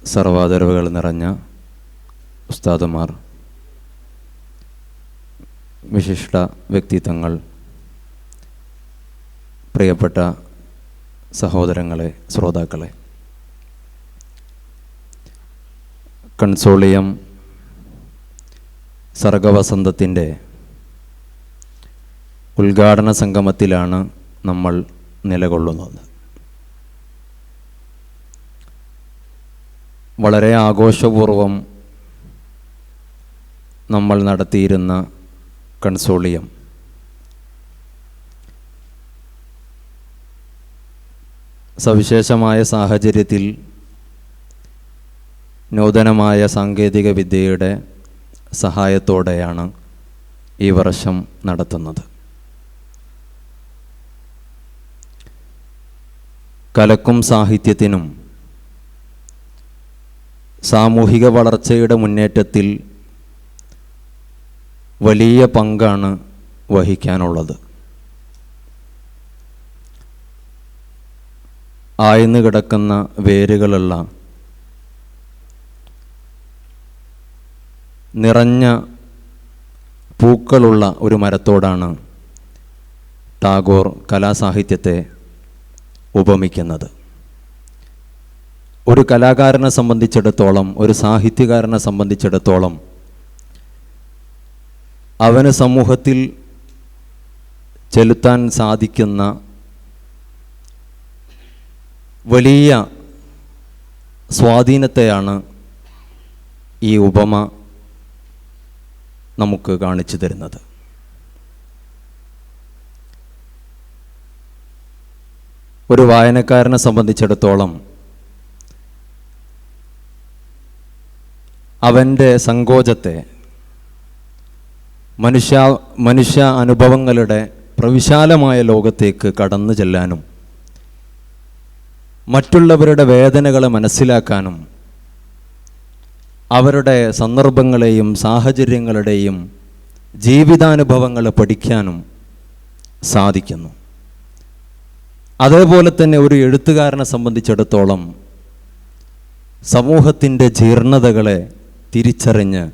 സർവാദരവുകൾ നിറഞ്ഞ ഉസ്താദുമാർ, വിശിഷ്ട വ്യക്തിത്വങ്ങൾ, പ്രിയപ്പെട്ട സഹോദരങ്ങളെ, ശ്രോതാക്കളെ, കൺസോളിയം സർഗവസന്തത്തിൻ്റെ ഉദ്ഘാടന സംഗമത്തിലാണ് നമ്മൾ നിലകൊള്ളുന്നത്. വളരെ ആഘോഷപൂർവം നമ്മൾ നടത്തിയിരുന്ന കൺസോളിയം സവിശേഷമായ സാഹചര്യത്തിൽ നൂതനമായ സാങ്കേതിക വിദ്യയുടെ സഹായത്തോടെയാണ് ഈ വർഷം നടത്തുന്നത്. കലക്കും സാഹിത്യത്തിനും സാമൂഹിക വളർച്ചയുടെ മുന്നേറ്റത്തിൽ വലിയ പങ്കാണ് വഹിക്കാനുള്ളത്. ആഴ്ന്നു കിടക്കുന്ന വേരുകളുള്ള നിറഞ്ഞ പൂക്കളുള്ള ഒരു മരത്തോടാണ് ടാഗോർ കലാസാഹിത്യത്തെ ഉപമിക്കുന്നത്. ഒരു കലാകാരനെ സംബന്ധിച്ചിടത്തോളം, ഒരു സാഹിത്യകാരനെ സംബന്ധിച്ചിടത്തോളം, അവന് സമൂഹത്തിൽ ചെലുത്താൻ സാധിക്കുന്ന വലിയ സ്വാധീനത്തെയാണ് ഈ ഉപമ നമുക്ക് കാണിച്ചു തരുന്നത്. ഒരു വായനക്കാരനെ സംബന്ധിച്ചിടത്തോളം അവൻ്റെ സങ്കോചത്തെ, മനുഷ്യ അനുഭവങ്ങളുടെ പ്രവിശാലമായ ലോകത്തേക്ക് കടന്നു ചെല്ലാനും മറ്റുള്ളവരുടെ വേദനകളെ മനസ്സിലാക്കാനും അവരുടെ സന്ദർഭങ്ങളെയും സാഹചര്യങ്ങളുടെയും ജീവിതാനുഭവങ്ങളെ പഠിക്കാനും സാധിക്കുന്നു. അതേപോലെ തന്നെ ഒരു എഴുത്തുകാരനെ സംബന്ധിച്ചിടത്തോളം സമൂഹത്തിൻ്റെ ജീർണതകളെ തിരിച്ചറിഞ്ഞ്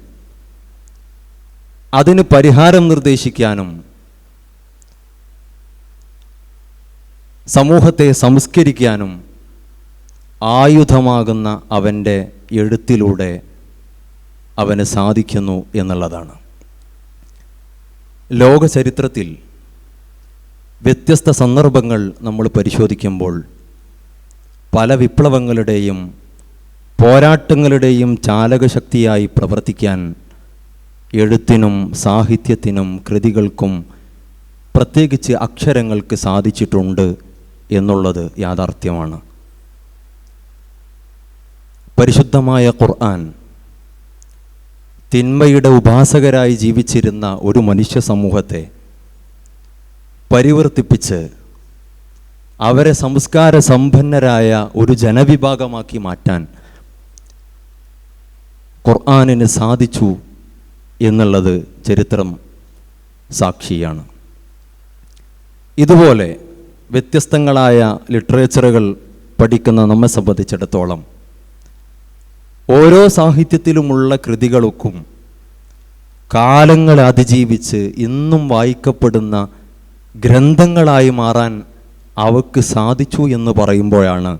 അതിന് പരിഹാരം നിർദ്ദേശിക്കാനും സമൂഹത്തെ സംസ്കരിക്കാനും ആയുധമാകുന്ന അവൻ്റെ എഴുത്തിലൂടെ അവന് സാധിക്കുന്നു എന്നുള്ളതാണ്. ലോക ചരിത്രത്തിൽ വ്യത്യസ്ത സന്ദർഭങ്ങൾ നമ്മൾ പരിശോധിക്കുമ്പോൾ പല വിപ്ലവങ്ങളുടെയും പോരാട്ടങ്ങളുടെയും ചാലകശക്തിയായി പ്രവർത്തിക്കാൻ എഴുത്തിനും സാഹിത്യത്തിനും കൃതികൾക്കും പ്രത്യേകിച്ച് അക്ഷരങ്ങൾക്ക് സാധിച്ചിട്ടുണ്ട് എന്നുള്ളത് യാഥാർത്ഥ്യമാണ്. പരിശുദ്ധമായ ഖുർആൻ തിന്മയുടെ ഉപാസകരായി ജീവിച്ചിരുന്ന ഒരു മനുഷ്യ സമൂഹത്തെ പരിവർത്തിപ്പിച്ച് അവരെ സംസ്കാര സമ്പന്നരായ ഒരു ജനവിഭാഗമാക്കി മാറ്റാൻ ഖുർആനിന് സാധിച്ചു എന്നുള്ളത് ചരിത്രം സാക്ഷിയാണ്. ഇതുപോലെ വ്യത്യസ്തങ്ങളായ ലിറ്ററേച്ചറുകൾ പഠിക്കുന്ന നമ്മെ സംബന്ധിച്ചിടത്തോളം ഓരോ സാഹിത്യത്തിലുമുള്ള കൃതികൾക്കും കാലങ്ങളെ അതിജീവിച്ച് ഇന്നും വായിക്കപ്പെടുന്ന ഗ്രന്ഥങ്ങളായി മാറാൻ അവർക്ക് സാധിച്ചു എന്ന് പറയുമ്പോഴാണ്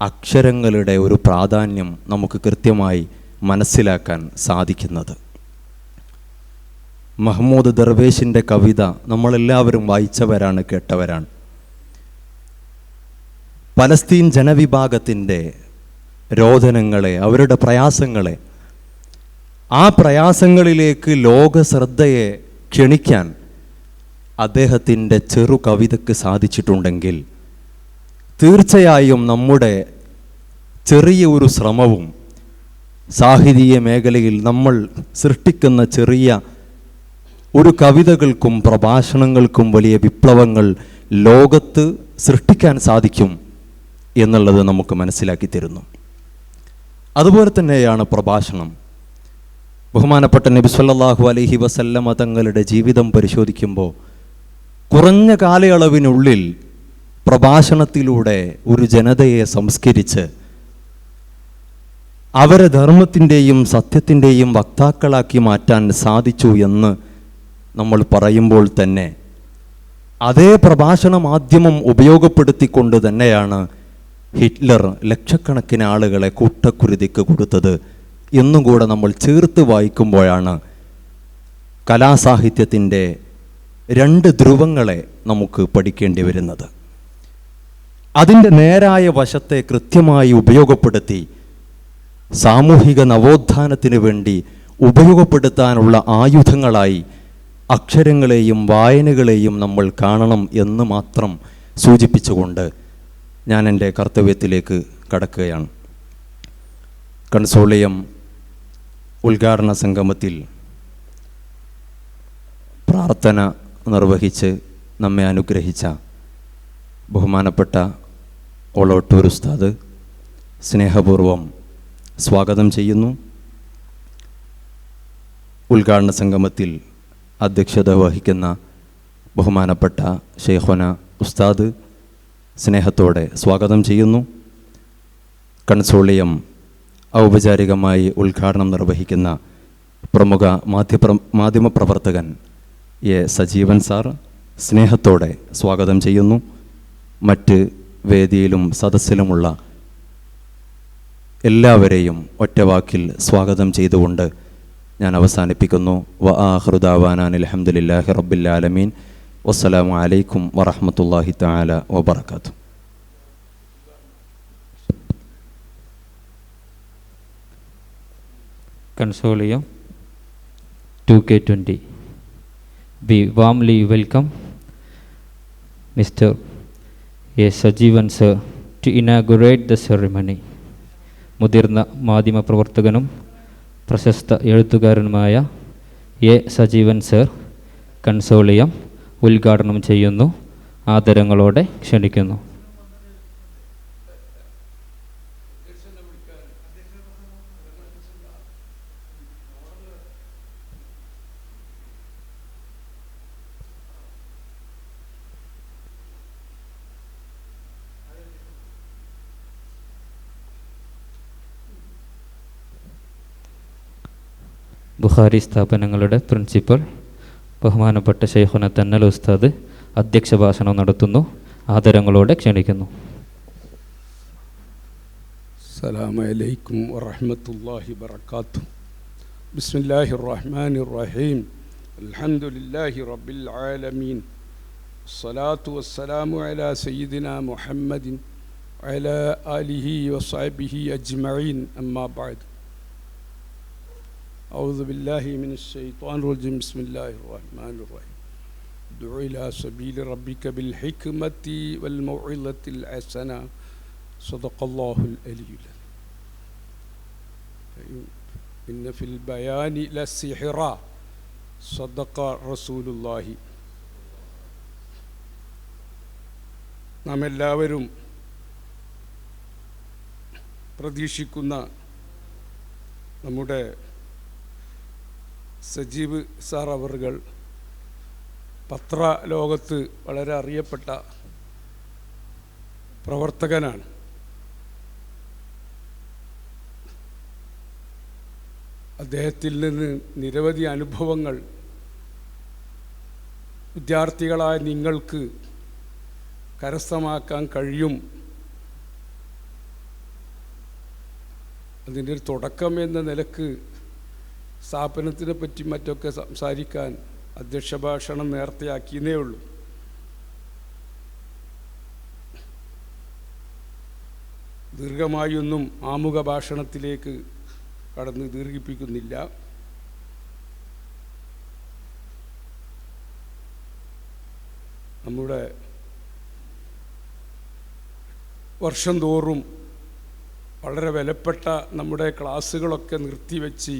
അക്ഷരങ്ങളുടെ ഒരു പ്രാധാന്യം നമുക്ക് കൃത്യമായി മനസ്സിലാക്കാൻ സാധിക്കുന്നത്. മഹ്മൂദ് ദർവേഷിൻ്റെ കവിത നമ്മളെല്ലാവരും വായിച്ചവരാണ്, കേട്ടവരാണ്. പലസ്തീൻ ജനവിഭാഗത്തിൻ്റെ രോദനങ്ങളെ, അവരുടെ പ്രയാസങ്ങളെ, ആ പ്രയാസങ്ങളിലേക്ക് ലോക ശ്രദ്ധയെ ക്ഷണിക്കാൻ അദ്ദേഹത്തിൻ്റെ ചെറു കവിതയ്ക്ക് സാധിച്ചിട്ടുണ്ടെങ്കിൽ തീർച്ചയായും നമ്മുടെ ചെറിയ ഒരു ശ്രമവും സാഹിത്യ മേഖലയിൽ നമ്മൾ സൃഷ്ടിക്കുന്ന ചെറിയ ഒരു കവിതകൾക്കും പ്രഭാഷണങ്ങൾക്കും വലിയ വിപ്ലവങ്ങൾ ലോകത്ത് സൃഷ്ടിക്കാൻ സാധിക്കും എന്നുള്ളത് നമുക്ക് മനസ്സിലാക്കി തരുന്നു. അതുപോലെ തന്നെയാണ് പ്രഭാഷണം. ബഹുമാനപ്പെട്ട നബി സല്ലല്ലാഹു അലൈഹി വസല്ലമ തങ്ങളുടെ ജീവിതം പരിശോധിക്കുമ്പോൾ കുറഞ്ഞ കാലയളവിനുള്ളിൽ പ്രഭാഷണത്തിലൂടെ ഒരു ജനതയെ സംസ്കരിച്ച് അവരെ ധർമ്മത്തിൻ്റെയും സത്യത്തിൻ്റെയും വക്താക്കളാക്കി മാറ്റാൻ സാധിച്ചു എന്ന് നമ്മൾ പറയുമ്പോൾ തന്നെ അതേ പ്രഭാഷണ മാധ്യമം ഉപയോഗപ്പെടുത്തിക്കൊണ്ട് തന്നെയാണ് ഹിറ്റ്ലർ ലക്ഷക്കണക്കിന് ആളുകളെ കൂട്ടക്കുരുതിക്ക് കൊടുത്തത് എന്നും കൂടെ നമ്മൾ ചേർത്ത് വായിക്കുമ്പോഴാണ് കലാസാഹിത്യത്തിൻ്റെ രണ്ട് ധ്രുവങ്ങളെ നമുക്ക് പഠിക്കേണ്ടി വരുന്നത്. അതിൻ്റെ നേരായ വശത്തെ കൃത്യമായി ഉപയോഗപ്പെടുത്തി സാമൂഹിക നവോത്ഥാനത്തിന് വേണ്ടി ഉപയോഗപ്പെടുത്താനുള്ള ആയുധങ്ങളായി അക്ഷരങ്ങളെയും വായനകളെയും നമ്മൾ കാണണം എന്ന് മാത്രം സൂചിപ്പിച്ചുകൊണ്ട് ഞാൻ എൻ്റെ കർത്തവ്യത്തിലേക്ക് കടക്കുകയാണ്. കൺസോളിയം ഉദ്ഘാടന സംഗമത്തിൽ പ്രാർത്ഥന നിർവഹിച്ച് നമ്മെ അനുഗ്രഹിച്ച ബഹുമാനപ്പെട്ട ഒളോട്ടൂർ ഉസ്താദ് സ്നേഹപൂർവം സ്വാഗതം ചെയ്യുന്നു. ഉദ്ഘാടന സംഗമത്തിൽ അധ്യക്ഷത വഹിക്കുന്ന ബഹുമാനപ്പെട്ട ഷെയ്ഖുന ഉസ്താദ് സ്നേഹത്തോടെ സ്വാഗതം ചെയ്യുന്നു. കൺസോളിയം ഔപചാരികമായി ഉദ്ഘാടനം നിർവഹിക്കുന്ന പ്രമുഖ മാധ്യമപ്രവർത്തകൻ എ സജീവൻ സാർ സ്നേഹത്തോടെ സ്വാഗതം ചെയ്യുന്നു. മറ്റ് വേദിയിലും സദസ്സിലുമുള്ള എല്ലാവരെയും ഒറ്റവാക്കിൽ സ്വാഗതം ചെയ്തുകൊണ്ട് ഞാൻ അവസാനിപ്പിക്കുന്നു. വആഖിറു ദഅവാനാ അൽഹംദുലില്ലാഹി റബ്ബിൽ ആലമീൻ. വസ്സലാമു അലൈക്കും വറഹ്മത്തുള്ളാഹി തആല വബറകാതുഹു. Consortium 2K20. We warmly welcome Mr. A. Sajivan sir to inaugurate the ceremony. മുതിർന്ന മാധ്യമ പ്രവർത്തകനും പ്രശസ്ത എഴുത്തുകാരനുമായ എ സജീവൻ സർ കൺസോളിയം ഉദ്ഘാടനം ചെയ്യുന്നു. ആദരങ്ങളോടെ ക്ഷണിക്കുന്നു. ബുഖാരി സ്ഥാപനങ്ങളുടെ പ്രിൻസിപ്പൽ ബഹുമാനപ്പെട്ട ഷെയ്ഖുന തന്നൽ ഉസ്താദ് അധ്യക്ഷ ഭാഷണം നടത്തുന്നു. ആദരങ്ങളോടെ ക്ഷണിക്കുന്നു. അസ്സലാമു അലൈക്കും വറഹ്മത്തുള്ളാഹി വബറകാതുഹു. ബിസ്മില്ലാഹിർ റഹ്മാനിർ റഹീം. അൽഹംദുലില്ലാഹി റബ്ബിൽ ആലമീൻ. അസ്സലാത്തു വസ്സലാമു അലാ സയ്യിദിനാ മുഹമ്മദിൻ വഅലാ ആലിഹി വസഹ്ബിഹി അജ്മഈൻ. അമ്മാ ബഅദ്. أعوذ بالله من الشيطان الرجيم. بسم الله الرحمن الرحيم. ادع إلى سبيل ربك بالحكمة والموعظة الحسنة. صدق الله العلي العظيم. إن في البيان لسحرا. صدق رسول الله. നാം എല്ലാവരും പ്രതീക്ഷിക്കുന്ന നമ്മുടെ സജീവ് സാർ അവറുകൾ പത്രലോകത്ത് വളരെ അറിയപ്പെട്ട പ്രവർത്തകനാണ്. അദ്ദേഹത്തിൽ നിന്ന് നിരവധി അനുഭവങ്ങൾ വിദ്യാർത്ഥികളായ നിങ്ങൾക്ക് കരസ്ഥമാക്കാൻ കഴിയും. അതിൻ്റെ ഒരു തുടക്കം എന്ന നിലക്ക് സ്ഥാപനത്തിനെ പറ്റി മറ്റൊക്കെ സംസാരിക്കാൻ അധ്യക്ഷ ഭാഷണം നേരത്തെയാക്കിയേ ഉള്ളൂ. ദീർഘമായൊന്നും ആമുഖ ഭാഷണത്തിലേക്ക് കടന്ന് ദീർഘിപ്പിക്കുന്നില്ല. നമ്മുടെ വർഷം തോറും വളരെ വിലപ്പെട്ട നമ്മുടെ ക്ലാസ്സുകളൊക്കെ നിർത്തിവെച്ച്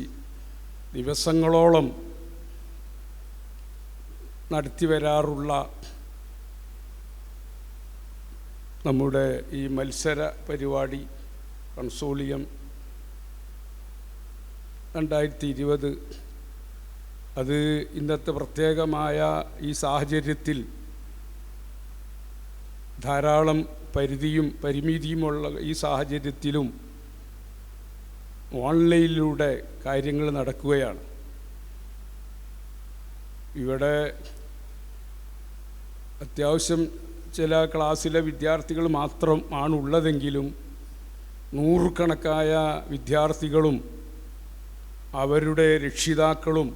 ദിവസങ്ങളോളം നടത്തി വരാറുള്ള നമ്മുടെ ഈ മത്സര പരിപാടി കൺസോളിയം 2020 അത് ഇന്നത്തെ പ്രത്യേകമായ ഈ സാഹചര്യത്തിൽ ധാരാളം പരിമിതിയുമുള്ള ഈ സാഹചര്യത്തിലും ഓൺലൈനിലൂടെ കാര്യങ്ങൾ നടക്കുകയാണ്. ഇവിടെ അത്യാവശ്യം ചില ക്ലാസ്സിലെ വിദ്യാർത്ഥികൾ മാത്രം ആണുള്ളതെങ്കിലും നൂറുകണക്കായ വിദ്യാർത്ഥികളും അവരുടെ രക്ഷിതാക്കളും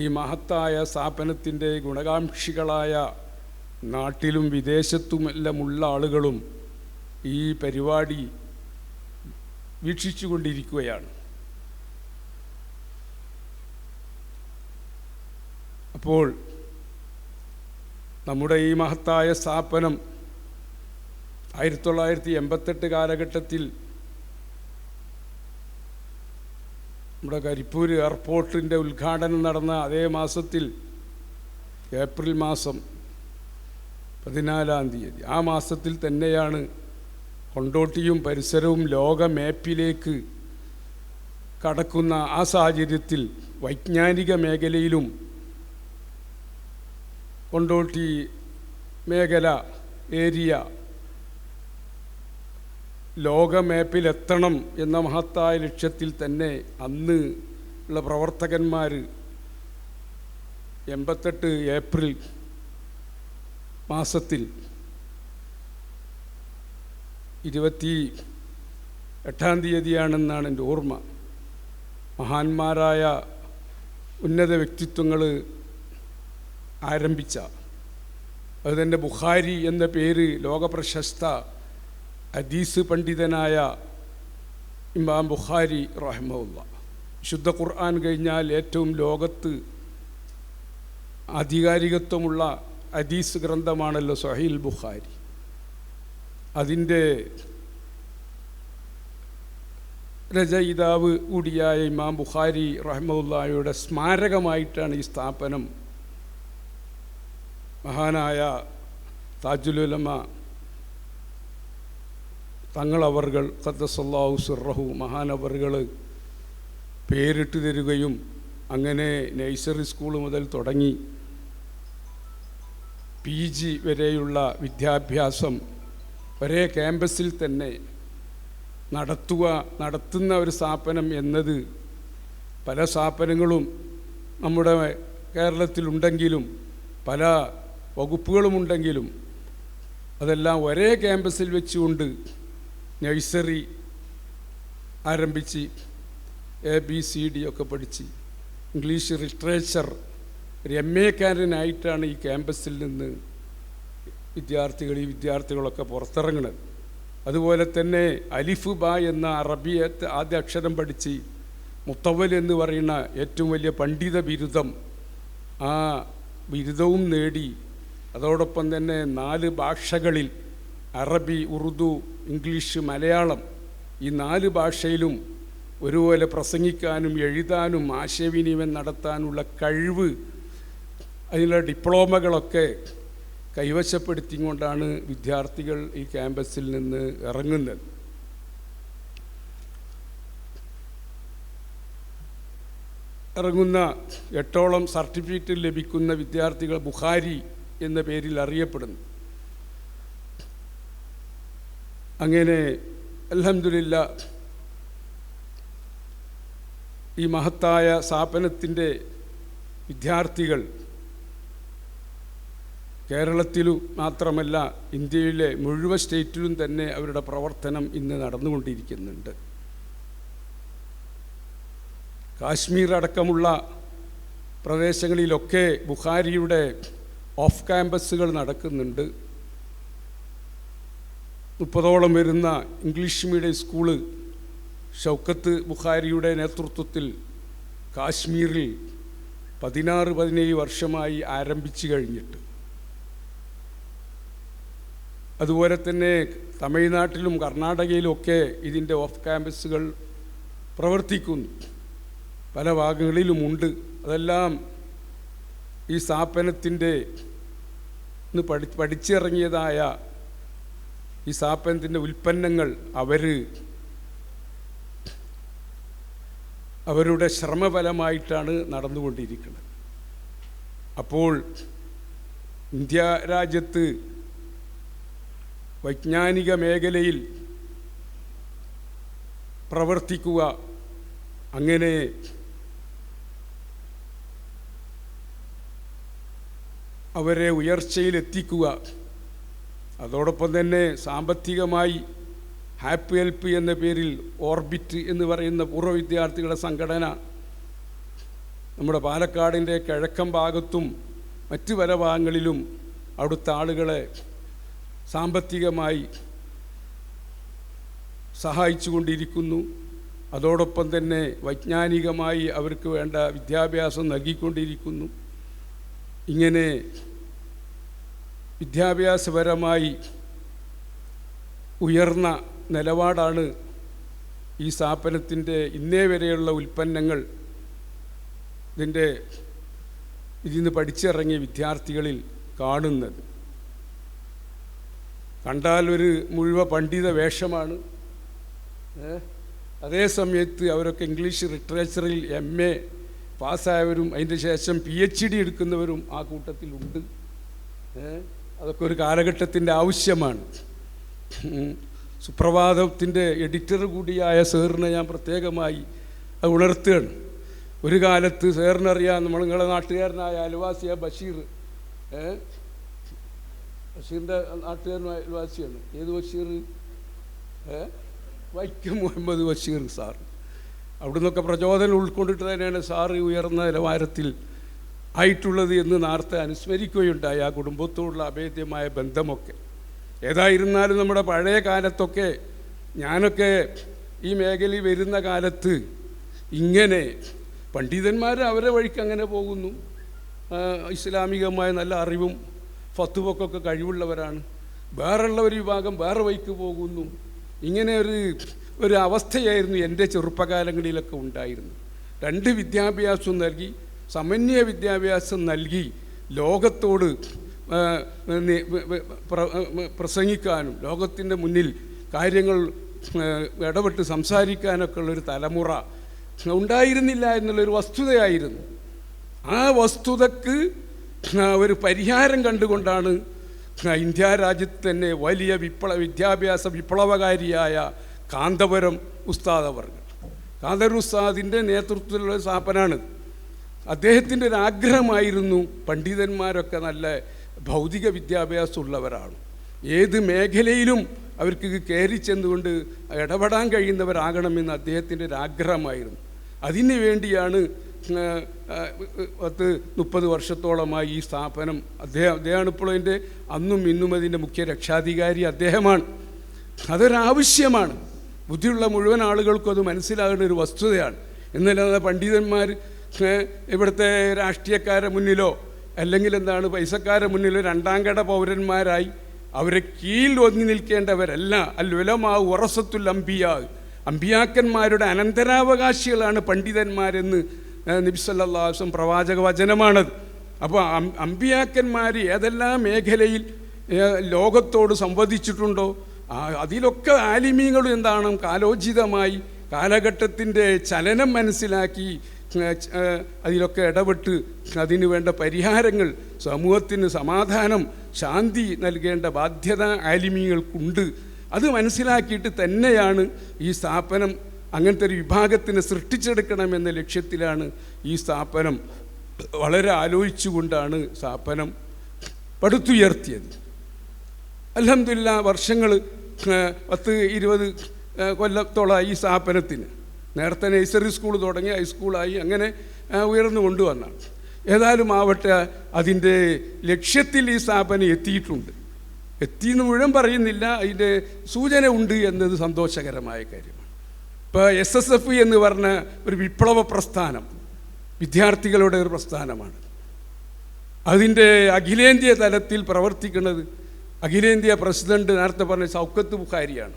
ഈ മഹത്തായ സ്ഥാപനത്തിൻ്റെ ഗുണകാംക്ഷികളായ നാട്ടിലും വിദേശത്തുമെല്ലാമുള്ള ആളുകളും ഈ പരിപാടി വീക്ഷിച്ചു കൊണ്ടിരിക്കുകയാണ്. അപ്പോൾ നമ്മുടെ ഈ മഹത്തായ സ്ഥാപനം 1988 കാലഘട്ടത്തിൽ നമ്മുടെ കരിപ്പൂർ എയർപോർട്ടിൻ്റെ ഉദ്ഘാടനം നടന്ന അതേ മാസത്തിൽ ഏപ്രിൽ മാസം 14-ാം തീയതി ആ മാസത്തിൽ തന്നെയാണ് കൊണ്ടോട്ടിയും പരിസരവും ലോക മാപ്പിലേക്ക് കടക്കുന്ന ആ സാഹചര്യത്തിൽ വൈജ്ഞാനിക മേഖലയിലും കൊണ്ടോട്ടി മേഖല ഏരിയ ലോക മാപ്പിലെത്തണം എന്ന മഹത്തായ ലക്ഷ്യത്തിൽ തന്നെ അന്ന് ഉള്ള പ്രവർത്തകന്മാർ 88 ഏപ്രിൽ മാസത്തിൽ 28-ാം തീയതിയാണെന്നാണ് എൻ്റെ ഓർമ്മ, മഹാന്മാരായ ഉന്നത വ്യക്തിത്വങ്ങൾ ആരംഭിച്ച അതുതന്നെ ബുഖാരി എന്ന പേര് ലോകപ്രശസ്ത ഹദീസ് പണ്ഡിതനായ ഇമാം ബുഖാരി റഹിമഹുല്ല, ശുദ്ധ ഖുർആൻ കഴിഞ്ഞാൽ ഏറ്റവും ലോകത്ത് ആധികാരികത്വമുള്ള ഹദീസ് ഗ്രന്ഥമാണല്ലോ സ്വഹീഹുൽ ബുഖാരി. അതിൻ്റെ രചയിതാവ് കൂടിയായ ഇമാം ബുഖാരി റഹിമഹുല്ലയുടെ സ്മാരകമായിട്ടാണ് ഈ സ്ഥാപനം മഹാനായ താജുൽ ഉലമ തങ്ങളവർകൾ ഖദ്ദസല്ലാഹു സിർറഹു മഹാനവർകൾ പേരിട്ട് തരികയും അങ്ങനെ നഴ്സറി സ്കൂൾ മുതൽ തുടങ്ങി PG വരെയുള്ള വിദ്യാഭ്യാസം ഒരേ ക്യാമ്പസിൽ തന്നെ നടത്തുന്ന ഒരു സ്ഥാപനം എന്നത് പല സ്ഥാപനങ്ങളും നമ്മുടെ കേരളത്തിലുണ്ടെങ്കിലും പല വകുപ്പുകളുമുണ്ടെങ്കിലും അതെല്ലാം ഒരേ ക്യാമ്പസിൽ വെച്ചുകൊണ്ട് നഴ്സറി ആരംഭിച്ച് ABCD ഒക്കെ പഠിച്ച് ഇംഗ്ലീഷ് ലിറ്ററേച്ചർ ഒരു MA-കാരനായിട്ടാണ് ഈ ക്യാമ്പസിൽ നിന്ന് വിദ്യാർത്ഥികളൊക്കെ പുറത്തിറങ്ങുന്നത്. അതുപോലെ തന്നെ അലിഫ് ബ എന്ന അറബിയത്ത് ആദ്യ അക്ഷരം പഠിച്ച് മുത്തവൽ എന്ന് പറയുന്ന ഏറ്റവും വലിയ പണ്ഡിത ബിരുദം ആ ബിരുദവും നേടി അതോടൊപ്പം തന്നെ 4 ഭാഷകളിൽ അറബി, ഉറുദു, ഇംഗ്ലീഷ്, മലയാളം ഈ 4 ഭാഷയിലും ഒരുപോലെ പ്രസംഗിക്കാനും എഴുതാനും ആശയവിനിമയം നടത്താനുള്ള കഴിവ് അതിനുള്ള ഡിപ്ലോമകളൊക്കെ കൈവശപ്പെടുത്തിക്കൊണ്ടാണ് വിദ്യാർത്ഥികൾ ഈ ക്യാമ്പസിൽ നിന്ന് ഇറങ്ങുന്നത്. ഇറങ്ങുന്ന 8ഓളം സർട്ടിഫിക്കറ്റ് ലഭിക്കുന്ന വിദ്യാർത്ഥികൾ ബുഖാരി എന്ന പേരിൽ അറിയപ്പെടുന്നു. അങ്ങനെ അൽഹംദുലില്ലാ ഈ മഹത്തായ സ്ഥാപനത്തിൻ്റെ വിദ്യാർത്ഥികൾ കേരളത്തിലും മാത്രമല്ല ഇന്ത്യയിലെ മുഴുവൻ സ്റ്റേറ്റിലും തന്നെ അവരുടെ പ്രവർത്തനം ഇന്ന് നടന്നുകൊണ്ടിരിക്കുന്നുണ്ട്. കാശ്മീർ അടക്കമുള്ള പ്രദേശങ്ങളിലൊക്കെ ബുഖാരിയുടെ ഓഫ് ക്യാമ്പസുകൾ നടക്കുന്നുണ്ട്. 30ഓളം വരുന്ന ഇംഗ്ലീഷ് മീഡിയം സ്കൂള് ഷൗക്കത്ത് ബുഖാരിയുടെ നേതൃത്വത്തിൽ കാശ്മീരിൽ 16-17 വർഷമായി ആരംഭിച്ചു കഴിഞ്ഞിട്ട്, അതുപോലെ തന്നെ തമിഴ്നാട്ടിലും കർണാടകയിലുമൊക്കെ ഇതിൻ്റെ ഓഫ് ക്യാമ്പസുകൾ പ്രവർത്തിക്കുന്നു, പല ഭാഗങ്ങളിലുമുണ്ട്. അതെല്ലാം ഈ സ്ഥാപനത്തിൻ്റെ പഠിച്ചിറങ്ങിയതായ ഈ സ്ഥാപനത്തിൻ്റെ ഉൽപ്പന്നങ്ങൾ അവരുടെ ശ്രമഫലമായിട്ടാണ് നടന്നുകൊണ്ടിരിക്കുന്നത്. അപ്പോൾ ഇന്ത്യ രാജ്യത്ത് വൈജ്ഞാനിക മേഖലയിൽ പ്രവർത്തിക്കുക, അങ്ങനെ അവരെ ഉയർച്ചയിലെത്തിക്കുക. അതോടൊപ്പം തന്നെ സാമ്പത്തികമായി ഹാപ്പി ഹെൽപ്പ് എന്ന പേരിൽ ഓർബിറ്റ് എന്ന് പറയുന്ന പൂർവ്വ വിദ്യാർത്ഥികളുടെ സംഘടന നമ്മുടെ പാലക്കാടിൻ്റെ കിഴക്കൻ ഭാഗത്തും മറ്റ് പല ഭാഗങ്ങളിലും അവിടുത്തെ ആളുകളെ സാമ്പത്തികമായി സഹായിച്ചു കൊണ്ടിരിക്കുന്നു. അതോടൊപ്പം തന്നെ വൈജ്ഞാനികമായി അവർക്ക് വേണ്ട വിദ്യാഭ്യാസം നൽകിക്കൊണ്ടിരിക്കുന്നു. ഇങ്ങനെ വിദ്യാഭ്യാസപരമായി ഉയർന്ന നിലപാടാണ് ഈ സ്ഥാപനത്തിൻ്റെ ഇന്നേ വരെയുള്ള ഉൽപ്പന്നങ്ങൾ ഇതിൽ നിന്ന് പഠിച്ചിറങ്ങിയ വിദ്യാർത്ഥികളിൽ കാണുന്നത്. കണ്ടാൽ ഒരു മുഴുവൻ പണ്ഡിത വേഷമാണ്. അതേ സമയത്ത് അവരൊക്കെ ഇംഗ്ലീഷ് ലിറ്ററേച്ചറിൽ MA പാസ്സായവരും അതിൻ്റെ ശേഷം PhD എടുക്കുന്നവരും ആ കൂട്ടത്തിലുണ്ട്. അതൊക്കെ ഒരു കാലഘട്ടത്തിൻ്റെ ആവശ്യമാണ്. സുപ്രഭാതത്തിൻ്റെ എഡിറ്റർ കൂടിയായ സാറിനെ ഞാൻ പ്രത്യേകമായി അത് ഉണർത്തുകയാണ്. ഒരു കാലത്ത് സാറിനറിയാം, നിങ്ങളുടെ നാട്ടുകാരനായ അയൽവാസിയ ബഷീർ, ബഷീറിൻ്റെ നാട്ടുകാരനായ അയൽവാസിയാണ്. ഏത് ബഷീർ? വൈക്കം മുഹമ്മദ് ബഷീർ സാർ. അവിടെ നിന്നൊക്കെ പ്രചോദനം ഉൾക്കൊണ്ടിട്ട് തന്നെയാണ് സാറ് ഉയർന്ന നിലവാരത്തിൽ ആയിട്ടുള്ളത് എന്ന് നേരത്തെ അനുസ്മരിക്കുകയുണ്ടായി. ആ കുടുംബത്തോടുള്ള അഭേദ്യമായ ബന്ധമൊക്കെ. ഏതായിരുന്നാലും നമ്മുടെ പഴയ കാലത്തൊക്കെ, ഞാനൊക്കെ ഈ മേഖലയിൽ വരുന്ന കാലത്ത് ഇങ്ങനെ പണ്ഡിതന്മാർ അവരെ വഴിക്ക് അങ്ങനെ പോകുന്നു. ഇസ്ലാമികമായ നല്ല അറിവും ഫത്വക്കൊക്കെ കഴിവുള്ളവരാണ്. വേറെയുള്ള ഒരു വിഭാഗം വേറെ വഴിക്ക് പോകുന്നു. ഇങ്ങനെ ഒരു അവസ്ഥയായിരുന്നു എൻ്റെ ചെറുപ്പകാലങ്ങളിലൊക്കെ ഉണ്ടായിരുന്നു. 2 വിദ്യാഭ്യാസം നൽകി, സമന്വയ വിദ്യാഭ്യാസം നൽകി ലോകത്തോട് പ്രസംഗിക്കാനും ലോകത്തിൻ്റെ മുന്നിൽ കാര്യങ്ങൾ ഇടപെട്ട് സംസാരിക്കാനൊക്കെ ഉള്ളൊരു തലമുറ ഉണ്ടായിരുന്നില്ല എന്നുള്ളൊരു വസ്തുതയായിരുന്നു. ആ വസ്തുതക്ക് ഒരു പരിഹാരം കണ്ടുകൊണ്ടാണ് ഇന്ത്യ രാജ്യത്ത് തന്നെ വലിയ വിദ്യാഭ്യാസ വിപ്ലവകാരിയായ കാന്തപുരം ഉസ്താദ് അവർകൾ, കാന്തപുരം ഉസ്താദിൻ്റെ നേതൃത്വത്തിലുള്ള സ്ഥാപനമാണ്. അദ്ദേഹത്തിൻ്റെ ഒരു ആഗ്രഹമായിരുന്നു പണ്ഡിതന്മാരൊക്കെ നല്ല ഭൗതിക വിദ്യാഭ്യാസമുള്ളവരാണ്, ഏത് മേഖലയിലും അവർക്ക് കയറി ചെന്നുകൊണ്ട് ഇടപെടാൻ കഴിയുന്നവരാകണമെന്ന് അദ്ദേഹത്തിൻ്റെ ഒരു ആഗ്രഹമായിരുന്നു. അതിനു വേണ്ടിയാണ് 30 വർഷത്തോളമായി ഈ സ്ഥാപനം അദ്ദേഹമാണ് ഇപ്പോൾ അതിൻ്റെ അന്നും ഇന്നും അതിൻ്റെ മുഖ്യ രക്ഷാധികാരി അദ്ദേഹമാണ്. അതൊരാവശ്യമാണ്. ബുദ്ധിയുള്ള മുഴുവൻ ആളുകൾക്കും അത് മനസ്സിലാകുന്ന ഒരു വസ്തുതയാണ്. എന്നല്ലാതെ പണ്ഡിതന്മാർ ഇവിടുത്തെ രാഷ്ട്രീയക്കാരെ മുന്നിലോ അല്ലെങ്കിൽ പൈസക്കാരെ മുന്നിലോ 2ാം കട പൗരന്മാരായി അവരെ കീഴിൽ ഒതുങ്ങി നിൽക്കേണ്ടവരല്ല. ഉലമാ വറസത്തുൽ അംബിയാ, അമ്പിയാക്കന്മാരുടെ അനന്തരാവകാശികളാണ് പണ്ഡിതന്മാരെന്ന് നബി സല്ലല്ലാഹു അലൈഹി വസല്ലം പ്രവാചക വചനമാണത്. അപ്പോൾ അമ്പിയാക്കന്മാർ ഏതെല്ലാം മേഖലയിൽ ലോകത്തോട് സംവദിച്ചിട്ടുണ്ടോ അതിലൊക്കെ ആലിമീങ്ങളും കാലോചിതമായി കാലഘട്ടത്തിൻ്റെ ചലനം മനസ്സിലാക്കി അതിലൊക്കെ ഇടപെട്ട് അതിന് വേണ്ട പരിഹാരങ്ങൾ, സമൂഹത്തിന് സമാധാനം ശാന്തി നൽകേണ്ട ബാധ്യത ആലിമീങ്ങൾക്കുണ്ട്. അത് മനസ്സിലാക്കിയിട്ട് തന്നെയാണ് ഈ സ്ഥാപനം അങ്ങനത്തെ ഒരു വിഭാഗത്തിനെ സൃഷ്ടിച്ചെടുക്കണമെന്ന ലക്ഷ്യത്തിലാണ് ഈ സ്ഥാപനം വളരെ ആലോചിച്ചുകൊണ്ടാണ് സ്ഥാപനം പടുത്തുയർത്തിയത്. അൽഹംദുലില്ലാ വർഷങ്ങൾ 10-20 കൊല്ലത്തോളമായി ഈ സ്ഥാപനത്തിന്. നേരത്തെ നഴ്സറി സ്കൂൾ തുടങ്ങി ഹൈസ്കൂളായി അങ്ങനെ ഉയർന്നു കൊണ്ടുവന്നാണ്. ഏതായാലും ആവട്ടെ, അതിൻ്റെ ലക്ഷ്യത്തിൽ ഈ സ്ഥാപനം എത്തിയിട്ടുണ്ട്. എത്തിയെന്ന് മുഴുവൻ പറയുന്നില്ല, അതിൻ്റെ സൂചന ഉണ്ട് എന്നത് സന്തോഷകരമായ കാര്യമാണ്. ഇപ്പോൾ SSF എന്ന് പറഞ്ഞ ഒരു വിപ്ലവ പ്രസ്ഥാനം, വിദ്യാർത്ഥികളുടെ ഒരു പ്രസ്ഥാനമാണ്. അതിൻ്റെ അഖിലേന്ത്യാ തലത്തിൽ പ്രവർത്തിക്കുന്നത് അഖിലേന്ത്യാ പ്രസിഡന്റ് നേരത്തെ പറഞ്ഞ ഷൗക്കത്ത് ബുഖാരിയാണ്.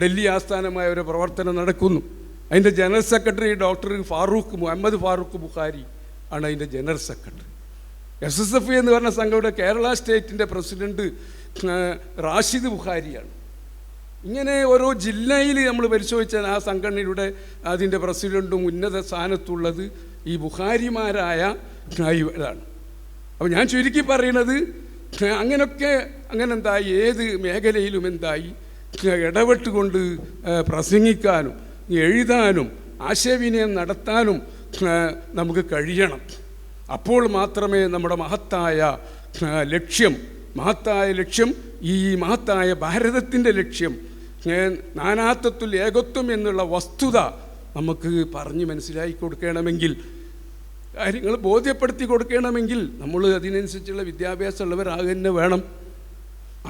ഡൽഹി ആസ്ഥാനമായ ഒരു പ്രവർത്തനം നടക്കുന്നു. അതിൻ്റെ general secretary doctor Muhammad Farooq Bukhari ആണ് അതിൻ്റെ ജനറൽ സെക്രട്ടറി. SSF എന്ന് പറഞ്ഞ സംഘടന കേരള സ്റ്റേറ്റിൻ്റെ പ്രസിഡന്റ് റാഷിദ് ബുഖാരിയാണ്. ഇങ്ങനെ ഓരോ ജില്ലയിൽ നമ്മൾ പരിശോധിച്ചാൽ ആ സംഘടനയുടെ അതിൻ്റെ പ്രസിഡൻറ്റും ഉന്നത സ്ഥാനത്തുള്ളത് ഈ ബുഖാരിമാരായ ഇതാണ്. അപ്പോൾ ഞാൻ ചുരുക്കി പറയുന്നത് അങ്ങനെ എന്തായി, ഏത് മേഖലയിലും എന്തായി, ഇടപെട്ടുകൊണ്ട് പ്രസംഗിക്കാനും എഴുതാനും ആശയവിനിമയം നടത്താനും നമുക്ക് കഴിയണം. അപ്പോൾ മാത്രമേ നമ്മുടെ മഹത്തായ ലക്ഷ്യം ഈ മഹത്തായ ഭാരതത്തിൻ്റെ ലക്ഷ്യം നാനാത്വത്തിൽ ഏകത്വം എന്നുള്ള വസ്തുത നമുക്ക് പറഞ്ഞ് മനസ്സിലാക്കി കൊടുക്കണമെങ്കിൽ, കാര്യങ്ങൾ ബോധ്യപ്പെടുത്തി കൊടുക്കണമെങ്കിൽ നമ്മൾ അതിനനുസരിച്ചുള്ള വിദ്യാഭ്യാസമുള്ളവരാകുക തന്നെ വേണം.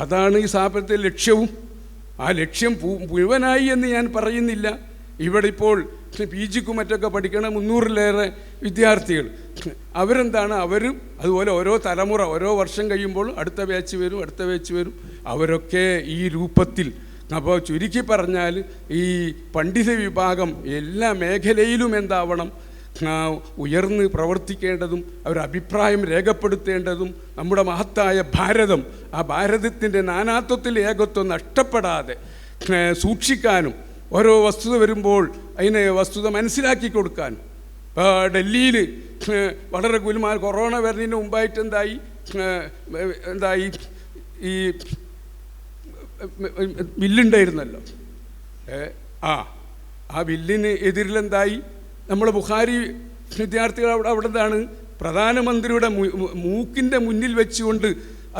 അതാണ് ഈ സ്ഥാപനത്തിൻ്റെ ലക്ഷ്യവും. ആ ലക്ഷ്യം മുഴുവനായി എന്ന് ഞാൻ പറയുന്നില്ല. ഇവിടെ ഇപ്പോൾ PGക്കും മറ്റൊക്കെ പഠിക്കണ 300-ലേറെ വിദ്യാർത്ഥികൾ. അവരെന്താണ്, അവരും അതുപോലെ ഓരോ തലമുറ ഓരോ വർഷം കഴിയുമ്പോൾ അടുത്ത ബാച്ച് വരും. അവരൊക്കെ ഈ രൂപത്തിൽ. അപ്പോൾ ചുരുക്കി പറഞ്ഞാൽ ഈ പണ്ഡിത വിഭാഗം എല്ലാ മേഖലയിലും എന്താവണം, ഉയർന്ന് പ്രവർത്തിക്കേണ്ടതും അവരുടെ അഭിപ്രായം രേഖപ്പെടുത്തേണ്ടതും നമ്മുടെ മഹത്തായ ഭാരതം, ആ ഭാരതത്തിൻ്റെ നാനാത്വത്തിൽ ഏകത്വം നഷ്ടപ്പെടാതെ സൂക്ഷിക്കാനും ഓരോ വസ്തുത വരുമ്പോൾ അതിനെ വസ്തുത മനസ്സിലാക്കി കൊടുക്കാനും. ഇപ്പോൾ ഡൽഹിയിൽ വളരെ കൊറോണ വരുന്നതിന് മുമ്പായിട്ട് എന്തായി ഈ ബില്ലുണ്ടായിരുന്നല്ലോ. ആ ബില്ലിന് എതിരിലെന്തായി, നമ്മുടെ ബുഖാരി വിദ്യാർത്ഥികൾ അവിടെ എന്താണ് പ്രധാനമന്ത്രിയുടെ മൂക്കിൻ്റെ മുന്നിൽ വെച്ചുകൊണ്ട്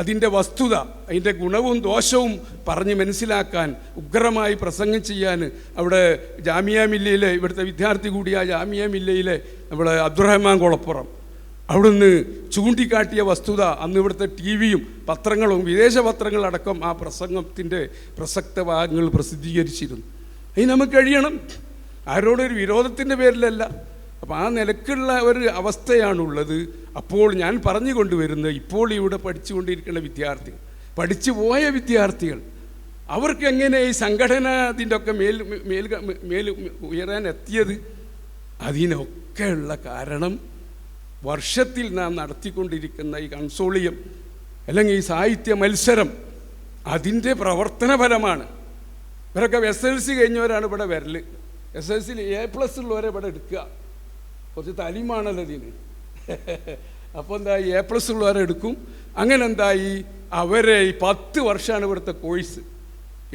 അതിൻ്റെ വസ്തുത, അതിൻ്റെ ഗുണവും ദോഷവും പറഞ്ഞ് മനസ്സിലാക്കാൻ, ഉഗ്രമായി പ്രസംഗം ചെയ്യാൻ അവിടെ ജാമിയ മില്ലയിലെ ഇവിടുത്തെ വിദ്യാർത്ഥി കൂടിയ ജാമിയ മില്ലയിലെ നമ്മുടെ അബ്ദുറഹ്മാൻ കുളപ്പുറം അവിടുന്ന് ചൂണ്ടിക്കാട്ടിയ വസ്തുത അന്ന് ഇവിടുത്തെ TV-യും പത്രങ്ങളും വിദേശ പത്രങ്ങളടക്കം ആ പ്രസംഗത്തിൻ്റെ പ്രസക്ത ഭാഗങ്ങൾ പ്രസിദ്ധീകരിച്ചിരുന്നു. അതിന് നമുക്ക് കഴിയണം, ആരോടൊരു വിരോധത്തിൻ്റെ പേരിലല്ല. അപ്പോൾ ആ നിലക്കുള്ള ഒരു അവസ്ഥയാണുള്ളത്. അപ്പോൾ ഞാൻ പറഞ്ഞു കൊണ്ടുവരുന്നത്, ഇപ്പോൾ ഇവിടെ പഠിച്ചുകൊണ്ടിരിക്കുന്ന വിദ്യാർത്ഥികൾ, പഠിച്ചു പോയ വിദ്യാർത്ഥികൾ, അവർക്ക് എങ്ങനെ ഈ സംഘടന അതിൻ്റെ ഒക്കെ മേൽ ഉയരാൻ എത്തിയത്? അതിനൊക്കെയുള്ള കാരണം വർഷത്തിൽ നാം നടത്തിക്കൊണ്ടിരിക്കുന്ന ഈ കൺസോളിയം അല്ലെങ്കിൽ ഈ സാഹിത്യ മത്സരം, അതിൻ്റെ പ്രവർത്തന ഫലമാണ്. ഇവരൊക്കെ SLC കഴിഞ്ഞവരാണ് ഇവിടെ വരൽ. SLC A+ ഉള്ളവരെ ഇവിടെ എടുക്കുക. കുറച്ച് തലിമാണല്ലോ ഇതിന്. അപ്പോൾ എന്തായി, A+ ഉള്ളവരെ എടുക്കും. അങ്ങനെ എന്തായി, അവരെ ഈ 10 വർഷമാണ് ഇവിടുത്തെ കോഴ്സ്.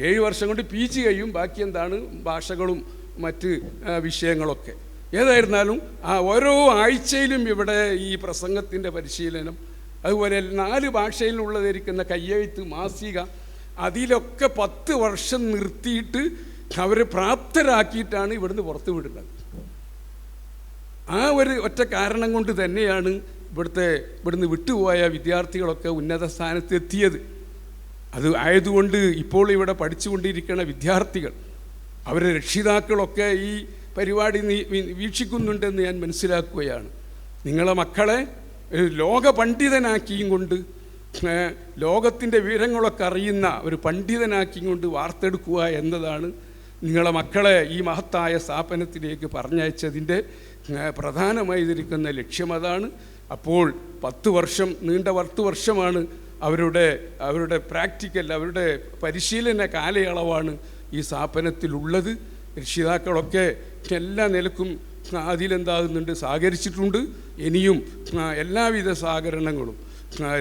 7 വർഷം കൊണ്ട് PG കഴിയും. ബാക്കി എന്താണ് ഭാഷകളും മറ്റ് വിഷയങ്ങളൊക്കെ. ഏതായിരുന്നാലും ഓരോ ആഴ്ചയിലും ഇവിടെ ഈ പ്രസംഗത്തിൻ്റെ പരിശീലനം, അതുപോലെ 4 ഭാഷയിലുള്ളതിരിക്കുന്ന കയ്യെഴുത്ത് മാസിക, അതിലൊക്കെ 10 വർഷം നിർത്തിയിട്ട് അവരെ പ്രാപ്തരാക്കിയിട്ടാണ് ഇവിടുന്ന് പുറത്തു വിടുന്നത്. ആ ഒരു ഒറ്റ കാരണം കൊണ്ട് തന്നെയാണ് ഇവിടുന്ന് വിട്ടുപോയ വിദ്യാർത്ഥികളൊക്കെ ഉന്നത സ്ഥാനത്തെത്തിയത്. അത് ആയതുകൊണ്ട് ഇപ്പോൾ ഇവിടെ പഠിച്ചുകൊണ്ടിരിക്കുന്ന വിദ്യാർത്ഥികൾ, അവരുടെ രക്ഷിതാക്കളൊക്കെ ഈ പരിപാടി വീക്ഷിക്കുന്നുണ്ടെന്ന് ഞാൻ മനസ്സിലാക്കുകയാണ്. നിങ്ങളെ മക്കളെ ലോക പണ്ഡിതനാക്കിയും കൊണ്ട്, ലോകത്തിൻ്റെ വിവരങ്ങളൊക്കെ അറിയുന്ന ഒരു പണ്ഡിതനാക്കിയും കൊണ്ട് വാർത്തെടുക്കുക എന്നതാണ് നിങ്ങളെ മക്കളെ ഈ മഹത്തായ സ്ഥാപനത്തിലേക്ക് പറഞ്ഞയച്ചതിൻ്റെ പ്രധാനമായിരിക്കുന്ന ലക്ഷ്യം. അതാണ്. അപ്പോൾ 10 വർഷം നീണ്ട 10 വർഷമാണ് അവരുടെ പ്രാക്ടിക്കൽ, അവരുടെ പരിശീലന കാലയളവാണ് ഈ സ്ഥാപനത്തിലുള്ളത്. രക്ഷിതാക്കളൊക്കെ എല്ലാ നിലക്കും അതിലെന്താകുന്നുണ്ട്, സഹകരിച്ചിട്ടുണ്ട്. ഇനിയും എല്ലാവിധ സഹകരണങ്ങളും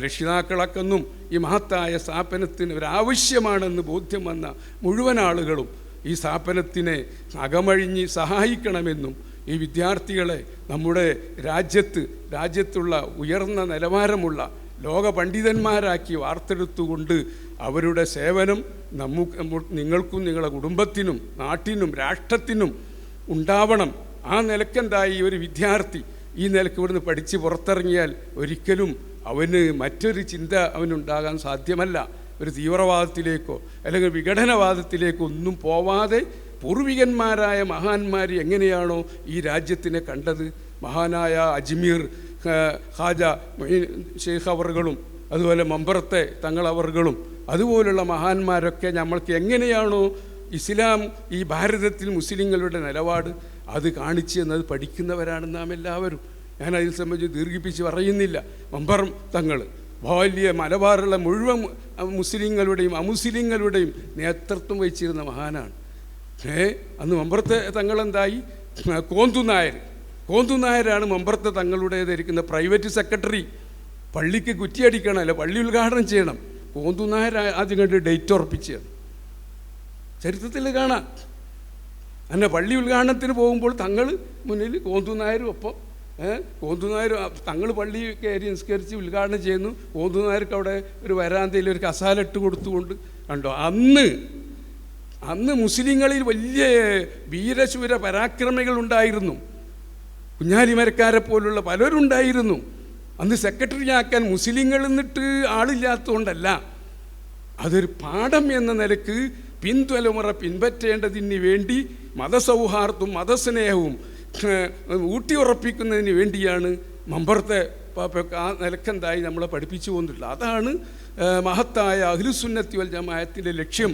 രക്ഷിതാക്കളൊക്കെന്നും ഈ മഹത്തായ സ്ഥാപനത്തിന് ഒരാവശ്യമാണെന്ന് ബോധ്യം വന്ന മുഴുവൻ ആളുകളും ഈ സ്ഥാപനത്തിനെ അകമഴിഞ്ഞ് സഹായിക്കണമെന്നും, ഈ വിദ്യാർത്ഥികളെ നമ്മുടെ രാജ്യത്തുള്ള ഉയർന്ന നിലവാരമുള്ള ലോക പണ്ഡിതന്മാരാക്കി വാർത്തെടുത്തുകൊണ്ട് അവരുടെ സേവനം നിങ്ങൾക്കും നിങ്ങളുടെ കുടുംബത്തിനും നാട്ടിനും രാഷ്ട്രത്തിനും ഉണ്ടാവണം. ആ നിലക്കെന്തായി ഒരു വിദ്യാർത്ഥി ഈ നിലക്ക് ഇവിടുന്ന് പഠിച്ച് പുറത്തിറങ്ങിയാൽ ഒരിക്കലും അവന് മറ്റൊരു ചിന്ത അവനുണ്ടാകാൻ സാധ്യമല്ല. ഒരു തീവ്രവാദത്തിലേക്കോ അല്ലെങ്കിൽ വിഘടനവാദത്തിലേക്കോ ഒന്നും പോവാതെ പൂർവികന്മാരായ മഹാന്മാർ എങ്ങനെയാണോ ഈ രാജ്യത്തിനെ കണ്ടത്, മഹാനായ അജ്മീർ ഖാജ ഷെയ്ഖ് അവർകളും അതുപോലെ മമ്പറത്തെ തങ്ങളവർകളും അതുപോലുള്ള മഹാന്മാരൊക്കെ നമ്മൾക്ക് എങ്ങനെയാണോ ഇസ്ലാം ഈ ഭാരതത്തിൽ മുസ്ലിങ്ങളുടെ നിലപാട് അത് കാണിച്ചു എന്നത് പഠിക്കുന്നവരാണ് നാം എല്ലാവരും. ഞാൻ അതിൽ സംബന്ധിച്ച് ദീർഘിപ്പിച്ച് പറയുന്നില്ല. മമ്പറം തങ്ങൾ വലിയ മലബാറുള്ള മുഴുവൻ മുസ്ലിങ്ങളുടെയും അമുസ്ലിങ്ങളുടെയും നേതൃത്വം വഹിച്ചിരുന്ന മഹാനാണ്. അന്ന് മമ്പറത്തെ തങ്ങളെന്തായി, കോന്തുനായരാണ് മമ്പറത്തെ തങ്ങളുടേതായിരിക്കുന്ന പ്രൈവറ്റ് സെക്രട്ടറി. പള്ളിക്ക് കുറ്റിയടിക്കണം, അല്ല പള്ളി ഉദ്ഘാടനം ചെയ്യണം. കോന്തുനായർ ആദ്യം കണ്ട് ഡേറ്റ് ഉറപ്പിച്ചാണ്. ചരിത്രത്തിൽ കാണാം. അങ്ങനെ പള്ളി ഉദ്ഘാടനത്തിന് പോകുമ്പോൾ തങ്ങൾ മുന്നിൽ കോന്തുനായരും ഒപ്പം കോന്തുനായർ തങ്ങൾ പള്ളി കയറി നിസ്കരിച്ച് ഉദ്ഘാടനം ചെയ്യുന്നു. കോന്തുനായർക്ക് അവിടെ ഒരു വരാന്തയിൽ ഒരു കസാലിട്ട് കൊടുത്തുകൊണ്ട് കണ്ടോ. അന്ന് മുസ്ലിങ്ങളിൽ വലിയ വീരശൂര പരാക്രമികളുണ്ടായിരുന്നു. കുഞ്ഞാലിമരക്കാരെ പോലുള്ള പലരുണ്ടായിരുന്നു. അന്ന് സെക്രട്ടറി ആക്കാൻ മുസ്ലിങ്ങളിൽ നിന്നിട്ട് ആളില്ലാത്തതുകൊണ്ടല്ല, അതൊരു പാഠം എന്ന നിലക്ക് പിൻതലമുറ പിൻപറ്റേണ്ടതിന് വേണ്ടി മതസൗഹാർദ്ദവും മതസ്നേഹവും ഊട്ടിയുറപ്പിക്കുന്നതിന് വേണ്ടിയാണ് മമ്പറത്തെ ആ നിലക്കെന്തായി നമ്മളെ പഠിപ്പിച്ചു പോകുന്നുള്ളത്. അതാണ് മഹത്തായ അഹ്ലുസുന്നത്തി വൽ ജമാഅത്തിൻ്റെ ലക്ഷ്യം.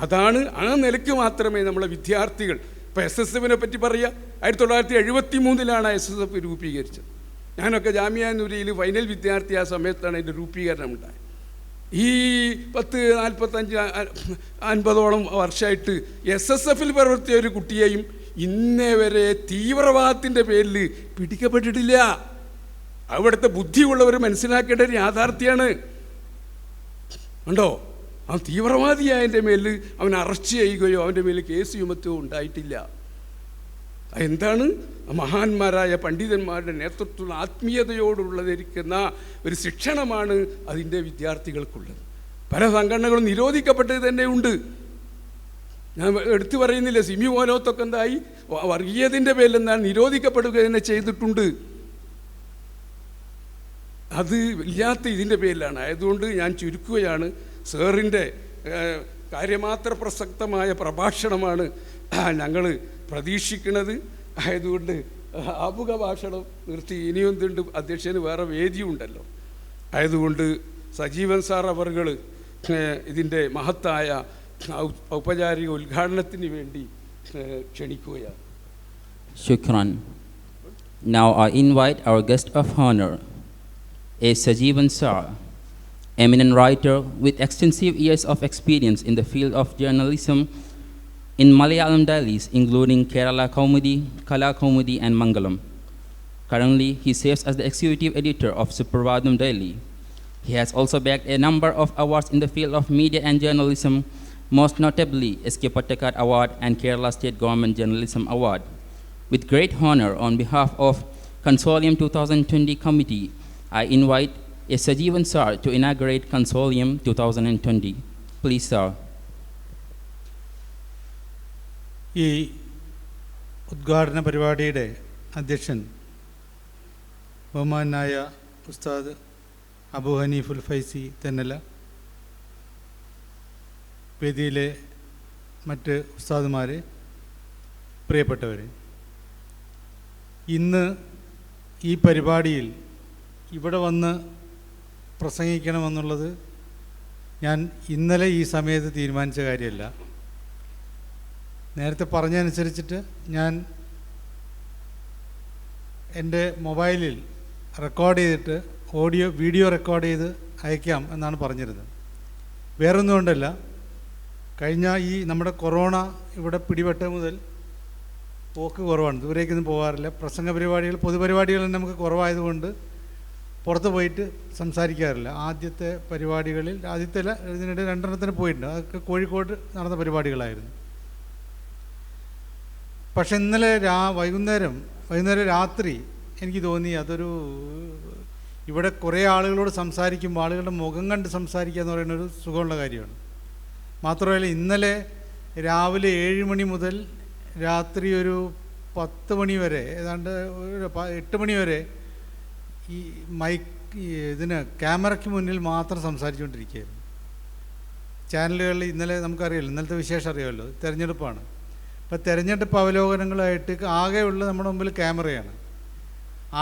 അതാണ്. ആ നിലയ്ക്ക് മാത്രമേ നമ്മളെ വിദ്യാർത്ഥികൾ ഇപ്പോൾ SSFനെ പറ്റി പറയുക. 1973 SSF രൂപീകരിച്ചത്. ഞാനൊക്കെ ജാമിയ നൂരിയിൽ ഫൈനൽ വിദ്യാർത്ഥി ആ സമയത്താണ് അതിൻ്റെ രൂപീകരണം ഉണ്ടായത്. ഈ 45-50 വർഷമായിട്ട് SSFൽ പ്രവർത്തിയ ഒരു കുട്ടിയെയും ഇന്നേ വരെ തീവ്രവാദത്തിൻ്റെ പേരിൽ പിടിക്കപ്പെട്ടിട്ടില്ല. അവിടുത്തെ ബുദ്ധിയുള്ളവർ മനസ്സിലാക്കേണ്ട ഒരു യാഥാർത്ഥ്യമാണ്. ഉണ്ടോ? ആ തീവ്രവാദിയായതിൻ്റെ മേലിൽ അവൻ അറസ്റ്റ് ചെയ്യുകയോ അവൻ്റെ മേലിൽ കേസ് ചുമത്തുകയോ ഉണ്ടായിട്ടില്ല. എന്താണ്? മഹാന്മാരായ പണ്ഡിതന്മാരുടെ നേതൃത്വത്തിൽ ആത്മീയതയോടുള്ളതിരിക്കുന്ന ഒരു ശിക്ഷണമാണ് അതിൻ്റെ വിദ്യാർത്ഥികൾക്കുള്ളത്. പല സംഘടനകളും നിരോധിക്കപ്പെട്ടത് തന്നെ ഉണ്ട്. ഞാൻ എടുത്തു പറയുന്നില്ല. സിമി ഓലോത്തൊക്കെ എന്തായി വർഗീയതിൻ്റെ പേരിൽ എന്താണ് നിരോധിക്കപ്പെടുക തന്നെ ചെയ്തിട്ടുണ്ട്. അത് ഇല്ലാത്ത ഇതിൻ്റെ പേരിലാണ്. ആയതുകൊണ്ട് ഞാൻ ചുരുക്കുകയാണ്. സാറിൻ്റെ കാര്യമാത്ര പ്രസക്തമായ പ്രഭാഷണമാണ് ഞങ്ങൾ പ്രതീക്ഷിക്കുന്നത്. ആയതുകൊണ്ട് ആമുഖ ഭാഷണം നിർത്തി. ഇനിയും എന്തുണ്ട്, അധ്യക്ഷന് വേറെ വേദിയുണ്ടല്ലോ. ആയതുകൊണ്ട് സജീവൻ സാർ അവർകൾ ഇതിൻ്റെ മഹത്തായ ഔപചാരിക ഉദ്ഘാടനത്തിന് വേണ്ടി ക്ഷണിക്കുകയാണ്. Shukran. Now I invite our guest of honor, A. Sajeevan Sir, eminent writer with extensive years of experience in the field of journalism in Malayalam dailies, including Kerala Kaumudi, Kala Kaumudi, and Mangalam. Currently, he serves as the executive editor of Suprabhadam Daily. He has also bagged a number of awards in the field of media and journalism, most notably S.K. Pattakar Award and Kerala State Government Journalism Award. With great honor, on behalf of Consortium 2020 Committee, I invite A. Sajeevan Sir to inaugurate Consortium 2020. Please, sir. ഈ ഉദ്ഘാടന പരിപാടിയുടെ അധ്യക്ഷൻ ബഹുമാനായ ഉസ്താദ് അബു ഹനീഫുൽ ഫൈസി തെന്നല, വേദിയിലെ മറ്റ് ഉസ്താദുമാരെ, പ്രിയപ്പെട്ടവരെ, ഇന്ന് ഈ പരിപാടിയിൽ ഇവിടെ വന്ന് പ്രസംഗിക്കണമെന്നുള്ളത് ഞാൻ ഇന്നലെ ഈ സമയത്ത് തീരുമാനിച്ച കാര്യമല്ല. നേരത്തെ പറഞ്ഞതനുസരിച്ചിട്ട് ഞാൻ എൻ്റെ മൊബൈലിൽ റെക്കോർഡ് ചെയ്തിട്ട് വീഡിയോ റെക്കോർഡ് ചെയ്ത് അയക്കാം എന്നാണ് പറഞ്ഞിരുന്നത്. വേറൊന്നും കൊണ്ടല്ല, കഴിഞ്ഞ ഈ നമ്മുടെ കൊറോണ ഇവിടെ പിടിപെട്ട മുതൽ പോക്ക് കുറവാണ്. ദൂരേക്കൊന്നും പോകാറില്ല. പ്രസംഗ പരിപാടികൾ, പൊതുപരിപാടികൾ തന്നെ നമുക്ക് കുറവായതുകൊണ്ട് പുറത്ത് പോയിട്ട് സംസാരിക്കാറില്ല. ആദ്യത്തെ പരിപാടികളിൽ ഇതിനിടെ 2 പോയിട്ടുണ്ട്. അതൊക്കെ കോഴിക്കോട് നടന്ന പരിപാടികളായിരുന്നു. പക്ഷെ ഇന്നലെ വൈകുന്നേരം രാത്രി എനിക്ക് തോന്നി അതൊരു ഇവിടെ കുറേ ആളുകളോട് സംസാരിക്കുമ്പോൾ ആളുകളുടെ മുഖം കണ്ട് സംസാരിക്കുക എന്ന് പറയുന്നൊരു സുഖമുള്ള കാര്യമാണ്. മാത്രമല്ല, ഇന്നലെ രാവിലെ 7 മണി മുതൽ രാത്രി ഒരു 10 മണി വരെ, ഏതാണ്ട് 8 മണി വരെ ഈ ക്യാമറയ്ക്ക് മുന്നിൽ മാത്രം സംസാരിച്ചുകൊണ്ടിരിക്കുകയായിരുന്നു. ചാനലുകളിൽ ഇന്നലെ നമുക്കറിയാമല്ലോ, ഇന്നലത്തെ വിശേഷം അറിയാമല്ലോ, തിരഞ്ഞെടുപ്പാണ്. അപ്പോൾ തിരഞ്ഞെടുപ്പ് അവലോകനങ്ങളായിട്ട് ആകെയുള്ള നമ്മുടെ മുമ്പിൽ ക്യാമറയാണ്.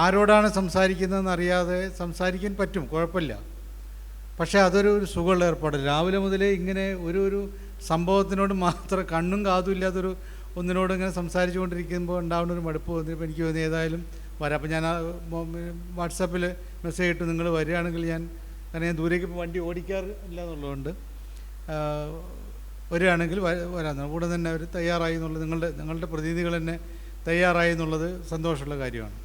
ആരോടാണ് സംസാരിക്കുന്നതെന്ന് അറിയാതെ സംസാരിക്കാൻ പറ്റും, കുഴപ്പമില്ല. പക്ഷേ അതൊരു സുഖമുള്ള ഏർപ്പാടില്ല. രാവിലെ മുതലേ ഇങ്ങനെ ഒരു സംഭവത്തിനോട് മാത്രം കണ്ണും കാതും ഇല്ലാത്തൊരു ഒന്നിനോട് ഇങ്ങനെ സംസാരിച്ചു കൊണ്ടിരിക്കുമ്പോൾ ഉണ്ടാവുന്ന ഒരു മടുപ്പ് തോന്നിയപ്പോൾ എനിക്ക് തോന്നി ഏതായാലും വരാം. അപ്പോൾ ഞാൻ വാട്സാപ്പിൽ മെസ്സേജ് ഇട്ടു, നിങ്ങൾ വരികയാണെങ്കിൽ കാരണം ഞാൻ ദൂരേക്ക് വണ്ടി ഓടിക്കാറില്ല എന്നുള്ളതുകൊണ്ട് വരികയാണെങ്കിൽ വരാമെന്നാണ്. കൂടെ തന്നെ അവർ തയ്യാറായി എന്നുള്ളത്, നിങ്ങളുടെ പ്രതിനിധികൾ തന്നെ തയ്യാറായി എന്നുള്ളത് സന്തോഷമുള്ള കാര്യമാണ്.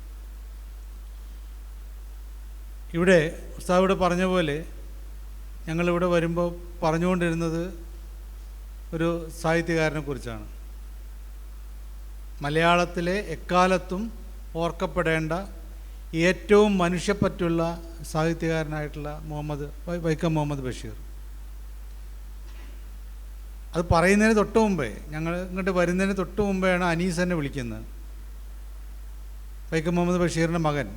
ഇവിടെ ഉസ്താദ് ഇവിടെ പറഞ്ഞ പോലെ ഞങ്ങളിവിടെ വരുമ്പോൾ പറഞ്ഞുകൊണ്ടിരുന്നത് ഒരു സാഹിത്യകാരനെ കുറിച്ചാണ്. മലയാളത്തിലെ എക്കാലത്തും ഓർക്കപ്പെടേണ്ട ഏറ്റവും മനുഷ്യപ്പറ്റുള്ള സാഹിത്യകാരനായിട്ടുള്ള വൈക്കം മുഹമ്മദ് ബഷീർ. അത് പറയുന്നതിന് തൊട്ട് മുമ്പേ, ഞങ്ങൾ ഇങ്ങോട്ട് വരുന്നതിന് തൊട്ട് മുമ്പെയാണ് അനീസ് എന്നെ വിളിക്കുന്നത്. വൈക്കം മുഹമ്മദ് ബഷീറിൻ്റെ മകൻ.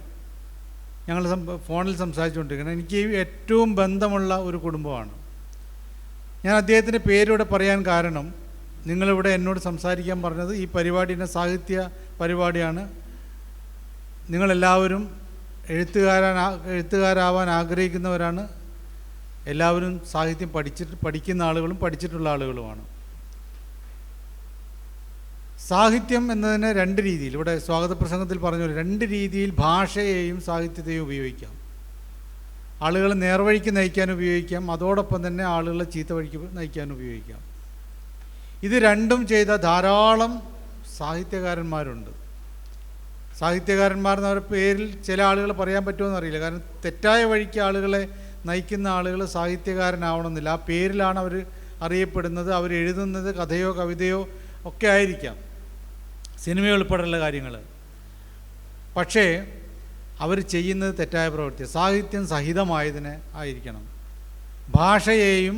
ഞങ്ങൾ ഫോണിൽ സംസാരിച്ചുകൊണ്ടിരിക്കുന്നത്. എനിക്ക് ഏറ്റവും ബന്ധമുള്ള ഒരു കുടുംബമാണ്. ഞാൻ അദ്ദേഹത്തിൻ്റെ പേരിവിടെ പറയാൻ കാരണം, നിങ്ങളിവിടെ എന്നോട് സംസാരിക്കാൻ പറഞ്ഞത് ഈ പരിപാടിയുടെ സാഹിത്യ പരിപാടിയാണ്. നിങ്ങളെല്ലാവരും എഴുത്തുകാരാവാൻ ആഗ്രഹിക്കുന്നവരാണ്. എല്ലാവരും സാഹിത്യം പഠിക്കുന്ന ആളുകളും പഠിച്ചിട്ടുള്ള ആളുകളുമാണ്. സാഹിത്യം എന്നതിന് രണ്ട് രീതിയിൽ, ഇവിടെ സ്വാഗത പ്രസംഗത്തിൽ പറഞ്ഞ പോലെ 2 രീതിയിൽ ഭാഷയെയും സാഹിത്യത്തെയും ഉപയോഗിക്കാം. ആളുകളെ നേർവഴിക്ക് നയിക്കാൻ ഉപയോഗിക്കാം, അതോടൊപ്പം തന്നെ ആളുകളെ ചീത്ത വഴിക്ക് നയിക്കാൻ ഉപയോഗിക്കാം. ഇത് രണ്ടും ചെയ്ത ധാരാളം സാഹിത്യകാരന്മാരുണ്ട്. സാഹിത്യകാരന്മാർ എന്നവരുടെ പേരിൽ ചില ആളുകൾ പറയാൻ പറ്റുമെന്ന് അറിയില്ല. കാരണം തെറ്റായ വഴിക്ക് ആളുകളെ നയിക്കുന്ന ആളുകൾ സാഹിത്യകാരനാവണമെന്നില്ല. ആ പേരിലാണ് അവർ അറിയപ്പെടുന്നത്. അവരെഴുതുന്നത് കഥയോ കവിതയോ ഒക്കെ ആയിരിക്കാം, സിനിമ ഉൾപ്പെടെയുള്ള കാര്യങ്ങൾ. പക്ഷേ അവർ ചെയ്യുന്നത് തെറ്റായ പ്രവൃത്തി. സാഹിത്യം സഹിതമായതിന് ആയിരിക്കണം. ഭാഷയെയും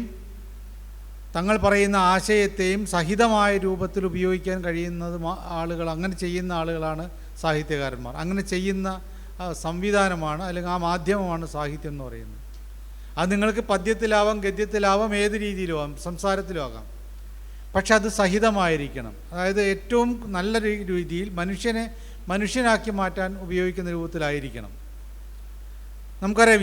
തങ്ങൾ പറയുന്ന ആശയത്തെയും സഹിതമായ രൂപത്തിൽ ഉപയോഗിക്കാൻ കഴിയുന്നത് ആളുകൾ, അങ്ങനെ ചെയ്യുന്ന ആളുകളാണ് സാഹിത്യകാരന്മാർ. അങ്ങനെ ചെയ്യുന്ന സംവിധാനമാണ്, അല്ലെങ്കിൽ ആ മാധ്യമമാണ് സാഹിത്യം എന്ന് പറയുന്നത്. അത് നിങ്ങൾക്ക് പദ്യത്തിലാവാം, ഗദ്യത്തിലാവാം, ഏത് രീതിയിലും ആവാം, സംസാരത്തിലും ആകാം. പക്ഷെ അത് സഹിതമായിരിക്കണം. അതായത് ഏറ്റവും നല്ല രീതിയിൽ മനുഷ്യനാക്കി മാറ്റാൻ ഉപയോഗിക്കുന്ന രൂപത്തിലായിരിക്കണം. നമുക്കറിയാം,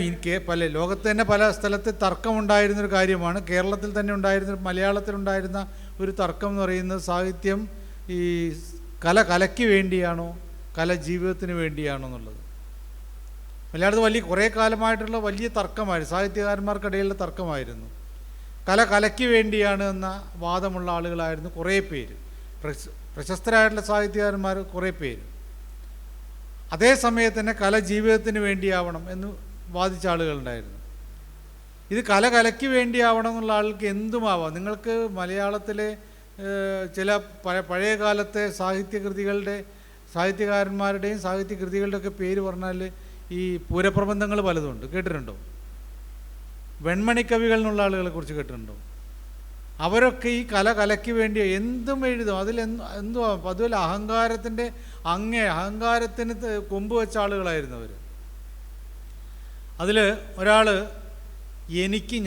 ലോകത്ത് തന്നെ പല സ്ഥലത്ത് തർക്കമുണ്ടായിരുന്നൊരു കാര്യമാണ്. കേരളത്തിൽ തന്നെ മലയാളത്തിലുണ്ടായിരുന്ന ഒരു തർക്കം എന്ന് പറയുന്നത് സാഹിത്യം ഈ കലയ്ക്ക് വേണ്ടിയാണോ കല ജീവിതത്തിന് വേണ്ടിയാണോ എന്നുള്ളത്. മലയാളത്തിൽ കുറേ കാലമായിട്ടുള്ള വലിയ തർക്കമായിരുന്നു, സാഹിത്യകാരന്മാർക്കിടയിലുള്ള തർക്കമായിരുന്നു. കലയ്ക്ക് വേണ്ടിയാണ് എന്ന വാദമുള്ള ആളുകളായിരുന്നു കുറേ പേര്, പ്രശസ്തരായിട്ടുള്ള സാഹിത്യകാരന്മാർ കുറേ പേര്. അതേ സമയത്ത് തന്നെ കല ജീവിതത്തിന് വേണ്ടിയാവണം എന്ന് വാദിച്ച ആളുകളുണ്ടായിരുന്നു. ഇത് കലയ്ക്ക് വേണ്ടിയാവണം എന്നുള്ള ആൾക്ക് എന്തുമാവാം. നിങ്ങൾക്ക് മലയാളത്തിലെ ചില പഴയ കാലത്തെ സാഹിത്യകാരന്മാരുടെയും സാഹിത്യകൃതികളുടെയൊക്കെ പേര് പറഞ്ഞാൽ ഈ പൂരപ്രബന്ധങ്ങൾ പലതുണ്ട്, കേട്ടിട്ടുണ്ടോ? വെൺമണിക്കവികൾ എന്നുള്ള ആളുകളെ കുറിച്ച് കേട്ടിട്ടുണ്ടോ? അവരൊക്കെ ഈ കലയ്ക്ക് വേണ്ടി എന്തും എഴുതും. എന്തുവാ അതുപോലെ അഹങ്കാരത്തിന് കൊമ്പ് വെച്ച ആളുകളായിരുന്നു അവർ. അതിൽ ഒരാൾ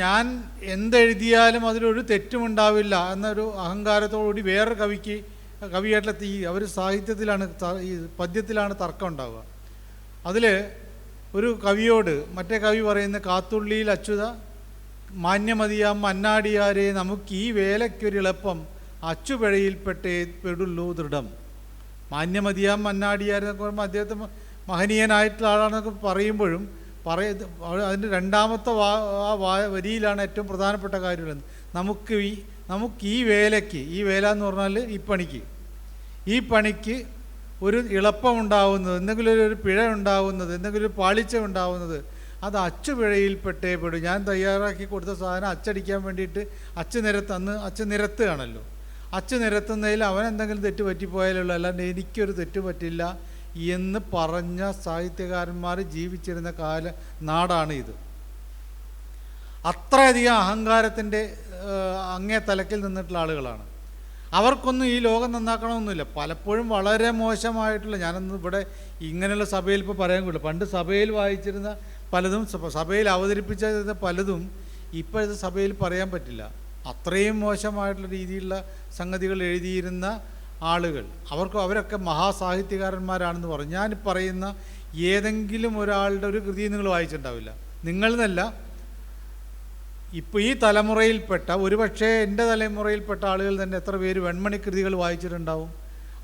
ഞാൻ എന്തെഴുതിയാലും അതിലൊരു തെറ്റുമുണ്ടാവില്ല എന്നൊരു അഹങ്കാരത്തോടുകൂടി വേറൊരു കവിയായിട്ടുള്ള അവർ സാഹിത്യത്തിലാണ്, ഈ പദ്യത്തിലാണ് തർക്കം ഉണ്ടാവുക. അതിൽ ഒരു കവിയോട് മറ്റേ കവി പറയുന്ന, കാത്തുള്ളിയിൽ അച്യുത മാന്യമതിയാം മന്നാടിയാരെ നമുക്ക് ഈ വേലയ്ക്കൊരെളുപ്പം അച്ചുപിഴയിൽപ്പെട്ടേ പെടുള്ളൂ ദൃഢം. മാന്യമതിയാം മന്നാടിയാരെന്നൊക്കെ പറയുമ്പോൾ അദ്ദേഹത്തെ മഹനീയനായിട്ടുള്ള ആളാണെന്നൊക്കെ പറയുമ്പോഴും അതിൻ്റെ രണ്ടാമത്തെ വരിയിലാണ് ഏറ്റവും പ്രധാനപ്പെട്ട കാര്യമുള്ളത്. നമുക്ക് ഈ വേലയ്ക്ക്, ഈ വേല എന്ന് പറഞ്ഞാൽ ഈ പണിക്ക് ഒരു എളുപ്പമുണ്ടാവുന്നത്, എന്തെങ്കിലും ഒരു പിഴ ഉണ്ടാവുന്നത്, എന്തെങ്കിലും ഒരു പാളിച്ച ഉണ്ടാവുന്നത്, അത് അച്ചുപിഴയിൽപ്പെട്ടേ പെടും. ഞാൻ തയ്യാറാക്കി കൊടുത്ത സാധനം അച്ചടിക്കാൻ വേണ്ടിയിട്ട് അച്ച് നിരത്തുകയാണല്ലോ. അച്ച് നിരത്തുന്നതിൽ അവൻ എന്തെങ്കിലും തെറ്റ് പറ്റിപ്പോയാലുള്ള, അല്ലാണ്ട് എനിക്കൊരു തെറ്റ് പറ്റില്ല എന്ന് പറഞ്ഞ സാഹിത്യകാരന്മാർ ജീവിച്ചിരുന്ന നാടാണ് ഇത്. അത്രയധികം അഹങ്കാരത്തിൻ്റെ അങ്ങേ തലക്കിൽ നിന്നിട്ടുള്ള ആളുകളാണ്. അവർക്കൊന്നും ഈ ലോകം നന്നാക്കണമെന്നില്ല. പലപ്പോഴും വളരെ മോശമായിട്ടുള്ള, ഞാനൊന്നും ഇവിടെ ഇങ്ങനെയുള്ള സഭയിൽ ഇപ്പോൾ പറയാൻ കൂടില്ല. പണ്ട് സഭയിൽ വായിച്ചിരുന്ന പലതും, സഭയിൽ അവതരിപ്പിച്ചിരുന്ന പലതും ഇപ്പോഴത്തെ സഭയിൽ പറയാൻ പറ്റില്ല. അത്രയും മോശമായിട്ടുള്ള രീതിയിലുള്ള സംഗതികൾ എഴുതിയിരുന്ന ആളുകൾ, അവരൊക്കെ മഹാസാഹിത്യകാരന്മാരാണെന്ന് പറഞ്ഞു. ഞാൻ പറയുന്ന ഏതെങ്കിലും ഒരാളുടെ ഒരു കൃതി നിങ്ങൾ വായിച്ചിട്ടുണ്ടാവില്ല. നിങ്ങളെന്നല്ല, ഇപ്പോൾ ഈ തലമുറയിൽപ്പെട്ട, ഒരുപക്ഷെ എൻ്റെ തലമുറയിൽപ്പെട്ട ആളുകൾ തന്നെ എത്ര പേര് വെൺമണി കൃതികൾ വായിച്ചിട്ടുണ്ടാവും.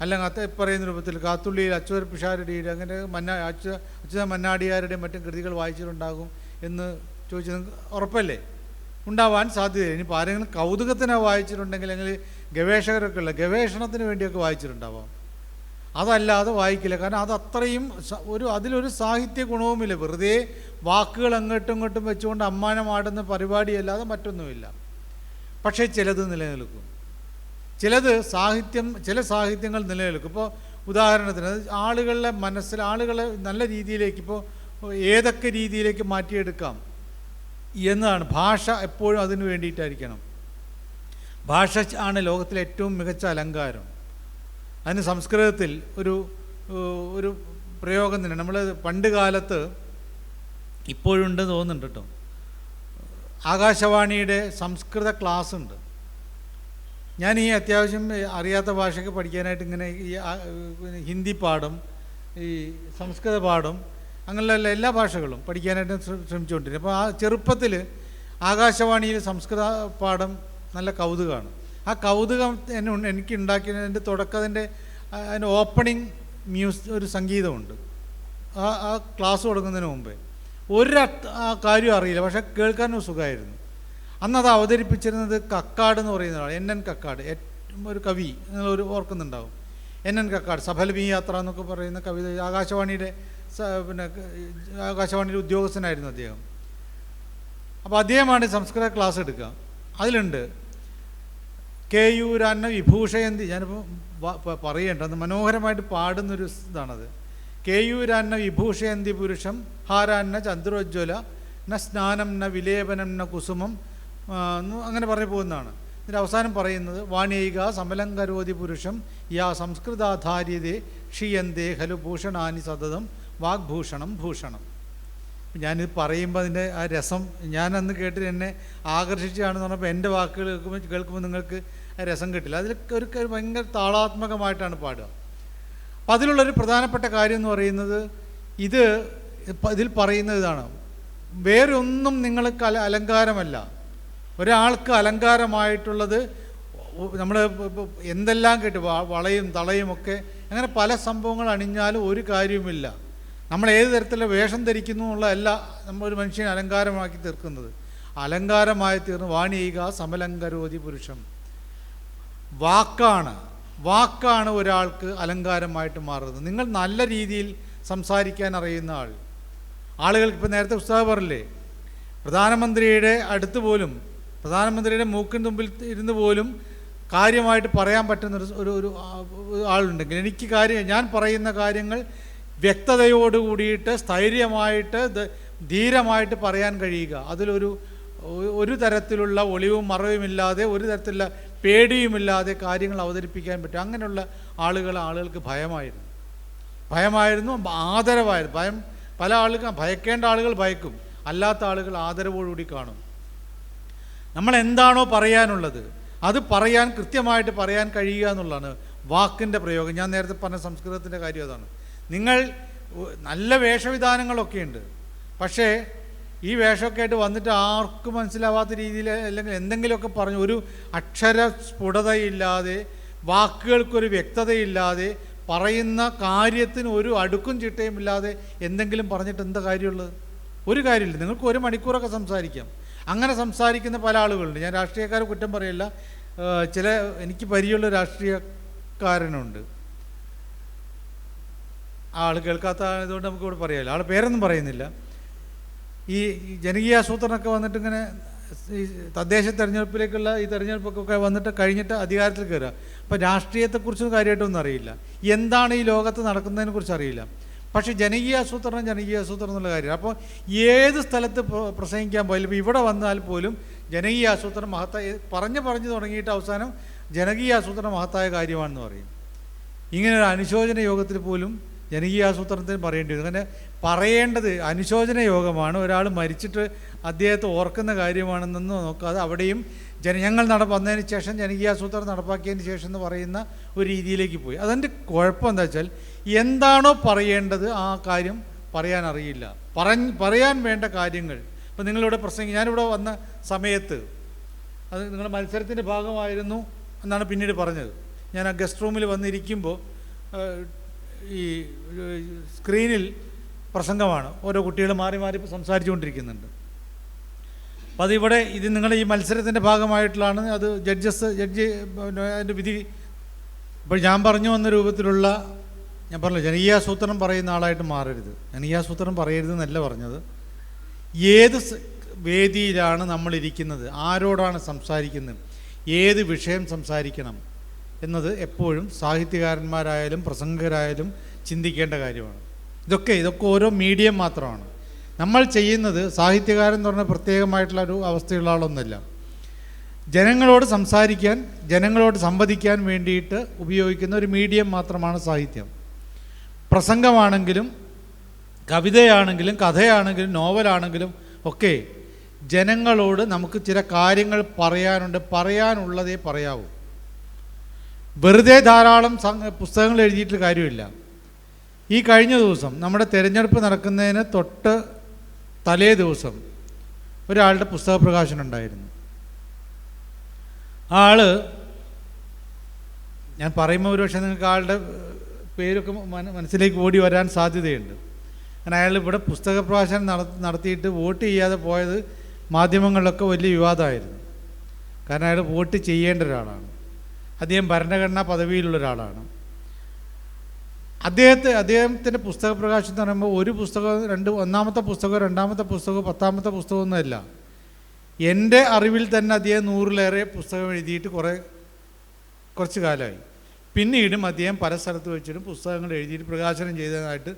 അല്ലെങ്കിൽ പറയുന്ന രൂപത്തിൽ കാത്തുള്ളിയിൽ അച്ചുവർ പിഷാരടിയുടെ, അങ്ങനെ അച്യുത മന്നാടിയാരുടെയും മറ്റും കൃതികൾ വായിച്ചിട്ടുണ്ടാകും എന്ന് ചോദിച്ചാൽ ഉറപ്പല്ലേ? ഉണ്ടാവാൻ സാധ്യതയില്ല. ഇനിയിപ്പോൾ ആരെങ്കിലും കൗതുകത്തിനാണ് വായിച്ചിട്ടുണ്ടെങ്കിൽ, അല്ലെങ്കിൽ ഗവേഷകരൊക്കെ ഉള്ള ഗവേഷണത്തിന് വേണ്ടിയൊക്കെ വായിച്ചിട്ടുണ്ടാവാം. അതല്ലാതെ വായിക്കില്ല. കാരണം അത് അത്രയും അതിലൊരു സാഹിത്യ ഗുണവുമില്ല. വെറുതെ വാക്കുകൾ അങ്ങോട്ടും ഇങ്ങോട്ടും വെച്ചുകൊണ്ട് അമ്മാനമാടുന്ന പരിപാടിയല്ലാതെ മറ്റൊന്നുമില്ല. പക്ഷേ ചിലത് നിലനിൽക്കും. ചില സാഹിത്യങ്ങൾ നിലനിൽക്കും. ഇപ്പോൾ ഉദാഹരണത്തിന് ആളുകളുടെ മനസ്സിൽ ആളുകളെ നല്ല രീതിയിലേക്ക് ഇപ്പോൾ ഏതൊക്കെ രീതിയിലേക്ക് മാറ്റിയെടുക്കാം എന്നതാണ്. ഭാഷ എപ്പോഴും അതിന് വേണ്ടിയിട്ടായിരിക്കണം. ഭാഷ ആണ് ലോകത്തിലെ ഏറ്റവും മികച്ച അലങ്കാരം. അതിന് സംസ്കൃതത്തിൽ ഒരു പ്രയോഗം തന്നെ നമ്മൾ പണ്ട് കാലത്ത് ഇപ്പോഴുണ്ടെന്ന് തോന്നുന്നുണ്ട് കേട്ടോ. ആകാശവാണിയുടെ സംസ്കൃത ക്ലാസ് ഉണ്ട്. ഞാൻ ഈ അത്യാവശ്യം അറിയാത്ത ഭാഷയൊക്കെ പഠിക്കാനായിട്ട് ഇങ്ങനെ ഈ ഹിന്ദി പാഠം, ഈ സംസ്കൃത പാഠം, അങ്ങനെയുള്ള എല്ലാ ഭാഷകളും പഠിക്കാനായിട്ട് ശ്രമിച്ചുകൊണ്ടിരുന്നു. അപ്പോൾ ആ ചെറുപ്പത്തിൽ ആകാശവാണിയിൽ സംസ്കൃത പാഠം നല്ല കൗതുകമാണ്. ആ കൗതുകം എനിക്ക് ഉണ്ടാക്കിയതിൻ്റെ തുടക്കത്തിൻ്റെ അതിൻ്റെ ഓപ്പണിംഗ് ഒരു സംഗീതമുണ്ട്. ആ ക്ലാസ് തുടങ്ങുന്നതിന് മുമ്പേ കാര്യം അറിയില്ല, പക്ഷേ കേൾക്കാനും സുഖമായിരുന്നു. അന്നത് അവതരിപ്പിച്ചിരുന്നത് കക്കാട് എന്ന് പറയുന്ന ആൾ, NN കക്കാട്, ഒരു കവി, നിങ്ങളൊരു ഓർക്കുന്നുണ്ടാവും. NN കക്കാട് സഫലമീ യാത്ര എന്നൊക്കെ പറയുന്ന കവിത ആകാശവാണിയുടെ ആകാശവാണിയുടെ ഉദ്യോഗസ്ഥനായിരുന്നു അദ്ദേഹം. അപ്പോൾ അദ്ദേഹമാണ് സംസ്കൃത ക്ലാസ് എടുക്കുക. അതിലുണ്ട് കേയൂരാന്ന വിഭൂഷയന്തി. ഞാനിപ്പോൾ പറയേണ്ട അത് മനോഹരമായിട്ട് പാടുന്നൊരു ഇതാണത്. കേയൂരാന്ന വിഭൂഷയന്തി പുരുഷം ഹാരാന്ന ചന്ദ്രോജ്വല ന സ്നാനം ന വിലേപനം ന കുസുമം, അങ്ങനെ പറഞ്ഞു പോകുന്നതാണ്. ഇതിൻ്റെ അവസാനം പറയുന്നത് വാണിയിക സമലം കരോതി പുരുഷം യാ സംസ്കൃതാധാര്യതേ ക്ഷീയന്തേ ഹലു ഭൂഷണാനി സതതം വാഗ്ഭൂഷണം ഭൂഷണം. ഞാനിത് പറയുമ്പോൾ അതിൻ്റെ ആ രസം ഞാനന്ന് കേട്ടിട്ട് എന്നെ ആകർഷിച്ചാണെന്ന് പറഞ്ഞപ്പോൾ എൻ്റെ വാക്കുകൾ കേൾക്കുമ്പോൾ നിങ്ങൾക്ക് ആ രസം കിട്ടില്ല. അതിൽ ഒരു ഭയങ്കര താളാത്മകമായിട്ടാണ് പാടുക. അപ്പം അതിലുള്ളൊരു പ്രധാനപ്പെട്ട കാര്യം എന്ന് പറയുന്നത് ഇതിൽ പറയുന്നത് ഇതാണ്: വേറെ ഒന്നും നിങ്ങൾക്ക് അലങ്കാരമല്ല. ഒരാൾക്ക് അലങ്കാരമായിട്ടുള്ളത് നമ്മൾ എന്തെല്ലാം കേട്ടു, വളയും തളയും ഒക്കെ, അങ്ങനെ പല സംഭവങ്ങൾ അണിഞ്ഞാലും ഒരു കാര്യവുമില്ല. നമ്മൾ ഏത് തരത്തിലുള്ള വേഷം ധരിക്കുന്നു എന്നുള്ളതല്ല നമ്മളൊരു മനുഷ്യനെ അലങ്കാരമാക്കി തീർക്കുന്നത്. അലങ്കാരമായി തീർന്ന് വാണിയിക സമലങ്കരോതി പുരുഷം. വാക്കാണ് ഒരാൾക്ക് അലങ്കാരമായിട്ട് മാറുന്നത്. നിങ്ങൾ നല്ല രീതിയിൽ സംസാരിക്കാൻ അറിയുന്ന ആളുകൾക്ക് ഇപ്പോൾ നേരത്തെ ഉസ്താദ് പറഞ്ഞില്ലേ, പ്രധാനമന്ത്രിയുടെ അടുത്ത് പോലും, പ്രധാനമന്ത്രിയുടെ മൂക്കിന് മുമ്പിൽ ഇരുന്ന് പോലും കാര്യമായിട്ട് പറയാൻ പറ്റുന്ന ഒരു ആളുണ്ടെങ്കിൽ ഞാൻ പറയുന്ന കാര്യങ്ങൾ വ്യക്തതയോട് കൂടിയിട്ട് സ്ഥൈര്യമായിട്ട് ധീരമായിട്ട് പറയാൻ കഴിയുക, ഒരു തരത്തിലുള്ള ഒളിവും മറവുമില്ലാതെ, ഒരു തരത്തിലുള്ള പേടിയുമില്ലാതെ കാര്യങ്ങൾ അവതരിപ്പിക്കാൻ പറ്റും. അങ്ങനെയുള്ള ആളുകൾക്ക് ഭയമായിരുന്നു, ആദരവായിരുന്നു. പല ആളുകൾ ഭയക്കേണ്ട ആളുകൾ ഭയക്കും, അല്ലാത്ത ആളുകൾ ആദരവോടുകൂടി കാണും. നമ്മൾ എന്താണോ പറയാനുള്ളത് അത് കൃത്യമായിട്ട് പറയാൻ കഴിയുക എന്നുള്ളതാണ് വാക്കിൻ്റെ പ്രയോഗം. ഞാൻ നേരത്തെ പറഞ്ഞ സംസ്കൃതത്തിൻ്റെ കാര്യം അതാണ്. നിങ്ങൾ നല്ല വേഷവിധാനങ്ങളൊക്കെ ഉണ്ട്, പക്ഷേ ഈ വേഷമൊക്കെ ആയിട്ട് വന്നിട്ട് ആർക്കും മനസ്സിലാവാത്ത രീതിയിൽ അല്ലെങ്കിൽ എന്തെങ്കിലുമൊക്കെ പറഞ്ഞു ഒരു അക്ഷര സ്ഫുടതയില്ലാതെ, വാക്കുകൾക്കൊരു വ്യക്തതയില്ലാതെ, പറയുന്ന കാര്യത്തിന് ഒരു അടുക്കും ചിട്ടയും ഇല്ലാതെ എന്തെങ്കിലും പറഞ്ഞിട്ട് എന്താ കാര്യമുള്ളത്? ഒരു കാര്യമില്ല. നിങ്ങൾക്ക് 1 മണിക്കൂറൊക്കെ സംസാരിക്കാം. അങ്ങനെ സംസാരിക്കുന്ന പല ആളുകളുണ്ട്. ഞാൻ രാഷ്ട്രീയക്കാരെ കുറ്റം പറയില്ല. എനിക്ക് പരിചയമുള്ള രാഷ്ട്രീയക്കാരനുണ്ട്. ആൾ കേൾക്കാത്ത ആയതുകൊണ്ട് നമുക്കിവിടെ പറയാമല്ലോ, ആൾ പേരൊന്നും പറയുന്നില്ല. ഈ ജനകീയാസൂത്രണമൊക്കെ വന്നിട്ട് ഇങ്ങനെ ഈ തദ്ദേശ തെരഞ്ഞെടുപ്പിലേക്കുള്ള ഈ തെരഞ്ഞെടുപ്പൊക്കെ വന്നിട്ട് കഴിഞ്ഞിട്ട് അധികാരത്തിൽ കയറുക. അപ്പോൾ രാഷ്ട്രീയത്തെക്കുറിച്ചും കാര്യമായിട്ടൊന്നും അറിയില്ല, എന്താണ് ഈ ലോകത്ത് നടക്കുന്നതിനെക്കുറിച്ച് അറിയില്ല. പക്ഷേ ജനകീയാസൂത്രണം എന്നുള്ള കാര്യം. അപ്പോൾ ഏത് സ്ഥലത്ത് പ്രസംഗിക്കാൻ പോയാലും, ഇപ്പോൾ ഇവിടെ വന്നാൽ പോലും ജനകീയാസൂത്രണം മഹത്തായ പറഞ്ഞു തുടങ്ങിയിട്ട് അവസാനം ജനകീയാസൂത്രണം മഹത്തായ കാര്യമാണെന്ന് പറയും. ഇങ്ങനൊരു അനുശോചന യോഗത്തിൽ പോലും ജനകീയാസൂത്രണത്തിന് പറയേണ്ടി വരും. അങ്ങനെ പറയേണ്ടത് അനുശോചന യോഗമാണ്, ഒരാൾ മരിച്ചിട്ട് അദ്ദേഹത്തെ ഓർക്കുന്ന കാര്യമാണെന്നൊന്നും നോക്കാതെ അവിടെയും ഞങ്ങൾ വന്നതിന് ശേഷം ജനകീയാസൂത്രണം നടപ്പാക്കിയതിന് ശേഷം എന്ന് പറയുന്ന ഒരു രീതിയിലേക്ക് പോയി. അതിൻ്റെ കുഴപ്പം എന്താ വെച്ചാൽ, എന്താണോ പറയേണ്ടത് ആ കാര്യം പറയാൻ അറിയില്ല. പറയാൻ വേണ്ട കാര്യങ്ങൾ ഇപ്പോൾ നിങ്ങളിവിടെ ഞാനിവിടെ വന്ന സമയത്ത് അത് നിങ്ങളുടെ മത്സരത്തിൻ്റെ ഭാഗമായിരുന്നു എന്നാണ് പിന്നീട് പറഞ്ഞത്. ഞാൻ ആ ഗസ്റ്റ് റൂമിൽ വന്നിരിക്കുമ്പോൾ ഈ സ്ക്രീനിൽ പ്രസംഗമാണ്, ഓരോ കുട്ടികൾ മാറി സംസാരിച്ചുകൊണ്ടിരിക്കുന്നുണ്ട്. അപ്പോൾ അതിവിടെ നിങ്ങളുടെ ഈ മത്സരത്തിൻ്റെ ഭാഗമായിട്ടുള്ളതാണ്. അത് ജഡ്ജി അതിൻ്റെ വിധി. ഇപ്പോൾ ഞാൻ പറഞ്ഞു വന്ന രൂപത്തിലുള്ള, ഞാൻ പറഞ്ഞു ജനകീയാസൂത്രണം പറയുന്ന ആളായിട്ട് മാറരുത്. ജനകീയാസൂത്രണം പറയരുതെന്നല്ല പറഞ്ഞത്. ഏത് വേദിയിലാണ് നമ്മളിരിക്കുന്നത്, ആരോടാണ് സംസാരിക്കുന്നത്, ഏത് വിഷയം സംസാരിക്കണം, എന്നത് എപ്പോഴും സാഹിത്യകാരന്മാരായാലും പ്രസംഗകരായാലും ചിന്തിക്കേണ്ട കാര്യമാണ്. ഇതൊക്കെ ഓരോ മീഡിയം മാത്രമാണ്. നമ്മൾ ചെയ്യുന്നത് സാഹിത്യകാരൻ എന്ന് പറഞ്ഞാൽ പ്രത്യേകമായിട്ടുള്ള ഒരു അവസ്ഥയുള്ള ആളൊന്നുമല്ല. ജനങ്ങളോട് സംസാരിക്കാൻ, ജനങ്ങളോട് സംവദിക്കാൻ വേണ്ടിയിട്ട് ഉപയോഗിക്കുന്ന ഒരു മീഡിയം മാത്രമാണ് സാഹിത്യം. പ്രസംഗമാണെങ്കിലും കവിതയാണെങ്കിലും കഥയാണെങ്കിലും നോവലാണെങ്കിലും ഒക്കെ ജനങ്ങളോട് നമുക്ക് ചില കാര്യങ്ങൾ പറയാനുണ്ട്, പറയാനുള്ളതേ പറയാവൂ. വെറുതെ ധാരാളം പുസ്തകങ്ങൾ എഴുതിയിട്ട് കാര്യമില്ല. ഈ കഴിഞ്ഞ ദിവസം നമ്മുടെ തിരഞ്ഞെടുപ്പ് നടക്കുന്നതിന് തൊട്ട് തലേ ദിവസം ഒരാളുടെ പുസ്തക പ്രകാശനം ഉണ്ടായിരുന്നു. ആള്, ഞാൻ പറയുമ്പോൾ ഒരു പക്ഷേ നിങ്ങൾക്ക് ആളുടെ പേരൊക്കെ മനസ്സിലേക്ക് ഓടി വരാൻ സാധ്യതയുണ്ട്. കാരണം അയാൾ ഇവിടെ പുസ്തക പ്രകാശനം നടത്തിയിട്ട് വോട്ട് ചെയ്യാതെ പോയത് മാധ്യമങ്ങളിലൊക്കെ വലിയ വിവാദമായിരുന്നു. കാരണം അയാൾ വോട്ട് ചെയ്യേണ്ട ഒരാളാണ്, അദ്ദേഹം ഭരണഘടനാ പദവിയിലുള്ള ഒരാളാണ്. അദ്ദേഹത്തിൻ്റെ പുസ്തക പ്രകാശനം എന്ന് പറയുമ്പോൾ ഒരു പുസ്തകം, ഒന്നാമത്തെ പുസ്തകം, രണ്ടാമത്തെ പുസ്തകം, 10ാമത്തെ പുസ്തകമൊന്നുമല്ല. എൻ്റെ അറിവിൽ തന്നെ അദ്ദേഹം 100-ലേറെ പുസ്തകം എഴുതിയിട്ട് കുറച്ച് കാലമായി. പിന്നീടും അദ്ദേഹം പല സ്ഥലത്ത് വെച്ചിട്ടും പുസ്തകങ്ങൾ എഴുതിയിട്ട് പ്രകാശനം ചെയ്തതായിട്ട്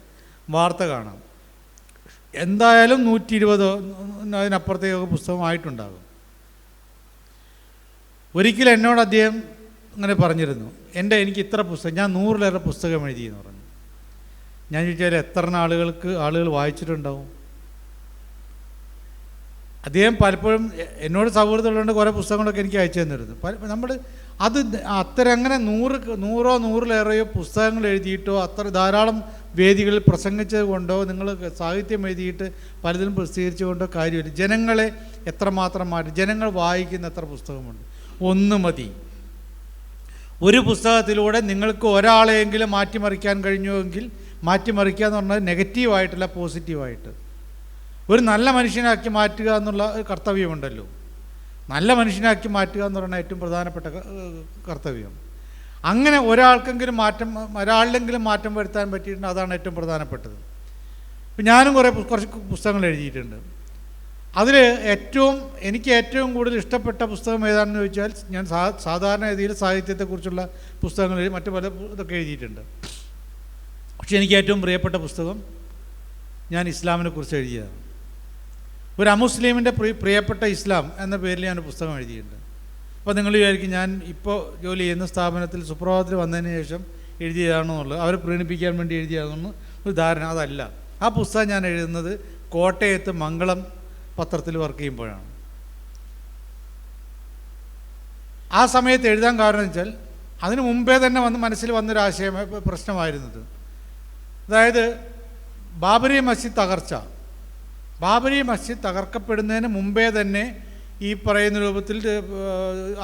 വാർത്ത കാണാം. എന്തായാലും 120 അതിനപ്പുറത്തേക്കൊക്കെ പുസ്തകമായിട്ടുണ്ടാകും. ഒരിക്കലും എന്നോട് അദ്ദേഹം അങ്ങനെ പറഞ്ഞിരുന്നു, എനിക്ക് ഇത്ര പുസ്തകം, ഞാൻ 100-ലേറെ പുസ്തകം എഴുതിയെന്ന് പറഞ്ഞു. ഞാൻ ചോദിച്ചാൽ എത്ര ആളുകൾ വായിച്ചിട്ടുണ്ടാവും? അദ്ദേഹം പലപ്പോഴും എന്നോട് സൗഹൃദമുള്ളതുകൊണ്ട് കുറേ പുസ്തകങ്ങളൊക്കെ എനിക്ക് അയച്ചു തന്നിരുന്നു. നമ്മൾ അത് അങ്ങനെ 100-ലേറെയോ പുസ്തകങ്ങൾ എഴുതിയിട്ടോ അത്ര ധാരാളം വേദികളിൽ പ്രസംഗിച്ചത് കൊണ്ടോ നിങ്ങൾ സാഹിത്യം എഴുതിയിട്ട് പലതിലും പ്രസിദ്ധീകരിച്ചുകൊണ്ടോ കാര്യമില്ല. ജനങ്ങളെ എത്രമാത്രം മാറ്റി, ജനങ്ങൾ വായിക്കുന്ന എത്ര പുസ്തകമുണ്ട്? ഒന്ന് മതി. ഒരു പുസ്തകത്തിലൂടെ നിങ്ങൾക്ക് ഒരാളെയെങ്കിലും മാറ്റിമറിക്കാൻ കഴിഞ്ഞുവെങ്കിൽ, മാറ്റിമറിക്കുക എന്ന് പറഞ്ഞാൽ നെഗറ്റീവായിട്ടല്ല, പോസിറ്റീവായിട്ട് ഒരു നല്ല മനുഷ്യനാക്കി മാറ്റുക എന്നുള്ള കർത്തവ്യമുണ്ടല്ലോ. നല്ല മനുഷ്യനാക്കി മാറ്റുക എന്ന് പറഞ്ഞാൽ ഏറ്റവും പ്രധാനപ്പെട്ട കർത്തവ്യം. അങ്ങനെ ഒരാളിലെങ്കിലും മാറ്റം വരുത്താൻ പറ്റിയിട്ടുണ്ട്, അതാണ് ഏറ്റവും പ്രധാനപ്പെട്ടത്. ഇപ്പം ഞാനും കുറച്ച് പുസ്തകങ്ങൾ എഴുതിയിട്ടുണ്ട്. അതിൽ എനിക്ക് ഏറ്റവും കൂടുതൽ ഇഷ്ടപ്പെട്ട പുസ്തകം ഏതാണെന്ന് ചോദിച്ചാൽ, ഞാൻ സാധാരണ രീതിയിൽ സാഹിത്യത്തെക്കുറിച്ചുള്ള പുസ്തകങ്ങൾ മറ്റു പല ഇതൊക്കെ എഴുതിയിട്ടുണ്ട്. പക്ഷെ എനിക്ക് ഏറ്റവും പ്രിയപ്പെട്ട പുസ്തകം ഞാൻ ഇസ്ലാമിനെക്കുറിച്ച് എഴുതിയതാണ്. ഒരു അമുസ്ലിമിൻ്റെ പ്രിയപ്പെട്ട ഇസ്ലാം എന്ന പേരിൽ ഞാൻ പുസ്തകം എഴുതിയിട്ടുണ്ട്. അപ്പോൾ നിങ്ങൾ വിചാരിക്കും ഞാൻ ഇപ്പോൾ ജോലി ചെയ്യുന്ന സ്ഥാപനത്തിൽ സുപ്രഭാതത്തിൽ വന്നതിന് ശേഷം എഴുതിയതാണെന്നുള്ളത്, അവരെ പ്രീണിപ്പിക്കാൻ വേണ്ടി എഴുതിയതാണെന്ന് ഒരു ധാരണ. അതല്ല. ആ പുസ്തകം ഞാൻ എഴുതുന്നത് കോട്ടയത്ത് മംഗളം പത്രത്തിൽ വർക്ക് ചെയ്യുമ്പോഴാണ്. ആ സമയത്ത് എഴുതാൻ കാരണം വെച്ചാൽ അതിന് മുമ്പേ തന്നെ മനസ്സിൽ വന്നൊരാശയം പ്രശ്നമായിരുന്നത്, അതായത് ബാബരി മസ്ജിദ് തകർക്കപ്പെടുന്നതിന് മുമ്പേ തന്നെ ഈ പറയുന്ന രൂപത്തിൽ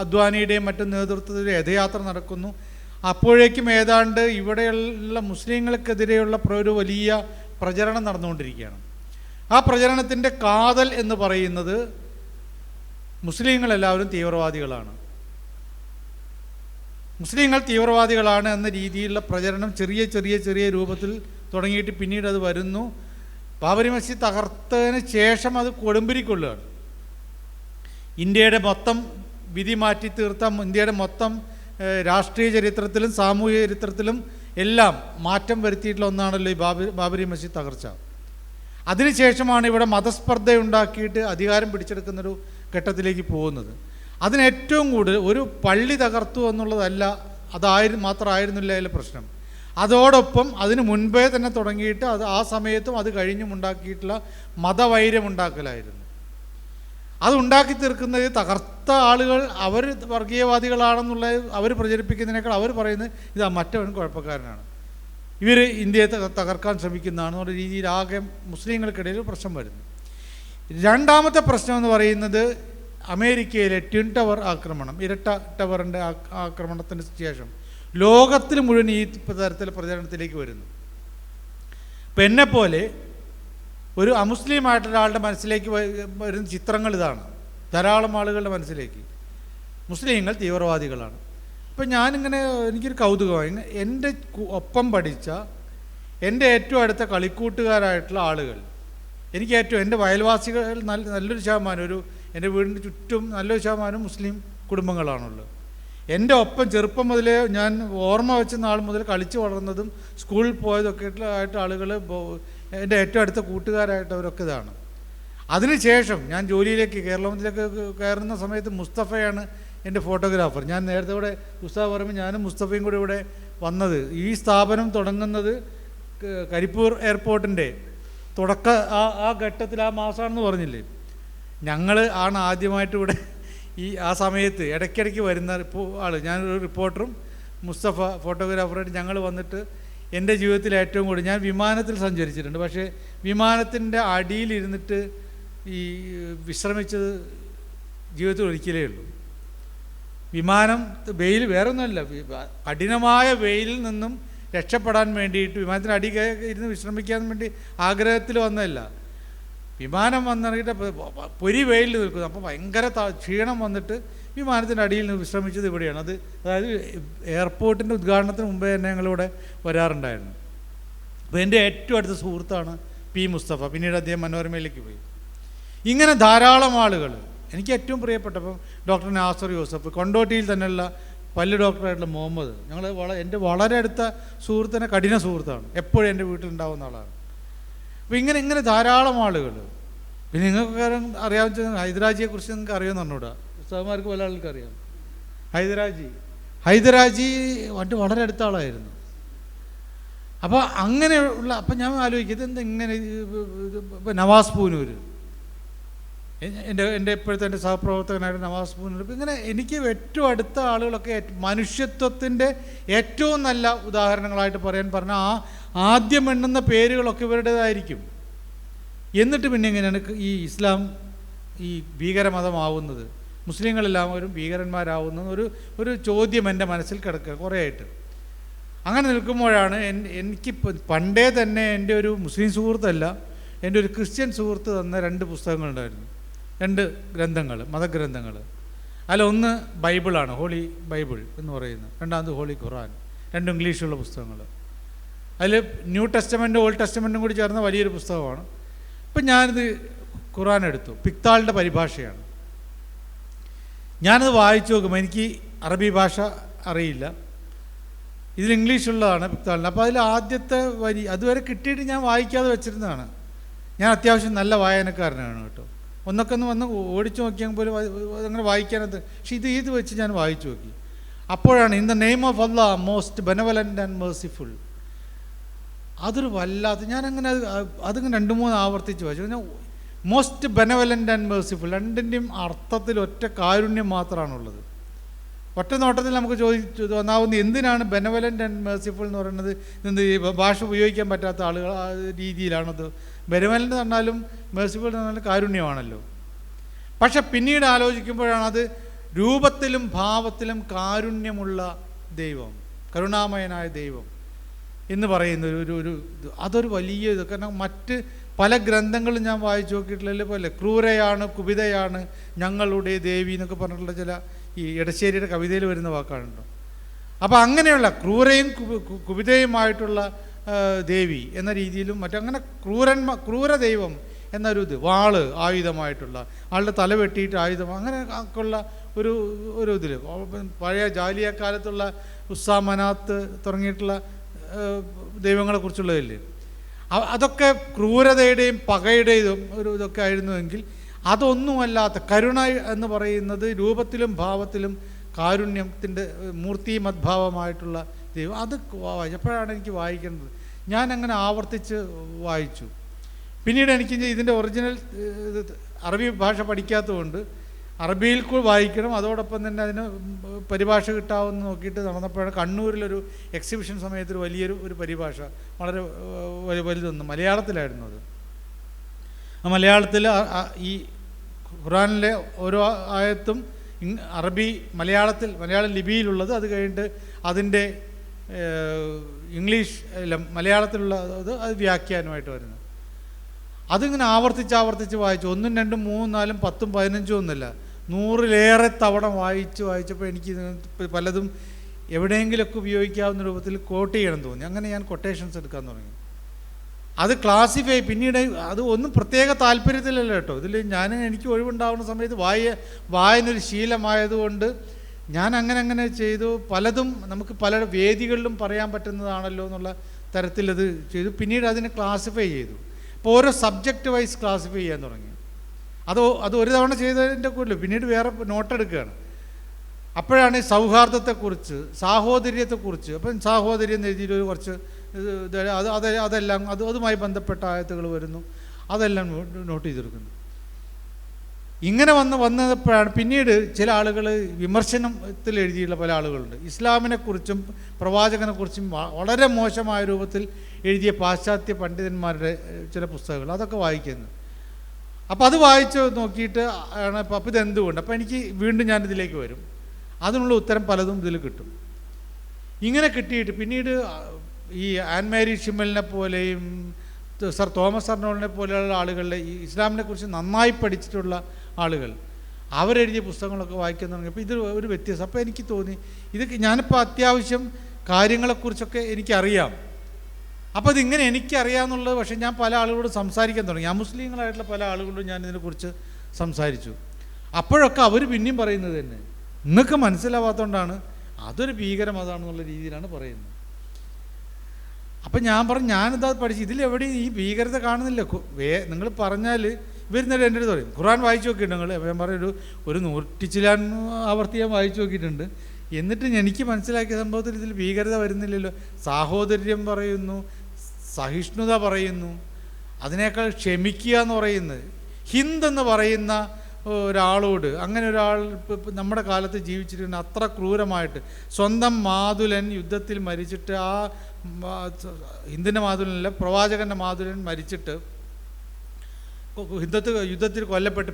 അദ്വാനിയുടെയും മറ്റും നേതൃത്വത്തിൽ രഥയാത്ര നടക്കുന്നു. അപ്പോഴേക്കും ഏതാണ്ട് ഇവിടെയുള്ള മുസ്ലിങ്ങൾക്കെതിരെയുള്ള ഒരു വലിയ പ്രചരണം നടന്നുകൊണ്ടിരിക്കുകയാണ്. ആ പ്രചരണത്തിൻ്റെ കാതൽ എന്ന് പറയുന്നത് മുസ്ലിങ്ങളെല്ലാവരും തീവ്രവാദികളാണ്, മുസ്ലിങ്ങൾ തീവ്രവാദികളാണ് എന്ന രീതിയിലുള്ള പ്രചരണം ചെറിയ രൂപത്തിൽ തുടങ്ങിയിട്ട് പിന്നീട് അത് വരുന്നു. ബാബരി മസ്ജിദ് തകർത്തതിന് ശേഷം അത് കൊടുമ്പിരിക്കൊള്ളുകയാണ്. ഇന്ത്യയുടെ മൊത്തം വിധി മാറ്റി തീർത്ത, ഇന്ത്യയുടെ മൊത്തം രാഷ്ട്രീയ ചരിത്രത്തിലും സാമൂഹിക ചരിത്രത്തിലും എല്ലാം മാറ്റം വരുത്തിയിട്ടുള്ള ഒന്നാണല്ലോ ഈ ബാബരി മസ്ജിദ് തകർച്ച. അതിനുശേഷമാണ് ഇവിടെ മതസ്പർദ്ധയുണ്ടാക്കിയിട്ട് അധികാരം പിടിച്ചെടുക്കുന്നൊരു ഘട്ടത്തിലേക്ക് പോകുന്നത്. അതിന് ഏറ്റവും കൂടുതൽ ഒരു പള്ളി തകർത്തു എന്നുള്ളതല്ല, മാത്രമായിരുന്നില്ല അതിലെ പ്രശ്നം. അതോടൊപ്പം അതിന് മുൻപേ തന്നെ തുടങ്ങിയിട്ട് ആ സമയത്തും അത് കഴിഞ്ഞും ഉണ്ടാക്കിയിട്ടുള്ള മതവൈര്യമുണ്ടാക്കലായിരുന്നു. അത് ഉണ്ടാക്കി തീർക്കുന്നത് തകർത്ത ആളുകൾ അവർ വർഗീയവാദികളാണെന്നുള്ള അവർ പ്രചരിപ്പിക്കുന്നതിനേക്കാൾ അവർ പറയുന്നത് ഇതാ മറ്റവൻ കുഴപ്പക്കാരനാണ്, ഇവർ ഇന്ത്യയെ തകർക്കാൻ ശ്രമിക്കുന്നതാണെന്നുള്ള രീതിയിൽ ആകെ മുസ്ലിങ്ങൾക്കിടയിൽ പ്രശ്നം വരുന്നു. രണ്ടാമത്തെ പ്രശ്നം എന്ന് പറയുന്നത് അമേരിക്കയിലെ ട്വിൻ ടവർ ആക്രമണം, ഇരട്ട ടവറിൻ്റെ ആക്രമണത്തിന് ശേഷം ലോകത്തിൽ മുഴുവൻ ഈ തരത്തിലുള്ള പ്രചരണത്തിലേക്ക് വരുന്നു. ഇപ്പം എന്നെപ്പോലെ ഒരു അമുസ്ലിമായിട്ടൊരാളുടെ മനസ്സിലേക്ക് വരുന്ന ചിത്രങ്ങൾ ഇതാണ്. ധാരാളം ആളുകളുടെ മനസ്സിലേക്ക് മുസ്ലിങ്ങൾ തീവ്രവാദികളാണ്. ഇപ്പം ഞാനിങ്ങനെ എനിക്കൊരു കൗതുകമായി, എൻ്റെ ഒപ്പം പഠിച്ച എൻ്റെ ഏറ്റവും അടുത്ത കളിക്കൂട്ടുകാരായിട്ടുള്ള ആളുകൾ, എനിക്ക് ഏറ്റവും എൻ്റെ അയൽവാസികൾ നല്ലൊരു ശതമാനം, എൻ്റെ വീടിന് ചുറ്റും നല്ലൊരു ശതമാനം മുസ്ലിം കുടുംബങ്ങളാണുള്ളത്. എൻ്റെ ഒപ്പം ചെറുപ്പം മുതലേ ഞാൻ ഓർമ്മ വെച്ച നാൾ മുതൽ കളിച്ച് വളർന്നതും സ്കൂളിൽ പോയതൊക്കെ ആയിട്ട് ആളുകൾ എൻ്റെ ഏറ്റവും അടുത്ത കൂട്ടുകാരായിട്ടവരൊക്കെ ഇതാണ്. അതിനുശേഷം ഞാൻ ജോലിയിലേക്ക് കേരളത്തിലേക്ക് കയറുന്ന സമയത്ത് മുസ്തഫയാണ് എൻ്റെ ഫോട്ടോഗ്രാഫർ. ഞാൻ നേരത്തെ ഇവിടെ ഉസ്താദ് പറയുമ്പോൾ ഞാനും മുസ്തഫയും കൂടി ഇവിടെ വന്നത്, ഈ സ്ഥാപനം തുടങ്ങുന്നത് കരിപ്പൂർ എയർപോർട്ടിൻ്റെ ആ ഘട്ടത്തിൽ ആ മാസമാണെന്ന് പറഞ്ഞില്ലേ, ഞങ്ങൾ ആണ് ആദ്യമായിട്ട് ഇവിടെ ആ സമയത്ത് ഇടയ്ക്കിടയ്ക്ക് വരുന്ന ആൾ. ഞാനൊരു റിപ്പോർട്ടറും മുസ്തഫ ഫോട്ടോഗ്രാഫറായിട്ട് ഞങ്ങൾ വന്നിട്ട് എൻ്റെ ജീവിതത്തിൽ ഏറ്റവും കൂടുതൽ ഞാൻ വിമാനത്തിൽ സഞ്ചരിച്ചിട്ടുണ്ട്. പക്ഷേ വിമാനത്തിൻ്റെ അടിയിലിരുന്നിട്ട് ഈ വിശ്രമിച്ചത് ജീവിതത്തിൽ ഒരിക്കലേ ഉള്ളൂ. വിമാനം വെയിൽ വേറെ ഒന്നുമല്ല, കഠിനമായ വെയിലിൽ നിന്നും രക്ഷപ്പെടാൻ വേണ്ടിയിട്ട് വിമാനത്തിന് അടി ഇരുന്ന് വിശ്രമിക്കാൻ വേണ്ടി ആഗ്രഹത്തിൽ വന്നതല്ല. വിമാനം വന്നിറങ്ങിയിട്ട് പൊരി വെയിലിൽ നിൽക്കുന്നു. അപ്പോൾ ഭയങ്കര ക്ഷീണം വന്നിട്ട് വിമാനത്തിൻ്റെ അടിയിൽ നിന്ന് വിശ്രമിച്ചത് ഇവിടെയാണ്. അതായത് എയർപോർട്ടിൻ്റെ ഉദ്ഘാടനത്തിന് മുമ്പേ തന്നെ ഞങ്ങളിവിടെ വരാറുണ്ടായിരുന്നു. അപ്പോൾ എൻ്റെ ഏറ്റവും അടുത്ത സുഹൃത്താണ് പി മുസ്തഫ. പിന്നീട് അദ്ദേഹം മനോരമയിലേക്ക് പോയി. ഇങ്ങനെ ധാരാളം ആളുകൾ എനിക്ക് ഏറ്റവും പ്രിയപ്പെട്ടപ്പം ഡോക്ടർ നാസർ യൂസഫ്, കൊണ്ടോട്ടിയിൽ തന്നെയുള്ള പല്ല് ഡോക്ടറായിട്ടുള്ള മുഹമ്മദ്, ഞങ്ങൾ എൻ്റെ വളരെ അടുത്ത സുഹൃത്തിനെ കഠിന സുഹൃത്താണ്, എപ്പോഴും എൻ്റെ വീട്ടിലുണ്ടാവുന്ന ആളാണ്. അപ്പോൾ ഇങ്ങനെ ധാരാളം ആളുകൾ. പിന്നെ നിങ്ങൾക്ക് അറിയാവുന്ന ഹൈദരാജിയെക്കുറിച്ച് നിങ്ങൾക്ക് അറിയുമെന്ന് പറഞ്ഞൂടാ, ഉസ്താദ്മാർക്ക് പല ആൾക്ക് അറിയാം. ഹൈദരാജി വളരെ അടുത്ത ആളായിരുന്നു. അപ്പോൾ അങ്ങനെയുള്ള അപ്പം ഞാൻ ആലോചിക്കുന്നത് എന്താ ഇങ്ങനെ നവാസ് പൂനൂർ, എൻ്റെ ഇപ്പോഴത്തെ എൻ്റെ സഹപ്രവർത്തകനായിട്ട് നവാസ് പൂനൂർ, ഇപ്പം ഇങ്ങനെ എനിക്ക് ഏറ്റവും അടുത്ത ആളുകളൊക്കെ മനുഷ്യത്വത്തിൻ്റെ ഏറ്റവും നല്ല ഉദാഹരണങ്ങളായിട്ട് പറഞ്ഞാൽ ആദ്യം എണ്ണുന്ന പേരുകളൊക്കെ ഇവരുടേതായിരിക്കും. എന്നിട്ട് പിന്നെ എങ്ങനെയാണ് ഈ ഇസ്ലാം ഈ ഭീകരമതമാവുന്നത്, മുസ്ലിങ്ങളെല്ലാവരും ഭീകരന്മാരാവുന്നത് ഒരു ചോദ്യം എൻ്റെ മനസ്സിൽ കിടക്കുക കുറേ ആയിട്ട്. അങ്ങനെ നിൽക്കുമ്പോഴാണ് എനിക്ക് പണ്ടേ തന്നെ എൻ്റെ ഒരു മുസ്ലിം സുഹൃത്തല്ല, എൻ്റെ ഒരു ക്രിസ്ത്യൻ സുഹൃത്ത് തന്ന 2 പുസ്തകങ്ങളുണ്ടായിരുന്നു, 2 ഗ്രന്ഥങ്ങൾ, മതഗ്രന്ഥങ്ങൾ. ഒന്ന് ബൈബിളാണ്, ഹോളി ബൈബിൾ എന്ന് പറയുന്നത്. രണ്ടാമത് ഹോളി ഖുറാൻ, 2 ഇംഗ്ലീഷുള്ള പുസ്തകങ്ങൾ. അതിൽ ന്യൂ ടെസ്റ്റമെൻറ്റും ഓൾഡ് ടെസ്റ്റമെൻറ്റും കൂടി ചേർന്ന വലിയൊരു പുസ്തകമാണ്. ഇപ്പം ഞാനിത് ഖുറാൻ എടുത്തു, പിക്താളിൻ്റെ പരിഭാഷയാണ്. ഞാനത് വായിച്ചു നോക്കുമ്പോൾ എനിക്ക് അറബി ഭാഷ അറിയില്ല, ഇതിൽ ഇംഗ്ലീഷുള്ളതാണ് പിക്താളിന്. അപ്പോൾ അതിൽ ആദ്യത്തെ വരി അതുവരെ കിട്ടിയിട്ട് ഞാൻ വായിക്കാതെ വെച്ചിരുന്നതാണ്. ഞാൻ അത്യാവശ്യം നല്ല വായനക്കാരനാണ് കേട്ടോ. ഒന്നൊക്കെ വന്ന് ഓടിച്ചു നോക്കിയാൽ പോലും അങ്ങനെ വായിക്കാനത്. പക്ഷെ ഇത് വെച്ച് ഞാൻ വായിച്ചു നോക്കി. അപ്പോഴാണ് in the name of Allah most benevolent and merciful. അതൊരു വല്ലാത്ത, ഞാനങ്ങനെ അതിങ്ങനെ 2-3 ആവർത്തിച്ച് വായിച്ചു. മോസ്റ്റ് ബെനവലൻ്റ് ആൻഡ് മേഴ്സിഫുൾ, രണ്ടിൻ്റെയും അർത്ഥത്തിൽ ഒറ്റ കാരുണ്യം മാത്രമാണുള്ളത്. ഒറ്റ നോട്ടത്തിൽ നമുക്ക് തോന്നാവുന്ന എന്തിനാണ് ബെനവലൻ്റ് ആൻഡ് മേഴ്സിഫുൾ എന്ന് പറയുന്നത്? എന്ത് ഭാഷ ഉപയോഗിക്കാൻ പറ്റാത്ത ആളുകൾ ആ രീതിയിലാണത്. ബെനവലൻ്റ് എന്ന് പറഞ്ഞാലും മേഴ്സിഫുൾ എന്ന് പറഞ്ഞാലും കാരുണ്യമാണല്ലോ. പക്ഷെ പിന്നീട് ആലോചിക്കുമ്പോഴാണ് അത് രൂപത്തിലും ഭാവത്തിലും കാരുണ്യമുള്ള ദൈവം, കരുണാമയനായ ദൈവം എന്ന് പറയുന്ന അതൊരു വലിയ ഇത്. കാരണം മറ്റ് പല ഗ്രന്ഥങ്ങളും ഞാൻ വായിച്ചു നോക്കിയിട്ടുള്ള പോലെ ക്രൂരയാണ്, കുപിതയാണ് ഞങ്ങളുടെ ദേവി എന്നൊക്കെ പറഞ്ഞിട്ടുള്ള ചില ഈ എടശ്ശേരിയുടെ കവിതയിൽ വരുന്ന വാക്കാണുണ്ടോ. അപ്പോൾ അങ്ങനെയുള്ള ക്രൂരയും കുപിതയുമായിട്ടുള്ള ദേവി എന്ന രീതിയിലും മറ്റങ്ങനെ ക്രൂര ദൈവം എന്നൊരു ഇത്, വാള് ആയുധമായിട്ടുള്ള, ആളുടെ തല വെട്ടിയിട്ട് ആയുധം, അങ്ങനെ ഒക്കെയുള്ള ഒരു ഇതിൽ പഴയ ജാലിയ കാലത്തുള്ള ഉസ്സാമനാത്ത് തുടങ്ങിയിട്ടുള്ള ദൈവങ്ങളെക്കുറിച്ചുള്ളതല്ലേ. അതൊക്കെ ക്രൂരതയുടെയും പകയുടെയും ഇതൊക്കെ ആയിരുന്നുവെങ്കിൽ അതൊന്നുമല്ലാത്ത കരുണ എന്ന് പറയുന്നത് രൂപത്തിലും ഭാവത്തിലും കാരുണ്യത്തിൻ്റെ മൂർത്തിമദ്ഭാവമായിട്ടുള്ള ദൈവം. അത് വായിച്ചപ്പോഴാണ് എനിക്ക് വായിക്കുന്നത്. ഞാൻ അങ്ങനെ ആവർത്തിച്ച് വായിച്ചു. പിന്നീട് എനിക്ക് ഇതിൻ്റെ ഒറിജിനൽ അറബി ഭാഷ പഠിക്കാത്തതുകൊണ്ട് അറബിയിൽ വായിക്കണം, അതോടൊപ്പം തന്നെ അതിന് പരിഭാഷ കിട്ടാവുന്ന നോക്കിയിട്ട് നടന്നപ്പോഴാണ് കണ്ണൂരിലൊരു എക്സിബിഷൻ സമയത്തൊരു വലിയൊരു പരിഭാഷ വളരെ വലുതൊന്നും മലയാളത്തിലായിരുന്നു. അത് ആ മലയാളത്തിൽ ഈ ഖുറാനിലെ ഓരോ ആയത്തും മലയാളം ലിപിയിലുള്ളത്, അത് കഴിഞ്ഞിട്ട് അതിൻ്റെ ഇംഗ്ലീഷ് മലയാളത്തിലുള്ള അത് വ്യാഖ്യാനമായിട്ട് വരുന്നത്. അതിങ്ങനെ ആവർത്തിച്ച് വായിച്ചു. 1, 2, 3, 4, 10, 15 ഒന്നുമില്ല, 100-ലേറെ തവണ വായിച്ചപ്പോൾ എനിക്ക് പലതും എവിടെയെങ്കിലുമൊക്കെ ഉപയോഗിക്കാവുന്ന രൂപത്തിൽ കോട്ട് ചെയ്യണം തോന്നി. അങ്ങനെ ഞാൻ കൊട്ടേഷൻസ് എടുക്കാൻ തുടങ്ങി. അത് ക്ലാസിഫൈ പിന്നീട് അത് ഒന്നും പ്രത്യേക താല്പര്യത്തിലല്ല കേട്ടോ. ഇതിൽ എനിക്ക് ഒഴിവുണ്ടാവുന്ന സമയത്ത് വായനൊരു ശീലമായതുകൊണ്ട് ഞാൻ അങ്ങനെ ചെയ്തു. പലതും നമുക്ക് പല വേദികളിലും പറയാൻ പറ്റുന്നതാണല്ലോ എന്നുള്ള തരത്തിലത് ചെയ്തു. പിന്നീട് അതിനെ ക്ലാസിഫൈ ചെയ്തു. അപ്പോൾ ഓരോ സബ്ജക്റ്റ് വൈസ് ക്ലാസിഫൈ ചെയ്യാൻ തുടങ്ങി. അത് ഒരു തവണ ചെയ്തതിൻ്റെ കൂടുതൽ പിന്നീട് വേറെ നോട്ടെടുക്കുകയാണ്. അപ്പോഴാണ് ഈ സൗഹാർദ്ദത്തെക്കുറിച്ച്, സാഹോദര്യത്തെക്കുറിച്ച്, അപ്പം സാഹോദര്യം എഴുതിയിട്ട് കുറച്ച് അതെല്ലാം അതുമായി ബന്ധപ്പെട്ട ആയത്തുകൾ വരുന്നു, അതെല്ലാം നോട്ട് ചെയ്തെടുക്കുന്നു. ഇങ്ങനെ വന്നപ്പോഴാണ് പിന്നീട് ചില ആളുകൾ വിമർശനത്തിൽ എഴുതിയുള്ള പല ആളുകളുണ്ട്. ഇസ്ലാമിനെക്കുറിച്ചും പ്രവാചകനെക്കുറിച്ചും വളരെ മോശമായ രൂപത്തിൽ എഴുതിയ പാശ്ചാത്യ പണ്ഡിതന്മാരുടെ ചില പുസ്തകങ്ങൾ, അതൊക്കെ വായിക്കുന്നു. അപ്പോൾ അത് വായിച്ച് നോക്കിയിട്ട് ആണ് അപ്പോൾ ഇതെന്തുകൊണ്ട്, അപ്പോൾ എനിക്ക് വീണ്ടും ഞാനിതിലേക്ക് വരും, അതിനുള്ള ഉത്തരം പലതും ഇതിൽ കിട്ടും. ഇങ്ങനെ കിട്ടിയിട്ട് പിന്നീട് ഈ ആൻ മാരി ഷിമ്മലിനെ പോലെയും സർ തോമസ് അർണോൾഡിനെ പോലെയുള്ള ആളുകളുടെ ഈ ഇസ്ലാമിനെ കുറിച്ച് നന്നായി പഠിച്ചിട്ടുള്ള ആളുകൾ അവരെഴുതിയ പുസ്തകങ്ങളൊക്കെ വായിക്കാൻ തുടങ്ങിയപ്പോൾ ഇത് ഒരു വ്യത്യാസം. അപ്പോൾ എനിക്ക് തോന്നി ഇത് ഞാനിപ്പോൾ അത്യാവശ്യം കാര്യങ്ങളെക്കുറിച്ചൊക്കെ എനിക്കറിയാം. അപ്പോൾ ഇതിങ്ങനെ എനിക്കറിയാമെന്നുള്ളത്, പക്ഷേ ഞാൻ പല ആളുകളോട് സംസാരിക്കാൻ തുടങ്ങി. മുസ്ലിങ്ങളായിട്ടുള്ള പല ആളുകളോടും ഞാൻ ഇതിനെക്കുറിച്ച് സംസാരിച്ചു. അപ്പോഴൊക്കെ അവർ പിന്നെയും പറയുന്നത് തന്നെ നിങ്ങൾക്ക് മനസ്സിലാവാത്തതുകൊണ്ടാണ്, അതൊരു ഭീകരമതാണെന്നുള്ള രീതിയിലാണ് പറയുന്നത്. അപ്പം ഞാൻ പറഞ്ഞു ഞാനിതാ പഠിച്ചു, ഇതിലെവിടെയും ഈ ഭീകരത കാണുന്നില്ല. നിങ്ങൾ പറഞ്ഞാൽ ഇവരുന്നേരം എൻ്റെ അടുത്ത് പറയും ഖുർആൻ വായിച്ചു നോക്കിയിട്ടുണ്ട് നിങ്ങൾ. അപ്പോൾ ഞാൻ പറഞ്ഞു ഒരു 100 ചില്ലാൻ ആവർത്തി ഞാൻ വായിച്ചു നോക്കിയിട്ടുണ്ട്. എന്നിട്ട് എനിക്ക് മനസ്സിലാക്കിയ സംഭവത്തിൽ ഇതിൽ ഭീകരത വരുന്നില്ലല്ലോ. സാഹോദര്യം പറയുന്നു, സഹിഷ്ണുത പറയുന്നു, അതിനേക്കാൾ ക്ഷമിക്കുക എന്ന് പറയുന്നത്. ഹിന്ദ് എന്ന് പറയുന്ന ഒരാളോട്, അങ്ങനെ ഒരാൾ നമ്മുടെ കാലത്ത് ജീവിച്ചിരിക്കുന്ന അത്ര ക്രൂരമായിട്ട് സ്വന്തം മാതുലൻ യുദ്ധത്തിൽ മരിച്ചിട്ട്, ആ ഹിന്ദിൻ്റെ മാതുലനല്ല പ്രവാചകൻ്റെ മാതുലൻ മരിച്ചിട്ട് യുദ്ധത്തിൽ കൊല്ലപ്പെട്ട്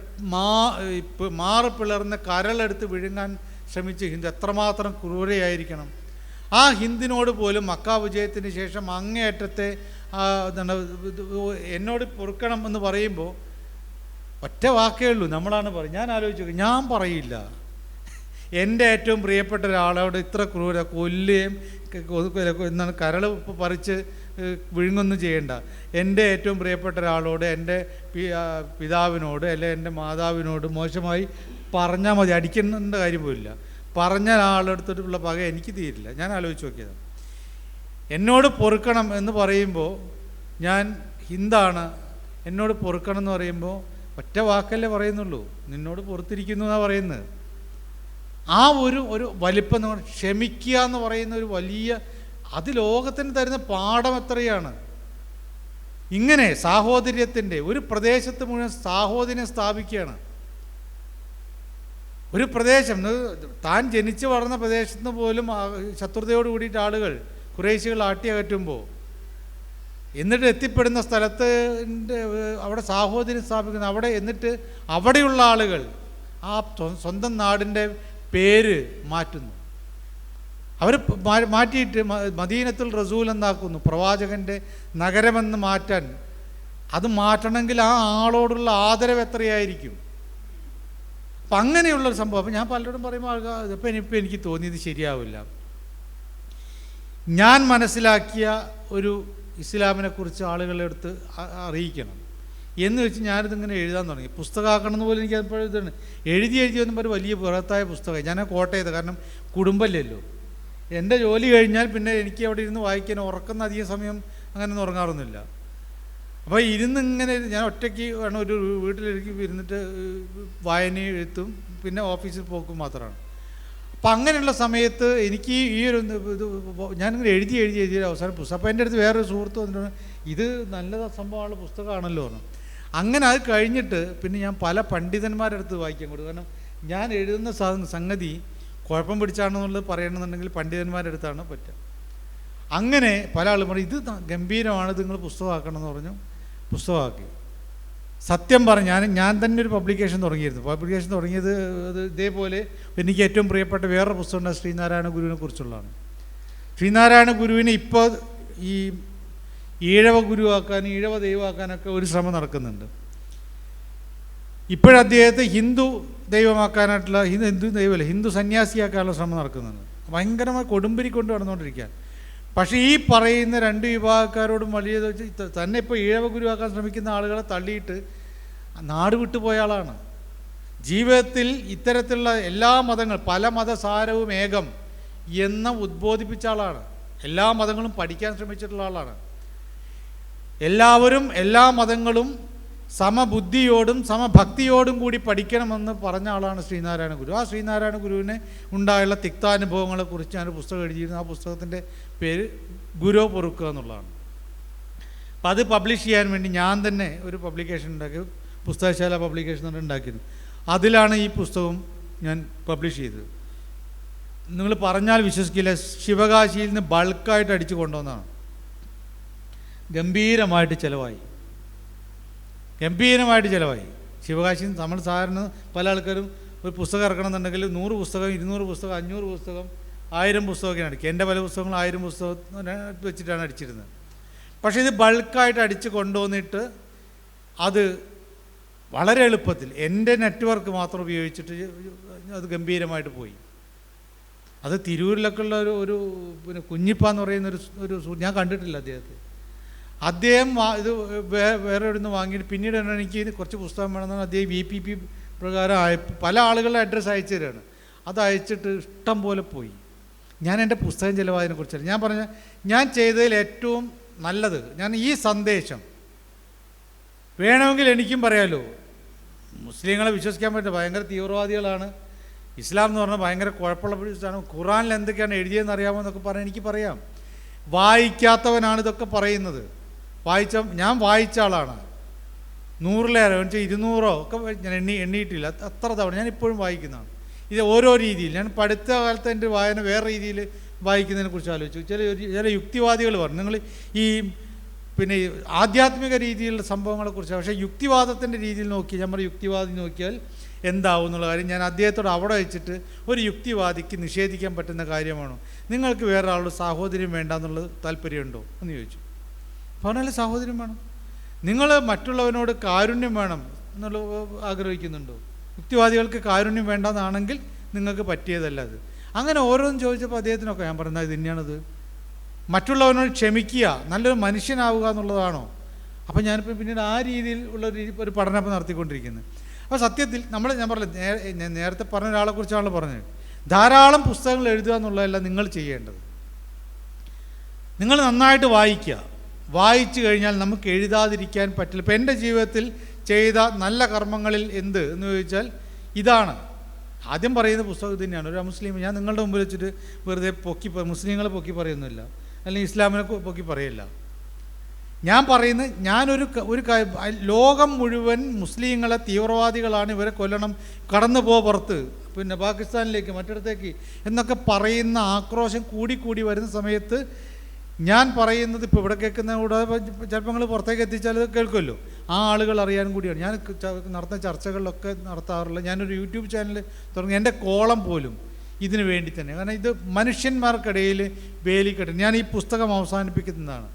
മാറ് പിളർന്ന് കരളെടുത്ത് വിഴുങ്ങാൻ ശ്രമിച്ച ഹിന്ദ് എത്രമാത്രം ക്രൂരയായിരിക്കണം. ആ ഹിന്ദിനോട് പോലും മക്ക വിജയത്തിന് ശേഷം അങ്ങേയറ്റത്തെ എന്നോട് പൊറുക്കണം എന്ന് പറയുമ്പോൾ ഒറ്റ വാക്കേ ഉള്ളൂ, നമ്മളാണ് പറയും. ഞാൻ ആലോചിച്ച് നോക്കി, ഞാൻ പറയില്ല. എൻ്റെ ഏറ്റവും പ്രിയപ്പെട്ട ഒരാളോട് ഇത്ര ക്രൂര കൊല്ലുകയും എന്താണ് കരൾ പറിച്ച് വിഴുങ്ങൊന്നും ചെയ്യേണ്ട. എൻ്റെ ഏറ്റവും പ്രിയപ്പെട്ട ഒരാളോട്, എൻ്റെ പിതാവിനോട് അല്ലെ എൻ്റെ മാതാവിനോട് മോശമായി പറഞ്ഞാൽ മതി, അടിക്കേണ്ട കാര്യം പോലില്ല. പറഞ്ഞ ആളെടുത്തിട്ടുള്ള പക എനിക്ക് തീരില്ല. ഞാൻ ആലോചിച്ച് നോക്കിയത്. എന്നോട് പൊറുക്കണം എന്ന് പറയുമ്പോൾ ഞാൻ ഹിന്ദാണ്, എന്നോട് പൊറുക്കണം എന്ന് പറയുമ്പോൾ ഒറ്റ വാക്കല്ലേ പറയുന്നുള്ളൂ, നിന്നോട് പുറത്തിരിക്കുന്നു എന്നാണ് പറയുന്നത്. ആ ഒരു വലിപ്പം എന്ന് പറഞ്ഞാൽ ക്ഷമിക്കുക എന്ന് പറയുന്ന ഒരു വലിയ, അത് ലോകത്തിന് തരുന്ന പാഠം എത്രയാണ്. ഇങ്ങനെ സാഹോദര്യത്തിൻ്റെ ഒരു പ്രദേശത്ത് മുഴുവൻ സാഹോദര്യം സ്ഥാപിക്കുകയാണ്. ഒരു പ്രദേശം, താൻ ജനിച്ചു വളർന്ന പ്രദേശത്ത് നിന്ന് പോലും ശത്രുതയോട് കൂടിയിട്ട് ആളുകൾ ഖുറൈശികൾ ആട്ടിയകറ്റുമ്പോൾ എന്നിട്ട് എത്തിപ്പെടുന്ന സ്ഥലത്ത് അവിടെ സാഹോദര്യം സ്ഥാപിക്കുന്നു. അവിടെ എന്നിട്ട് അവിടെയുള്ള ആളുകൾ ആ സ്വന്തം നാടിൻ്റെ പേര് മാറ്റുന്നു. അവർ മാറ്റിയിട്ട് മദീനത്തുൽ റസൂൽ എന്നാക്കുന്നു, പ്രവാചകൻ്റെ നഗരമെന്ന് മാറ്റാൻ. അത് മാറ്റണമെങ്കിൽ ആ ആളോടുള്ള ആദരവ് എത്രയായിരിക്കും. അപ്പം അങ്ങനെയുള്ളൊരു സംഭവം. അപ്പം ഞാൻ പലരോടും പറയുമ്പോൾ ഇപ്പം എനിക്ക് തോന്നിയത് ശരിയാവില്ല. ഞാൻ മനസ്സിലാക്കിയ ഒരു ഇസ്ലാമിനെക്കുറിച്ച് ആളുകളെ അടുത്ത് അറിയിക്കണം എന്ന് വെച്ച് ഞാനിതിങ്ങനെ എഴുതാൻ തുടങ്ങി. പുസ്തകമാക്കണം എന്ന് പോലും എനിക്ക് അപ്പോഴും ഇതാണ്. എഴുതി വന്നപ്പോൾ ഒരു വലിയ ബൃഹത്തായ പുസ്തകമായി. ഞാൻ കോട്ടയത്ത്, കാരണം കുടുംബമല്ലല്ലോ. എൻ്റെ ജോലി കഴിഞ്ഞാൽ പിന്നെ എനിക്ക് അവിടെ ഇരുന്ന് വായിക്കാൻ ഉറക്കുന്ന അധികം സമയം അങ്ങനെ ഉറങ്ങാറൊന്നുമില്ല. അപ്പോൾ ഇരുന്നിങ്ങനെ ഞാൻ ഒറ്റയ്ക്ക് വേണം ഒരു വീട്ടിലിരിക്കി ഇരുന്നിട്ട് വായനയും എഴുത്തും പിന്നെ ഓഫീസിൽ പോക്കും മാത്രമാണ്. അപ്പം അങ്ങനെയുള്ള സമയത്ത് എനിക്ക് ഈ ഒരു ഇത് ഞാനിങ്ങനെ എഴുതി അവസാനം പുസ്തകം. അപ്പോൾ എൻ്റെ അടുത്ത് വേറൊരു സുഹൃത്ത് വന്നിട്ട് ഇത് നല്ല സംഭവമുള്ള പുസ്തകമാണല്ലോ എന്ന്. അങ്ങനെ അത് കഴിഞ്ഞിട്ട് പിന്നെ ഞാൻ പല പണ്ഡിതന്മാരുടെ അടുത്ത് വായിക്കാൻ കൊടുത്തു. കാരണം ഞാൻ എഴുതുന്ന സംഗതി കുഴപ്പം പിടിച്ചാണെന്നുള്ളത് പറയണമെന്നുണ്ടെങ്കിൽ പണ്ഡിതന്മാരുടെ അടുത്താണ് പറ്റുക. അങ്ങനെ പല ആളും പറയും ഇത് ഗംഭീരമാണ്, ഇത് നിങ്ങൾ പുസ്തകമാക്കണം എന്ന് പറഞ്ഞു. പുസ്തകമാക്കി. സത്യം പറഞ്ഞ് ഞാൻ തന്നെ ഒരു പബ്ലിക്കേഷൻ തുടങ്ങിയത് അത് ഇതേപോലെ എനിക്ക് ഏറ്റവും പ്രിയപ്പെട്ട വേറൊരു പുസ്തകമുണ്ട്, ശ്രീനാരായണ ഗുരുവിനെ കുറിച്ചുള്ളതാണ്. ശ്രീനാരായണ ഗുരുവിനെ ഇപ്പോൾ ഈ ഈഴവ ഗുരുവാക്കാനും ഈഴവ ദൈവമാക്കാനൊക്കെ ഒരു ശ്രമം നടക്കുന്നുണ്ട്. ഇപ്പോഴദ്ദേഹത്തെ ഹിന്ദു ദൈവമാക്കാനായിട്ടുള്ള ഹിന്ദു ദൈവമല്ല ഹിന്ദു സന്യാസിയാക്കാനുള്ള ശ്രമം നടക്കുന്നുണ്ട്. ഭയങ്കരമായി കൊടുമ്പിരി കൊണ്ട് നടന്നുകൊണ്ടിരിക്കുകയാണ്. പക്ഷേ ഈ പറയുന്ന രണ്ട് വിഭാഗക്കാരോടും വലിയ തന്നെ ഇപ്പോൾ ഈഴവ ഗുരുവാക്കാൻ ശ്രമിക്കുന്ന ആളുകളെ തള്ളിയിട്ട് നാട് വിട്ടുപോയ ആളാണ്. ജീവിതത്തിൽ ഇത്തരത്തിലുള്ള എല്ലാ മതങ്ങൾ പല മതസാരവും ഏകം എന്ന് ഉദ്ബോധിപ്പിച്ച ആളാണ്. എല്ലാ മതങ്ങളും പഠിക്കാൻ ശ്രമിച്ചിട്ടുള്ള ആളാണ്. എല്ലാവരും എല്ലാ മതങ്ങളും സമബുദ്ധിയോടും സമഭക്തിയോടും കൂടി പഠിക്കണമെന്ന് പറഞ്ഞ ആളാണ് ശ്രീനാരായണ ഗുരു. ആ ശ്രീനാരായണ ഗുരുവിന് ഉണ്ടായുള്ള തിക്താനുഭവങ്ങളെക്കുറിച്ച് ഞാൻ പുസ്തകം എഴുതിയിരുന്നു. ആ പുസ്തകത്തിൻ്റെ പേര് ഗുരു പൊറുക്കുക എന്നുള്ളതാണ്. അപ്പം അത് പബ്ലിഷ് ചെയ്യാൻ വേണ്ടി ഞാൻ തന്നെ ഒരു പബ്ലിക്കേഷൻ ഉണ്ടാക്കി, പുസ്തകശാല പബ്ലിക്കേഷൻ തന്നെ ഉണ്ടാക്കിയിരുന്നു. അതിലാണ് ഈ പുസ്തകം ഞാൻ പബ്ലിഷ് ചെയ്തത്. നിങ്ങൾ പറഞ്ഞാൽ വിശ്വസിക്കില്ല, ശിവകാശിയിൽ നിന്ന് ബൾക്കായിട്ട് അടിച്ചു കൊണ്ടുവന്നതാണ്. ഗംഭീരമായിട്ട് ചിലവായി. ശിവകാശിയിൽ നിന്ന് നമ്മൾ സാധാരണ പല ആൾക്കാരും ഒരു പുസ്തകം ഇറക്കണമെന്നുണ്ടെങ്കിൽ 100 പുസ്തകം 200 പുസ്തകം 500 പുസ്തകം 1000 പുസ്തകമൊക്കെയാണ് അടിക്കുക. എൻ്റെ പല പുസ്തകങ്ങളും 1000 പുസ്തകം വെച്ചിട്ടാണ് അടിച്ചിരുന്നത്. പക്ഷേ ഇത് ബൾക്കായിട്ട് അടിച്ച് കൊണ്ടുവന്നിട്ട് അത് വളരെ എളുപ്പത്തിൽ എൻ്റെ നെറ്റ്വർക്ക് മാത്രം ഉപയോഗിച്ചിട്ട് അത് ഗംഭീരമായിട്ട് പോയി. അത് തിരൂരിലൊക്കെ ഉള്ള ഒരു പിന്നെ കുഞ്ഞിപ്പ എന്ന് പറയുന്ന ഒരു ഞാൻ കണ്ടിട്ടില്ല അദ്ദേഹത്തെ. അദ്ദേഹം ഇത് വേറെ എവിടെ നിന്ന് വാങ്ങിയിട്ട് പിന്നീട് എനിക്ക് കുറച്ച് പുസ്തകം വേണമെന്നാണ് അദ്ദേഹം VPP പ്രകാരം പല ആളുകളുടെ അഡ്രസ്സ് അയച്ചു തരാണ്. അത് അയച്ചിട്ട് ഇഷ്ടം പോലെ പോയി. ഞാൻ എൻ്റെ പുസ്തകം ചിലവായതിനെക്കുറിച്ചല്ല ഞാൻ ചെയ്തതിൽ ഏറ്റവും നല്ലത്, ഞാൻ ഈ സന്ദേശം വേണമെങ്കിൽ എനിക്കും പറയാമല്ലോ. മുസ്ലിങ്ങളെ വിശ്വസിക്കാൻ പറ്റില്ല, ഭയങ്കര തീവ്രവാദികളാണ്. ഇസ്ലാം എന്ന് പറഞ്ഞാൽ ഭയങ്കര കുഴപ്പമുള്ള ആണ്. ഖുറാനിൽ എന്തൊക്കെയാണ് എഴുതിയതെന്ന് അറിയാമോ എന്നൊക്കെ പറഞ്ഞാൽ എനിക്ക് പറയാം. വായിക്കാത്തവനാണ് ഇതൊക്കെ പറയുന്നത്. ഞാൻ വായിച്ച ആളാണ്. 100-ലേറെ 200 ഒക്കെ ഞാൻ എണ്ണിയിട്ടില്ല, അത്ര തവണ ഞാൻ ഇപ്പോഴും വായിക്കുന്നതാണ്. ഇത് ഓരോ രീതിയിൽ ഞാൻ പഠിത്ത കാലത്ത് എൻ്റെ വായന വേറെ രീതിയിൽ വായിക്കുന്നതിനെ കുറിച്ച് ആലോചിച്ചു. ചില യുക്തിവാദികൾ പറഞ്ഞു നിങ്ങൾ ഈ പിന്നെ ആധ്യാത്മിക രീതിയിലുള്ള സംഭവങ്ങളെക്കുറിച്ച്. പക്ഷേ യുക്തിവാദത്തിൻ്റെ രീതിയിൽ നോക്കി നമ്മൾ യുക്തിവാദി നോക്കിയാൽ എന്താവും എന്നുള്ള കാര്യം ഞാൻ അദ്ദേഹത്തോട് അവിടെ വെച്ചിട്ട്, ഒരു യുക്തിവാദിക്ക് നിഷേധിക്കാൻ പറ്റുന്ന കാര്യമാണോ നിങ്ങൾക്ക് വേറെ ആളുടെ സാഹോദര്യം വേണ്ട എന്നുള്ളത് താല്പര്യമുണ്ടോ എന്ന് ചോദിച്ചു. പറഞ്ഞാൽ സാഹോദര്യം വേണം, നിങ്ങൾ മറ്റുള്ളവനോട് കാരുണ്യം വേണം എന്നുള്ള ആഗ്രഹിക്കുന്നുണ്ടോ? യുക്തിവാദികൾക്ക് കാരുണ്യം വേണ്ടെന്നാണെങ്കിൽ നിങ്ങൾക്ക് പറ്റിയതല്ല അത്. അങ്ങനെ ഓരോന്നും ചോദിച്ചപ്പോൾ അദ്ദേഹത്തിനൊക്കെ ഞാൻ പറഞ്ഞത് ഇത് തന്നെയാണത്. മറ്റുള്ളവനോട് ക്ഷമിക്കുക, നല്ലൊരു മനുഷ്യനാവുക എന്നുള്ളതാണോ? അപ്പം ഞാനിപ്പോൾ പിന്നീട് ആ രീതിയിൽ ഉള്ള ഒരു പഠനം നടത്തിക്കൊണ്ടിരിക്കുന്നത്. അപ്പോൾ സത്യത്തിൽ ഞാൻ പറഞ്ഞില്ല, നേരത്തെ പറഞ്ഞ ഒരാളെക്കുറിച്ചാണല്ലോ പറഞ്ഞത്. ധാരാളം പുസ്തകങ്ങൾ എഴുതുക എന്നുള്ളതല്ല നിങ്ങൾ ചെയ്യേണ്ടത്. നിങ്ങൾ നന്നായിട്ട് വായിക്കുക. വായിച്ചു കഴിഞ്ഞാൽ നമുക്ക് എഴുതാതിരിക്കാൻ പറ്റില്ല. ഇപ്പം എൻ്റെ ജീവിതത്തിൽ ചെയ്ത നല്ല കർമ്മങ്ങളിൽ എന്ത് എന്ന് ചോദിച്ചാൽ ഇതാണ്. ആദ്യം പറയുന്ന പുസ്തകം തന്നെയാണ്. ഒരു മുസ്ലിം ഞാൻ നിങ്ങളുടെ മുമ്പിൽ വെച്ചിട്ട് വെറുതെ മുസ്ലിങ്ങളെ പൊക്കി പറയുന്നില്ല, അല്ലെങ്കിൽ ഇസ്ലാമിനെ പൊക്കി പറയില്ല. ഞാൻ പറയുന്നത് ഒരു ലോകം മുഴുവൻ മുസ്ലിങ്ങളെ തീവ്രവാദികളാണ്, ഇവരെ കൊല്ലണം, കടന്നു പുറത്ത്, പിന്നെ പാകിസ്ഥാനിലേക്ക് മറ്റിടത്തേക്ക് എന്നൊക്കെ പറയുന്ന ആക്രോശം കൂടി വരുന്ന സമയത്ത് ഞാൻ പറയുന്നത് ഇപ്പോൾ ഇവിടെ കേൾക്കുന്ന കൂടെ ചിലപ്പോൾ നിങ്ങൾ പുറത്തേക്ക് എത്തിച്ചാൽ കേൾക്കുമല്ലോ, ആ ആളുകൾ അറിയാനും കൂടിയാണ് ഞാൻ നടത്തുന്ന ചർച്ചകളിലൊക്കെ നടത്താറുള്ള. ഞാനൊരു യൂട്യൂബ് ചാനൽ തുടങ്ങി, എൻ്റെ കോളം പോലും ഇതിനു വേണ്ടി തന്നെ. കാരണം ഇത് മനുഷ്യന്മാർക്കിടയിൽ വേലിക്കെട്ട്. ഞാൻ ഈ പുസ്തകം അവസാനിപ്പിക്കുന്നതാണ്.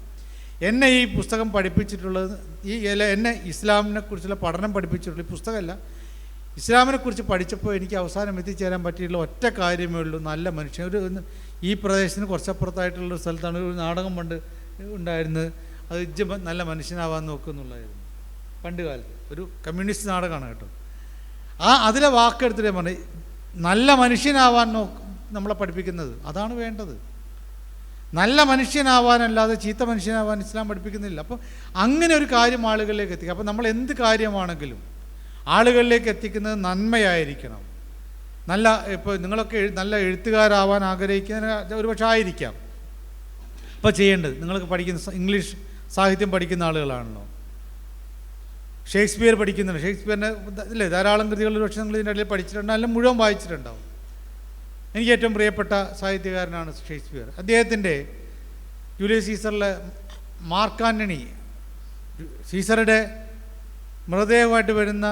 എന്നെ ഈ പുസ്തകം പഠിപ്പിച്ചിട്ടുള്ളത് എന്നെ ഇസ്ലാമിനെ കുറിച്ചുള്ള പഠനം പഠിപ്പിച്ചിട്ടുള്ള ഈ പുസ്തകമല്ല, ഇസ്ലാമിനെക്കുറിച്ച് പഠിച്ചപ്പോൾ എനിക്ക് അവസാനം എത്തിച്ചേരാൻ പറ്റിയിട്ടുള്ള ഒറ്റ കാര്യമേ ഉള്ളൂ, നല്ല മനുഷ്യൻ. ഈ പ്രദേശത്തിന് കുറച്ചപ്പുറത്തായിട്ടുള്ളൊരു സ്ഥലത്താണ് ഒരു നാടകം പണ്ട് ഉണ്ടായിരുന്നത്. അത് നല്ല മനുഷ്യനാവാൻ നോക്കുന്നുള്ളതായിരുന്നു പണ്ട് കാലത്ത്. ഒരു കമ്മ്യൂണിസ്റ്റ് നാടകമാണ് കേട്ടോ. അതിലെ വാക്കെടുത്തിട്ട് പറഞ്ഞു, നല്ല മനുഷ്യനാവാൻ നമ്മളെ പഠിപ്പിക്കുന്നത് അതാണ് വേണ്ടത്. നല്ല മനുഷ്യനാവാനല്ലാതെ ചീത്ത മനുഷ്യനാവാൻ ഇസ്ലാം പഠിപ്പിക്കുന്നില്ല. അപ്പം അങ്ങനെ ഒരു കാര്യം ആളുകളിലേക്ക് എത്തിക്കുക. അപ്പം നമ്മൾ എന്ത് കാര്യമാണെങ്കിലും ആളുകളിലേക്ക് എത്തിക്കുന്നത് നന്മയായിരിക്കണം. ഇപ്പോൾ നിങ്ങളൊക്കെ നല്ല എഴുത്തുകാരാവാൻ ആഗ്രഹിക്കുന്ന ഒരു പക്ഷേ ആയിരിക്കാം. അപ്പോൾ ചെയ്യേണ്ടത്, നിങ്ങൾക്ക് പഠിക്കുന്ന ഇംഗ്ലീഷ് സാഹിത്യം പഠിക്കുന്ന ആളുകളാണല്ലോ, ഷേക്സ്പിയർ പഠിക്കുന്നുണ്ട്. ഷേക്സ്പിയറിൻ്റെ ഇല്ലേ ധാരാളം കൃതികൾ ഒരു പക്ഷേ നിങ്ങൾ ഇതിൻ്റെ ഇടയിൽ പഠിച്ചിട്ടുണ്ടാവും, അല്ലെങ്കിൽ മുഴുവൻ വായിച്ചിട്ടുണ്ടാവും. എനിക്ക് ഏറ്റവും പ്രിയപ്പെട്ട സാഹിത്യകാരനാണ് ഷേക്സ്പിയർ. അദ്ദേഹത്തിൻ്റെ ജൂലിയസ് സീസറിലെ മാർക്ക് ആൻ്റണി, സീസറുടെ മൃതദേഹമായിട്ട് വരുന്ന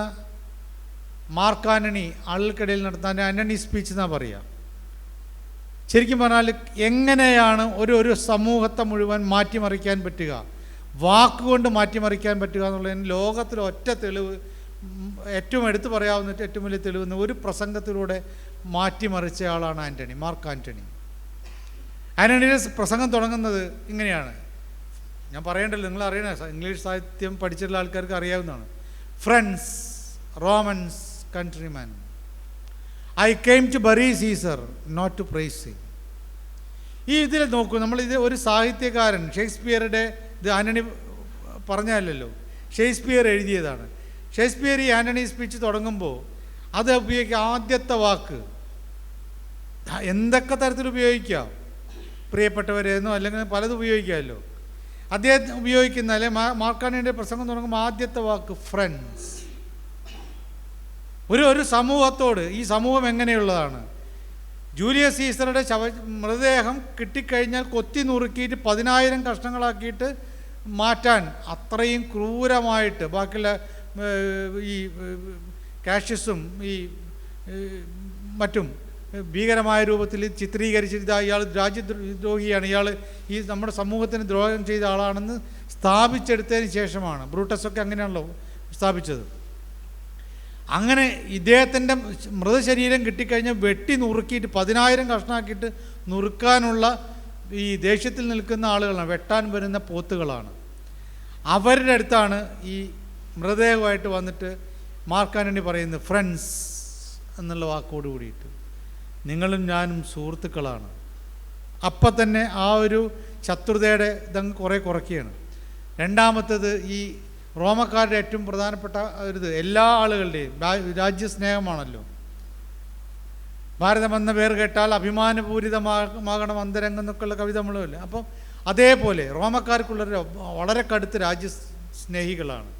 മാർക്ക് ആൻ്റണി ആളുകൾക്കിടയിൽ നടത്താൻ ആൻ്റണി സ്പീച്ച് എന്നാണ് പറയുക. ശരിക്കും പറഞ്ഞാൽ എങ്ങനെയാണ് ഒരു സമൂഹത്തെ മുഴുവൻ മാറ്റിമറിക്കാൻ പറ്റുക, വാക്കുകൊണ്ട് മാറ്റിമറിക്കാൻ പറ്റുക എന്നുള്ളതിന് ലോകത്തിലെ ഒറ്റ തെളിവ്, ഏറ്റവും എടുത്തു പറയാവുന്ന ഏറ്റവും വലിയ തെളിവെന്ന് ഒരു പ്രസംഗത്തിലൂടെ മാറ്റിമറിച്ച ആളാണ് മാർക്ക് ആൻ്റണി. ആൻ്റണിയുടെ പ്രസംഗം തുടങ്ങുന്നത് ഇങ്ങനെയാണ്. ഞാൻ പറയേണ്ടല്ലോ, നിങ്ങൾ അറിയണേ, ഇംഗ്ലീഷ് സാഹിത്യം പഠിച്ചിട്ടുള്ള ആൾക്കാർക്ക് അറിയാവുന്നതാണ്. Friends, Romans, countrymen. I came to bury Caesar, not to praise him. ഈ ഇതിൽ നോക്കൂ, നമ്മളിത് ഒരു സാഹിത്യകാരൻ ഷേക്സ്പിയറുടെ ഇത് ആന്റണി പറഞ്ഞല്ലോ, ഷേക്സ്പിയർ എഴുതിയതാണ്. ഷേക്സ്പിയർ ഈ ആന്റണി സ്പീച്ച് തുടങ്ങുമ്പോൾ അത് ഉപയോഗിക്കുക ആദ്യത്തെ വാക്ക് എന്തൊക്കെ തരത്തിൽ ഉപയോഗിക്കാം, പ്രിയപ്പെട്ടവരെന്നോ അല്ലെങ്കിൽ പലതും ഉപയോഗിക്കാമല്ലോ. അദ്ദേഹം ഉപയോഗിക്കുന്ന അല്ലെ മാർക്കാണിയുടെ പ്രസംഗം തുടങ്ങുമ്പോൾ ആദ്യത്തെ വാക്ക് ഫ്രണ്ട്സ്. ഒരു സമൂഹത്തോട്, ഈ സമൂഹം എങ്ങനെയുള്ളതാണ്? ജൂലിയസ് സീസറുടെ മൃതദേഹം കിട്ടിക്കഴിഞ്ഞാൽ കൊത്തി നുറുക്കിയിട്ട് 10,000 കഷ്ണങ്ങളാക്കിയിട്ട് മാറ്റാൻ അത്രയും ക്രൂരമായിട്ട് ബാക്കിയുള്ള ഈ കാഷ്യസും ഈ മറ്റും ഭീകരമായ രൂപത്തിൽ ചിത്രീകരിച്ചിട്ട് ഇയാൾ രാജ്യദ്രോഹിയാണ്, ഇയാൾ ഈ നമ്മുടെ സമൂഹത്തിന് ദ്രോഹം ചെയ്ത ആളാണെന്ന് സ്ഥാപിച്ചെടുത്തതിന് ശേഷമാണ്. ബ്രൂട്ടസൊക്കെ അങ്ങനെയാണല്ലോ സ്ഥാപിച്ചത്. അങ്ങനെ ഇദ്ദേഹത്തിൻ്റെ മൃതശരീരം കിട്ടിക്കഴിഞ്ഞാൽ വെട്ടി നുറുക്കിയിട്ട് 10,000 കഷ്ണമാക്കിയിട്ട് നുറുക്കാനുള്ള ഈ ദേഷ്യത്തിൽ നിൽക്കുന്ന ആളുകളാണ്, വെട്ടാൻ വരുന്ന പോത്തുകളാണ്. അവരുടെ അടുത്താണ് ഈ മൃതദേഹമായിട്ട് വന്നിട്ട് മാർക്ക് ആന്റണി പറയുന്നത് ഫ്രണ്ട്സ് എന്നുള്ള വാക്കോട് കൂടിയിട്ട്, നിങ്ങളും ഞാനും സുഹൃത്തുക്കളാണ്. അപ്പം തന്നെ ആ ഒരു ശത്രുതയുടെ ഇതങ്ങ് കുറേ കുറയ്ക്കുകയാണ്. രണ്ടാമത്തേത് ഈ റോമക്കാരുടെ ഏറ്റവും പ്രധാനപ്പെട്ട ഒരു എല്ലാ ആളുകളുടെയും രാജ്യസ്നേഹമാണല്ലോ. ഭാരതമെന്ന പേര് കേട്ടാൽ അഭിമാനപൂരിതമാകണം അന്തരംഗം എന്നൊക്കെയുള്ള കവിത നമ്മളുമില്ല. അപ്പം അതേപോലെ റോമക്കാർക്കുള്ളൊരു വളരെ കടുത്ത രാജ്യസ്നേഹികളാണ്.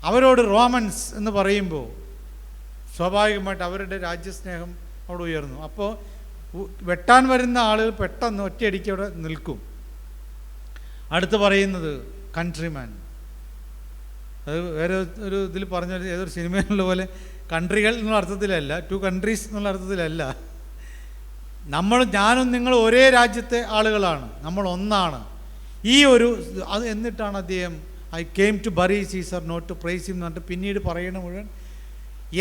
അവരോട് റോമൻസ് എന്ന് പറയുമ്പോൾ സ്വാഭാവികമായിട്ട് അവരുടെ രാജ്യസ്നേഹം അവിടെ ഉയർന്നു. അപ്പോൾ വെട്ടാൻ വരുന്ന ആളുകൾ പെട്ടെന്ന് ഒറ്റയടിക്ക് അവിടെ നിൽക്കും. അടുത്ത് പറയുന്നത് കൺട്രിമാൻ. അത് വേറെ ഒരു ഇതിൽ പറഞ്ഞ ഏതൊരു സിനിമയിലുള്ള പോലെ കൺട്രികൾ എന്നുള്ള അർത്ഥത്തിലല്ല, 2 countries എന്നുള്ള അർത്ഥത്തിലല്ല. ഞാനും നിങ്ങൾ ഒരേ രാജ്യത്തെ ആളുകളാണ്, നമ്മൾ ഒന്നാണ്. ഈ ഒരു അത് എന്നിട്ടാണ് അദ്ദേഹം I came to bury Caesar not to praise him എന്ന് പറഞ്ഞിട്ട് പിന്നീട് പറയണ മുഴുവൻ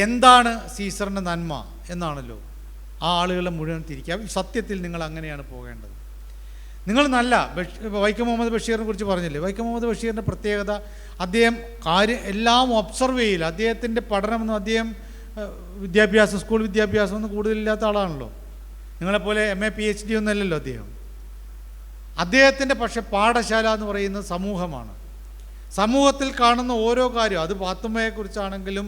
എന്താണ് സീസറിൻ്റെ നന്മ എന്നാണല്ലോ ആ ആളുകളെ മുഴുവൻ തിരിക്കുക. സത്യത്തിൽ നിങ്ങൾ അങ്ങനെയാണ് പോകേണ്ടത്. നിങ്ങൾ നല്ല വൈക്കം മുഹമ്മദ് ബഷീറിനെ കുറിച്ച് പറഞ്ഞില്ലേ, വൈക്കം മുഹമ്മദ് ബഷീറിൻ്റെ പ്രത്യേകത അദ്ദേഹം എല്ലാം ഒബ്സർവ് ചെയ്യില്ല. അദ്ദേഹത്തിൻ്റെ പഠനമൊന്നും അദ്ദേഹം വിദ്യാഭ്യാസം സ്കൂൾ വിദ്യാഭ്യാസമൊന്നും കൂടുതലില്ലാത്ത ആളാണല്ലോ. നിങ്ങളെപ്പോലെ MA PhD ഒന്നും അല്ലല്ലോ അദ്ദേഹം. അദ്ദേഹത്തിൻ്റെ പക്ഷേ പാഠശാല എന്ന് പറയുന്നത് സമൂഹമാണ്. സമൂഹത്തിൽ കാണുന്ന ഓരോ കാര്യം, അത് പാത്തുമ്മയെക്കുറിച്ചാണെങ്കിലും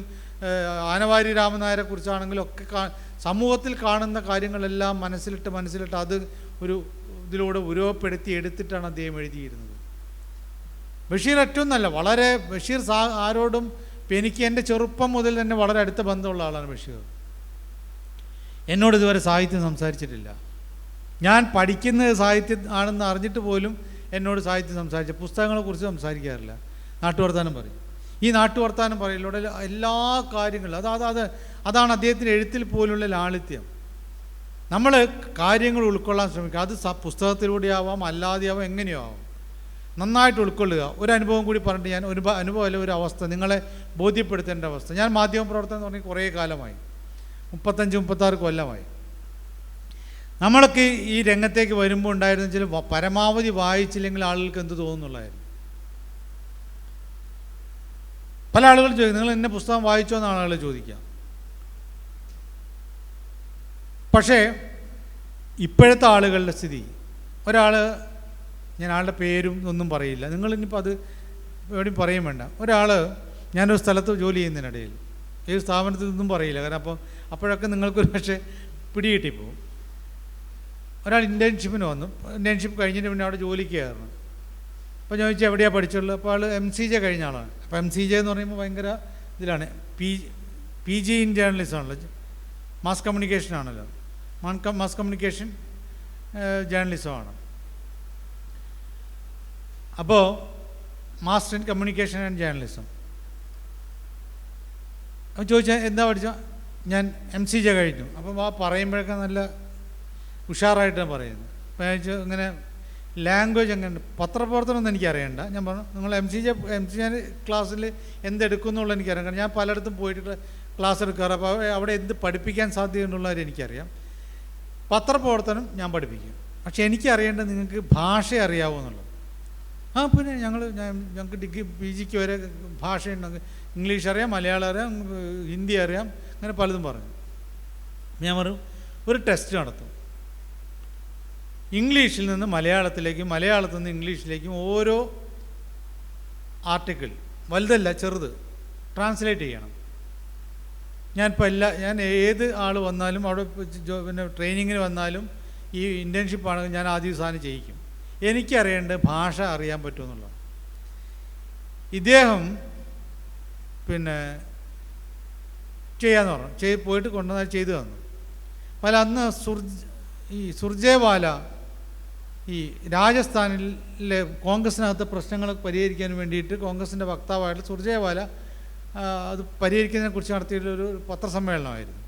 ആനവാരി രാമനായരെ കുറിച്ചാണെങ്കിലും ഒക്കെ സമൂഹത്തിൽ കാണുന്ന കാര്യങ്ങളെല്ലാം മനസ്സിലിട്ട് അത് ഒരു ഇതിലൂടെ ഉരുവപ്പെടുത്തി എടുത്തിട്ടാണ് അദ്ദേഹം എഴുതിയിരുന്നത്. ബഷീർ ഏറ്റവും നല്ല വളരെ ബഷീർ ആരോടും എനിക്ക് എൻ്റെ ചെറുപ്പം മുതൽ തന്നെ വളരെ അടുത്ത ബന്ധമുള്ള ആളാണ് ബഷീർ. എന്നോട് ഇതുവരെ സാഹിത്യം സംസാരിച്ചിട്ടില്ല. ഞാൻ പഠിക്കുന്നത് സാഹിത്യം ആണെന്ന് അറിഞ്ഞിട്ട് പോലും എന്നോട് സാഹിത്യം സംസാരിച്ച പുസ്തകങ്ങളെക്കുറിച്ച് സംസാരിക്കാറില്ല. നാട്ടുവർത്താനം പറയും. ഈ നാട്ടുവർത്താനം പറയലിലൂടെ എല്ലാ കാര്യങ്ങളും അതാണ് അദ്ദേഹത്തിൻ്റെ എഴുത്തിൽ പോലുള്ള ലാളിത്യം. നമ്മൾ കാര്യങ്ങൾ ഉൾക്കൊള്ളാൻ ശ്രമിക്കുക. അത് പുസ്തകത്തിലൂടെ ആവാം, അല്ലാതെയാവാം, എങ്ങനെയോ ആവാം. നന്നായിട്ട് ഉൾക്കൊള്ളുക. ഒരു അനുഭവം കൂടി പറഞ്ഞിട്ട് ഞാൻ ഒരു അനുഭവമല്ല, ഒരു അവസ്ഥ നിങ്ങളെ ബോധ്യപ്പെടുത്തേണ്ട അവസ്ഥ. ഞാൻ മാധ്യമപ്രവർത്തനം തുടങ്ങി കുറേ കാലമായി, 35-36 കൊല്ലമായി. നമ്മളൊക്കെ ഈ രംഗത്തേക്ക് വരുമ്പോൾ ഉണ്ടായിരുന്ന ചില പരമാവധി വായിച്ചില്ലെങ്കിൽ ആളുകൾക്ക് എന്ത് തോന്നുന്നുള്ളായിരുന്നു. പല ആളുകളും ചോദിക്കും, നിങ്ങൾ എന്നെ പുസ്തകം വായിച്ചോ എന്നാണ് ആളുകൾ ചോദിക്കുക. പക്ഷേ ഇപ്പോഴത്തെ ആളുകളുടെ സ്ഥിതി, ഞാൻ ആളുടെ പേരും ഒന്നും പറയില്ല, നിങ്ങളിനിപ്പോൾ അത് എവിടെയും പറയും വേണ്ട. ഞാനൊരു സ്ഥലത്ത് ജോലി ചെയ്യുന്നതിനിടയിൽ ഏത് സ്ഥാപനത്തിൽ നിന്നും പറയില്ല, കാരണം അപ്പോഴൊക്കെ നിങ്ങൾക്കൊരു പക്ഷേ പിടികിട്ടിപ്പോവും. ഒരാൾ ഇൻറ്റേൺഷിപ്പിന് വന്നു, ഇൻറ്റേൺഷിപ്പ് കഴിഞ്ഞിട്ട് പിന്നെ അവിടെ ജോലിക്ക് കയറണം. അപ്പോൾ ഞാൻ ചോദിച്ചാൽ എവിടെയാണ് പഠിച്ചുള്ളത്? അപ്പോൾ ആൾ MCJ കഴിഞ്ഞ ആളാണ്. അപ്പോൾ MCJ എന്ന് പറയുമ്പോൾ ഭയങ്കര ഇതിലാണ്, PG ഇൻ ജേർണലിസം ആണല്ലോ, മാസ് കമ്മ്യൂണിക്കേഷൻ ആണല്ലോ, മാസ് കമ്മ്യൂണിക്കേഷൻ ജേർണലിസമാണ്. അപ്പോൾ master in communication and journalism. അപ്പോൾ ചോദിച്ചാൽ എന്താ പഠിച്ചോ? ഞാൻ MCJ കഴിഞ്ഞു. അപ്പം പറയുമ്പോഴൊക്കെ നല്ല ഉഷാറായിട്ടാണ് പറയുന്നത്. അപ്പോൾ ഞാൻ ചോദിച്ചു ഇങ്ങനെ ലാംഗ്വേജ് എങ്ങനെ, പത്രപ്രവർത്തനമൊന്നും എനിക്കറിയണ്ട. ഞാൻ പറഞ്ഞു നിങ്ങൾ MCJ ക്ലാസ്സിൽ എന്തെടുക്കുന്നുള്ളത് എനിക്കറിയാം, കാരണം ഞാൻ പലയിടത്തും പോയിട്ട് ക്ലാസ് എടുക്കാറ്. അപ്പോൾ അവിടെ എന്ത് പഠിപ്പിക്കാൻ സാധ്യതയുള്ളവരെ എനിക്കറിയാം. പത്രപ്രവർത്തനം ഞാൻ പഠിപ്പിക്കും. പക്ഷേ എനിക്കറിയേണ്ടത് നിങ്ങൾക്ക് ഭാഷ അറിയാവോ എന്നുള്ളത്. പിന്നെ ഞങ്ങൾക്ക് PGക്ക് വരെ ഭാഷയുണ്ടെങ്കിൽ ഇംഗ്ലീഷ് അറിയാം, മലയാളം അറിയാം, ഹിന്ദി അറിയാം, അങ്ങനെ പലതും പറഞ്ഞു. ഞാൻ പറഞ്ഞു ഒരു ടെസ്റ്റ് നടത്തും. ഇംഗ്ലീഷിൽ നിന്ന് മലയാളത്തിലേക്കും മലയാളത്തിൽ നിന്ന് ഇംഗ്ലീഷിലേക്കും ഓരോ ആർട്ടിക്കിൾ, വലുതല്ല ചെറുത്, ട്രാൻസ്ലേറ്റ് ചെയ്യണം. ഞാൻ ഏത് ആൾ വന്നാലും അവിടെ പിന്നെ ട്രെയിനിങ്ങിന് വന്നാലും ഈ ഇൻറ്റേൺഷിപ്പാണെങ്കിൽ ഞാൻ ആദ്യ സാധനം ചെയ്യിക്കും. എനിക്കറിയേണ്ടത് ഭാഷ അറിയാൻ പറ്റുമെന്നുള്ളതാണ്. ഇദ്ദേഹം പിന്നെ ചെയ്യാന്ന് പറഞ്ഞു, പോയിട്ട് കൊണ്ടുവന്നാൽ ചെയ്തു തന്നു. അന്ന് സുർജേവാല ഈ രാജസ്ഥാനിലെ കോൺഗ്രസിനകത്ത് പ്രശ്നങ്ങൾ പരിഹരിക്കാൻ വേണ്ടിയിട്ട് കോൺഗ്രസിൻ്റെ വക്താവായിട്ട് സുർജേവാല അത് പരിഹരിക്കുന്നതിനെക്കുറിച്ച് നടത്തിയിട്ടുള്ളൊരു പത്രസമ്മേളനമായിരുന്നു.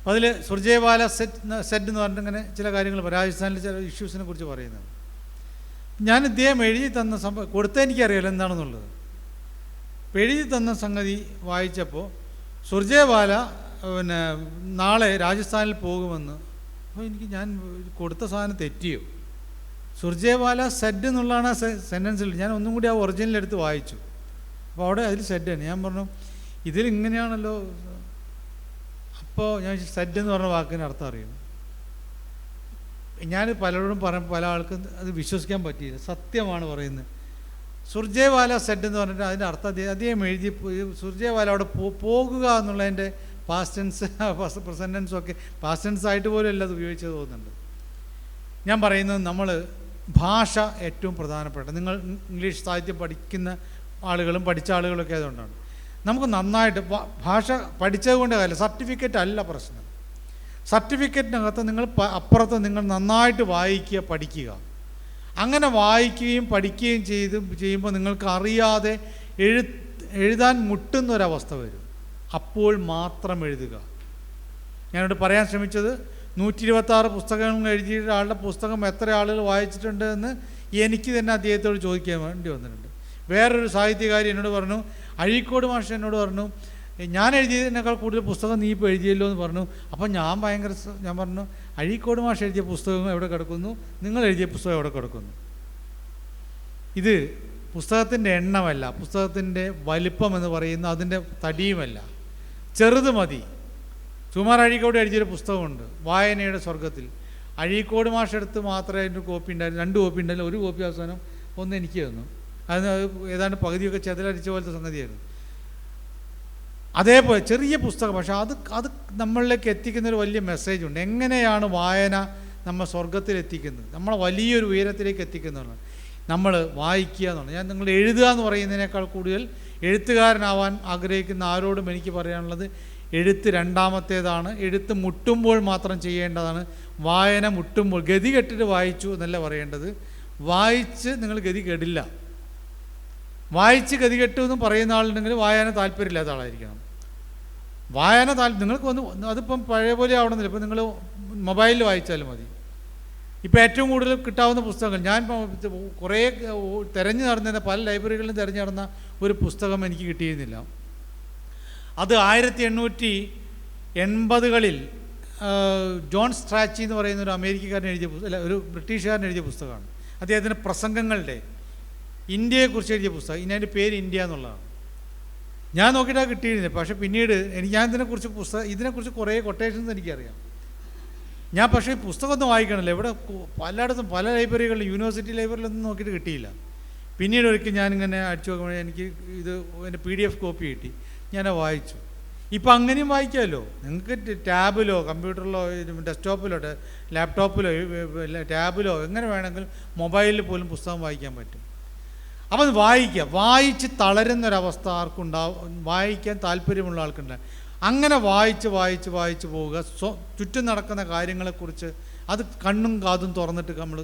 അതിൽ സുർജേവാല സെറ്റ് എന്ന് പറഞ്ഞിട്ട് ഇങ്ങനെ ചില കാര്യങ്ങൾ രാജസ്ഥാനിലെ ചില ഇഷ്യൂസിനെ കുറിച്ച് പറയുന്നത്. ഞാൻ ഇദ്ദേഹം എഴുതി തന്ന കൊടുത്ത എനിക്കറിയാലോ എന്താണെന്നുള്ളത്. എഴുതി തന്ന സംഗതി വായിച്ചപ്പോൾ സുർജേവാല പിന്നെ നാളെ രാജസ്ഥാനിൽ പോകുമെന്ന്. അപ്പോൾ ഞാൻ കൊടുത്ത സാധനം തെറ്റിയോ? സുർജേവാല സെഡ് എന്നുള്ളതാണ് ആ സെൻറ്റൻസിൽ. ഞാൻ ഒന്നും കൂടി ആ ഒറിജിനൽ എടുത്ത് വായിച്ചു. അപ്പോൾ അവിടെ അതിൽ സെഡാണ്. ഞാൻ പറഞ്ഞു ഇതിലിങ്ങനെയാണല്ലോ. അപ്പോൾ ഞാൻ സെഡ് എന്ന് പറഞ്ഞ വാക്കിന് അർത്ഥം അറിയുന്നു. ഞാൻ പലരോടും പല ആൾക്കും അത് വിശ്വസിക്കാൻ പറ്റിയില്ല. സത്യമാണ് പറയുന്നത്. സുർജേവാല സെഡ് എന്ന് പറഞ്ഞിട്ട് അതിൻ്റെ അർത്ഥം അദ്ദേഹം എഴുതി. സുർജേവാല അവിടെ പോകുക എന്നുള്ളതിൻ്റെ പാസ്റ്റ് ടെൻസ് പ്രസൻറ്റ് ടെൻസും ഒക്കെ പാസ്റ്റ് ടെൻസ് ആയിട്ട് പോലും അല്ല അത് ഉപയോഗിച്ചത് തോന്നുന്നുണ്ട്. ഞാൻ പറയുന്നത് നമ്മൾ ഭാഷ ഏറ്റവും പ്രധാനപ്പെട്ട. നിങ്ങൾ ഇംഗ്ലീഷ് സാഹിത്യം പഠിക്കുന്ന ആളുകളും പഠിച്ച ആളുകളൊക്കെ അതുകൊണ്ടാണ്. നമുക്ക് നന്നായിട്ട് ഭാഷ പഠിച്ചത് കൊണ്ട് കാര്യമില്ല. സർട്ടിഫിക്കറ്റ് അല്ല പ്രശ്നം. സർട്ടിഫിക്കറ്റിനകത്ത് നിങ്ങൾ അപ്പുറത്ത് നിങ്ങൾ നന്നായിട്ട് വായിക്കുക, പഠിക്കുക. അങ്ങനെ വായിക്കുകയും പഠിക്കുകയും ചെയ്യുമ്പോൾ നിങ്ങൾക്ക് അറിയാതെ എഴുതാൻ മുട്ടുന്നൊരവസ്ഥ വരും. അപ്പോൾ മാത്രം എഴുതുക. ഞാനിവിടെ പറയാൻ ശ്രമിച്ചത് 126 പുസ്തകങ്ങൾ എഴുതിയിട്ട് ആളുടെ പുസ്തകം എത്ര ആളുകൾ വായിച്ചിട്ടുണ്ട് എന്ന് എനിക്ക് തന്നെ അദ്ദേഹത്തോട് ചോദിക്കാൻ വേണ്ടി വന്നിട്ടുണ്ട്. വേറൊരു സാഹിത്യകാരി എന്നോട് പറഞ്ഞു, അഴീക്കോട് മാഷ് എന്നോട് പറഞ്ഞു, ഞാൻ എഴുതിയതിനേക്കാൾ കൂടുതൽ പുസ്തകം നീ ഇപ്പോൾ എഴുതിയല്ലോ എന്ന് പറഞ്ഞു. അപ്പം ഞാൻ പറഞ്ഞു അഴീക്കോട് മാഷ് എഴുതിയ പുസ്തകം എവിടെ കിടക്കുന്നു, നിങ്ങൾ എഴുതിയ പുസ്തകം എവിടെ കിടക്കുന്നു? ഇത് പുസ്തകത്തിൻ്റെ എണ്ണമല്ല, പുസ്തകത്തിൻ്റെ വലിപ്പം എന്ന് പറയുന്ന അതിൻ്റെ തടിയുമല്ല, ചെറുത് മതി. സുമാർ അഴീക്കോട് എഴുതിയൊരു പുസ്തകമുണ്ട്, വായനയുടെ സ്വർഗത്തിൽ. അഴീക്കോട് മാഷെടുത്ത് മാത്രമേ അതിൻ്റെ കോപ്പി ഉണ്ടായിരുന്നു. 2 കോപ്പി ഉണ്ടായില്ല. ഒരു കോപ്പി അവസാനം ഒന്ന് എനിക്ക് തന്നു. അത് ഏതാണ്ട് പകുതിയൊക്കെ ചെതലരിച്ച പോലത്തെ സംഗതിയായിരുന്നു. അതേപോലെ ചെറിയ പുസ്തകം, പക്ഷേ അത് നമ്മളിലേക്ക് എത്തിക്കുന്നൊരു വലിയ മെസ്സേജുണ്ട്. എങ്ങനെയാണ് വായന നമ്മൾ സ്വർഗത്തിലെത്തിക്കുന്നത്, നമ്മളെ വലിയൊരു ഉയരത്തിലേക്ക് എത്തിക്കുന്നതാണ് നമ്മൾ വായിക്കുക എന്നുള്ളത്. ഞാൻ നിങ്ങൾ എഴുതുക എന്ന് പറയുന്നതിനേക്കാൾ കൂടുതൽ എഴുത്തുകാരനാവാൻ ആഗ്രഹിക്കുന്ന ആരോടും എനിക്ക് പറയാനുള്ളത്, എഴുത്ത് രണ്ടാമത്തേതാണ്. എഴുത്ത് മുട്ടുമ്പോൾ മാത്രം ചെയ്യേണ്ടതാണ്. വായന മുട്ടുമ്പോൾ, ഗതി കെട്ടിട്ട് വായിച്ചു എന്നല്ല പറയേണ്ടത്. വായിച്ച് നിങ്ങൾ ഗതി കെടില്ല. വായിച്ച് ഗതി കെട്ടു എന്നും പറയുന്ന ആളുണ്ടെങ്കിൽ വായന താല്പര്യമില്ലാത്ത ആളായിരിക്കണം. വായന നിങ്ങൾക്ക് അതിപ്പം പഴയ പോലെ ആവണമെന്നില്ല. ഇപ്പം നിങ്ങൾ മൊബൈലിൽ വായിച്ചാലും മതി. ഇപ്പോൾ ഏറ്റവും കൂടുതൽ കിട്ടാവുന്ന പുസ്തകങ്ങൾ, ഞാൻ കുറേ തിരഞ്ഞു നടന്ന പല ലൈബ്രറികളിലും തിരഞ്ഞു നടന്ന ഒരു പുസ്തകം എനിക്ക് കിട്ടിയിരുന്നില്ല. അത് 1880കളിൽ ജോൺ സ്ട്രാച്ചി എന്ന് പറയുന്ന ഒരു അമേരിക്കക്കാരൻ എഴുതിയ ഒരു ബ്രിട്ടീഷുകാരൻ എഴുതിയ പുസ്തകമാണ്. അദ്ദേഹത്തിൻ്റെ പ്രസംഗങ്ങളുടെ ഇന്ത്യയെക്കുറിച്ച് എഴുതിയ പുസ്തകം. ഇനി അതിൻ്റെ പേര് ഇന്ത്യ എന്നുള്ളതാണ്. ഞാൻ നോക്കിയിട്ടാണ് കിട്ടിയിരുന്നത്. പക്ഷേ പിന്നീട് ഞാൻ ഇതിനെക്കുറിച്ച് കുറേ കൊട്ടേഷൻസ് എനിക്കറിയാം. ഞാൻ പക്ഷേ ഈ പുസ്തകമൊന്നും വായിക്കണമല്ലോ. ഇവിടെ പലയിടത്തും പല ലൈബ്രറികളിലും യൂണിവേഴ്സിറ്റി ലൈബ്രറിയിലൊന്നും നോക്കിയിട്ട് കിട്ടിയില്ല. പിന്നീട് ഒരിക്കൽ ഞാനിങ്ങനെ അടിച്ചു നോക്കുമ്പോൾ എനിക്ക് എൻ്റെ PDF കോപ്പി കിട്ടി. ഞാനത് വായിച്ചു. ഇപ്പം അങ്ങനെയും വായിക്കാമല്ലോ. നിങ്ങൾക്ക് ടാബിലോ കമ്പ്യൂട്ടറിലോ ഡെസ്ക്ടോപ്പിലോ ലാപ്ടോപ്പിലോ ടാബിലോ എങ്ങനെ വേണമെങ്കിലും മൊബൈലിൽ പോലും പുസ്തകം വായിക്കാൻ പറ്റും. അപ്പം അത് വായിച്ച് തളരുന്നൊരവസ്ഥ ആർക്കുണ്ടാവും, വായിക്കാൻ താല്പര്യമുള്ള ആൾക്കുണ്ടാകും. അങ്ങനെ വായിച്ച് പോവുക. ചുറ്റും നടക്കുന്ന കാര്യങ്ങളെക്കുറിച്ച് അത് കണ്ണും കാതും തുറന്നിട്ട് നമ്മൾ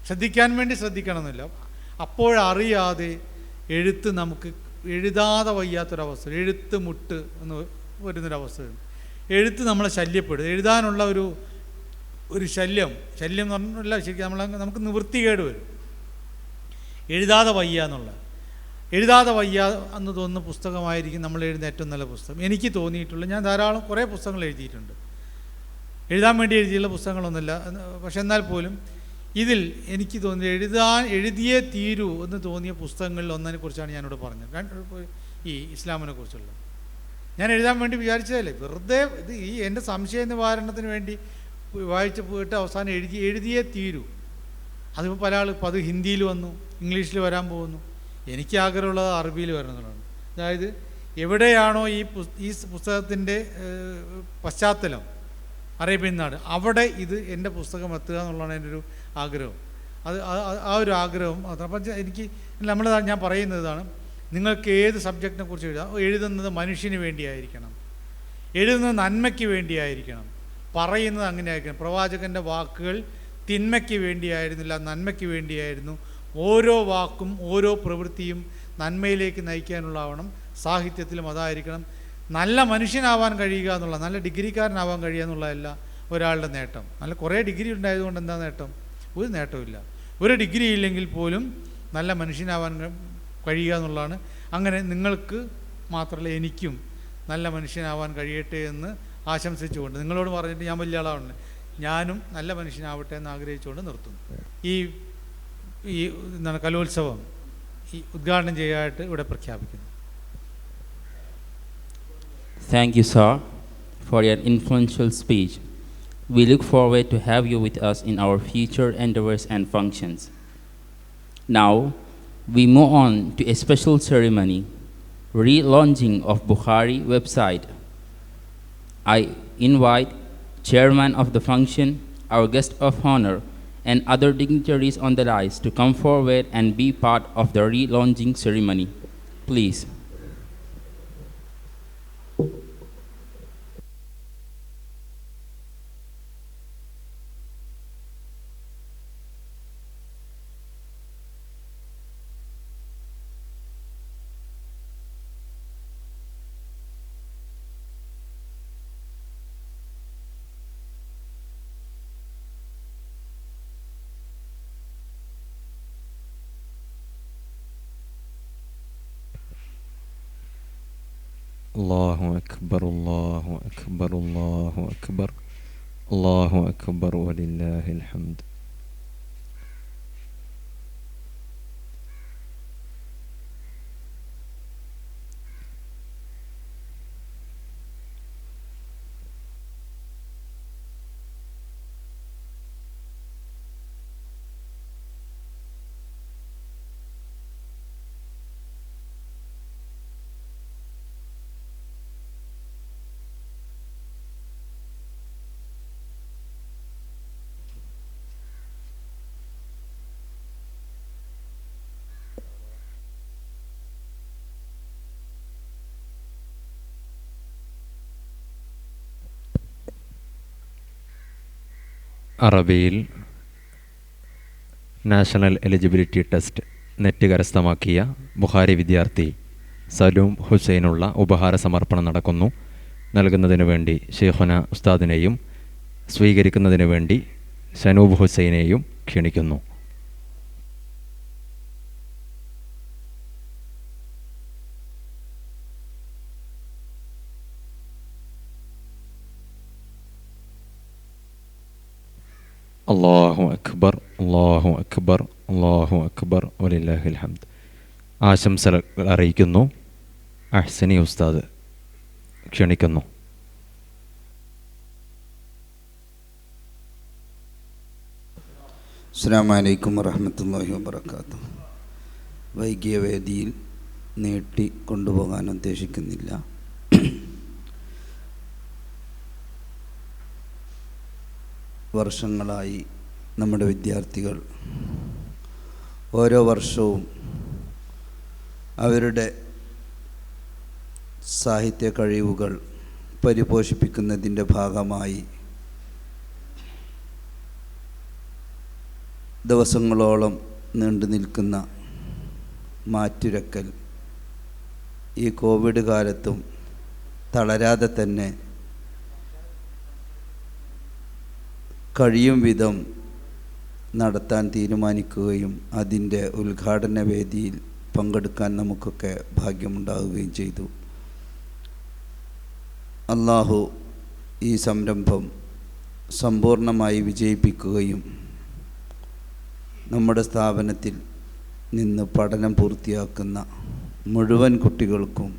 ശ്രദ്ധിക്കാൻ വേണ്ടി ശ്രദ്ധിക്കണമെന്നില്ല. അപ്പോഴറിയാതെ എഴുത്ത് നമുക്ക് എഴുതാതെ വയ്യാത്തൊരവസ്ഥ, എഴുത്ത് മുട്ട് എന്ന് വരുന്നൊരവസ്ഥ. എഴുത്ത് നമ്മളെ ശല്യപ്പെടും. എഴുതാനുള്ള ഒരു ശല്യം എന്ന് പറഞ്ഞല്ല, ശരിക്കും നമുക്ക് നിവൃത്തികേട് വരും. എഴുതാതെ വയ്യ എന്ന് തോന്നുന്ന പുസ്തകമായിരിക്കും നമ്മൾ എഴുതുന്ന ഏറ്റവും നല്ല പുസ്തകം. എനിക്ക് തോന്നിയിട്ടുള്ള, ഞാൻ ധാരാളം കുറേ പുസ്തകങ്ങൾ എഴുതിയിട്ടുണ്ട്. എഴുതാൻ വേണ്ടി എഴുതിയുള്ള പുസ്തകങ്ങളൊന്നുമില്ല. പക്ഷെ എന്നാൽ പോലും ഇതിൽ എനിക്ക് തോന്നി എഴുതിയേ തീരൂ എന്ന് തോന്നിയ പുസ്തകങ്ങളിൽ ഒന്നിനെക്കുറിച്ചാണ് ഞാനിവിടെ പറഞ്ഞത്. ഈ ഇസ്ലാമിനെ കുറിച്ചുള്ള ഞാൻ എഴുതാൻ വേണ്ടി വിചാരിച്ചതല്ലേ, വെറുതെ ഇത് ഈ എൻ്റെ സംശയ നിവാരണത്തിന് വേണ്ടി വായിച്ച് പോയിട്ട് അവസാനം എഴുതിയേ തീരൂ. അതിപ്പോൾ പല ആൾ ഇപ്പോൾ അത് ഹിന്ദിയിൽ വന്നു, ഇംഗ്ലീഷിൽ വരാൻ പോകുന്നു. എനിക്ക് ആഗ്രഹമുള്ളത് അറബിയിൽ വരണമെന്നുള്ളതാണ്. അതായത് എവിടെയാണോ ഈ പുസ്തകത്തിൻ്റെ പശ്ചാത്തലം അറേബ്യൻ നാട്, അവിടെ ഇത് എൻ്റെ പുസ്തകം എത്തുക എന്നുള്ളതാണ് എൻ്റെ ഒരു ആഗ്രഹം. ആ ഒരു ആഗ്രഹം അപ്പം എനിക്ക് ഞാൻ പറയുന്നതാണ്, നിങ്ങൾക്ക് ഏത് സബ്ജക്റ്റിനെ കുറിച്ച് എഴുതുന്നത് മനുഷ്യന് വേണ്ടിയായിരിക്കണം, എഴുതുന്നത് നന്മയ്ക്ക് വേണ്ടിയായിരിക്കണം, പറയുന്നത് അങ്ങനെ ആയിരിക്കണം. പ്രവാചകൻ്റെ വാക്കുകൾ തിന്മയ്ക്ക് വേണ്ടിയായിരുന്നില്ല, നന്മയ്ക്ക് വേണ്ടിയായിരുന്നു. ഓരോ വാക്കും ഓരോ പ്രവൃത്തിയും നന്മയിലേക്ക് നയിക്കാനുള്ളതാവണം. സാഹിത്യത്തിലും അതായിരിക്കണം. നല്ല മനുഷ്യനാവാൻ കഴിയുക എന്നുള്ള, നല്ല ഡിഗ്രിക്കാരനാവാൻ കഴിയുക എന്നുള്ളതല്ല ഒരാളുടെ നേട്ടം. നല്ല കുറേ ഡിഗ്രി ഉണ്ടായതുകൊണ്ട് എന്താ നേട്ടം? ഒരു നേട്ടമില്ല. ഒരു ഡിഗ്രി ഇല്ലെങ്കിൽ പോലും നല്ല മനുഷ്യനാവാൻ കഴിയുക എന്നുള്ളതാണ്. അങ്ങനെ നിങ്ങൾക്ക് മാത്രമല്ല എനിക്കും നല്ല മനുഷ്യനാവാൻ കഴിയട്ടെ എന്ന് ആശംസിച്ചുകൊണ്ട്, നിങ്ങളോട് പറഞ്ഞിട്ട് ഞാൻ വലിയ ആളാണ്, ഞാനും നല്ല മനുഷ്യനാവട്ടെ എന്ന് ആഗ്രഹിച്ചുകൊണ്ട് നിർത്തുന്നു. ഈ എന്താണ് കലോത്സവം ഈ ഉദ്ഘാടനം ചെയ്യാനായിട്ട് ഇവിടെ പ്രഖ്യാപിക്കുന്നു. Thank you, sir, for your influential speech. We look forward to have you with us in our future endeavors and functions. Now, we move on to a special ceremony, relaunching of Bukhari website. I invite chairman of the function, our guest of honor, and other dignitaries on the dais to come forward and be part of the relaunching ceremony. Please. അല്ലാഹു അക്ബർ അല്ലാഹു അക്ബർ അല്ലാഹു അക്ബർ അല്ലാഹു അക്ബർ വലില്ലാഹിൽ ഹംദ്. അറബിയിൽ national eligibility test net കരസ്ഥമാക്കിയ ബുഖാരി വിദ്യാർത്ഥി സലൂം ഹുസൈനുള്ള ഉപഹാര സമർപ്പണം നടക്കുന്നു. നൽകുന്നതിനു വേണ്ടി ഷെയ്ഖുന ഉസ്താദിനെയും സ്വീകരിക്കുന്നതിനു വേണ്ടി സനൂബ് ഹുസൈനെയും ക്ഷണിക്കുന്നു. അല്ലാഹു അക്ബർ അല്ലാഹു അക്ബർ അല്ലാഹു അക്ബർ വലില്ലാഹിൽ ഹംദ്. ആശംസകൾ അറിയിക്കുന്നു. അഹ്സനി ഉസ്താദ് ക്ഷണിക്കുന്നു. അസ്സലാമു അലൈക്കും വറഹ്മത്തുള്ളാഹി വബറകാതുഹു. വൈകിയ വേദിയിൽ നീട്ടി കൊണ്ടുപോകാൻ ഉദ്ദേശിക്കുന്നില്ല. വർഷങ്ങളായി നമ്മുടെ വിദ്യാർത്ഥികൾ ഓരോ വർഷവും അവരുടെ സാഹിത്യ കഴിവുകൾ പരിപോഷിപ്പിക്കുന്നതിൻ്റെ ഭാഗമായി ദിവസങ്ങളോളം നീണ്ടു നിൽക്കുന്ന മാറ്റുരക്കൽ ഈ കോവിഡ് കാലത്തും തളരാതെ തന്നെ കഴിയും വിധം നടത്താൻ തീരുമാനിക്കുകയും അതിൻ്റെ ഉദ്ഘാടന വേദിയിൽ പങ്കെടുക്കാൻ നമുക്കൊക്കെ ഭാഗ്യമുണ്ടാവുകയും ചെയ്തു. അല്ലാഹു ഈ സംരംഭം സമ്പൂർണ്ണമായി വിജയിപ്പിക്കുകയും നമ്മുടെ സ്ഥാപനത്തിൽ നിന്ന് പഠനം പൂർത്തിയാക്കുന്ന മുഴുവൻ കുട്ടികൾക്കും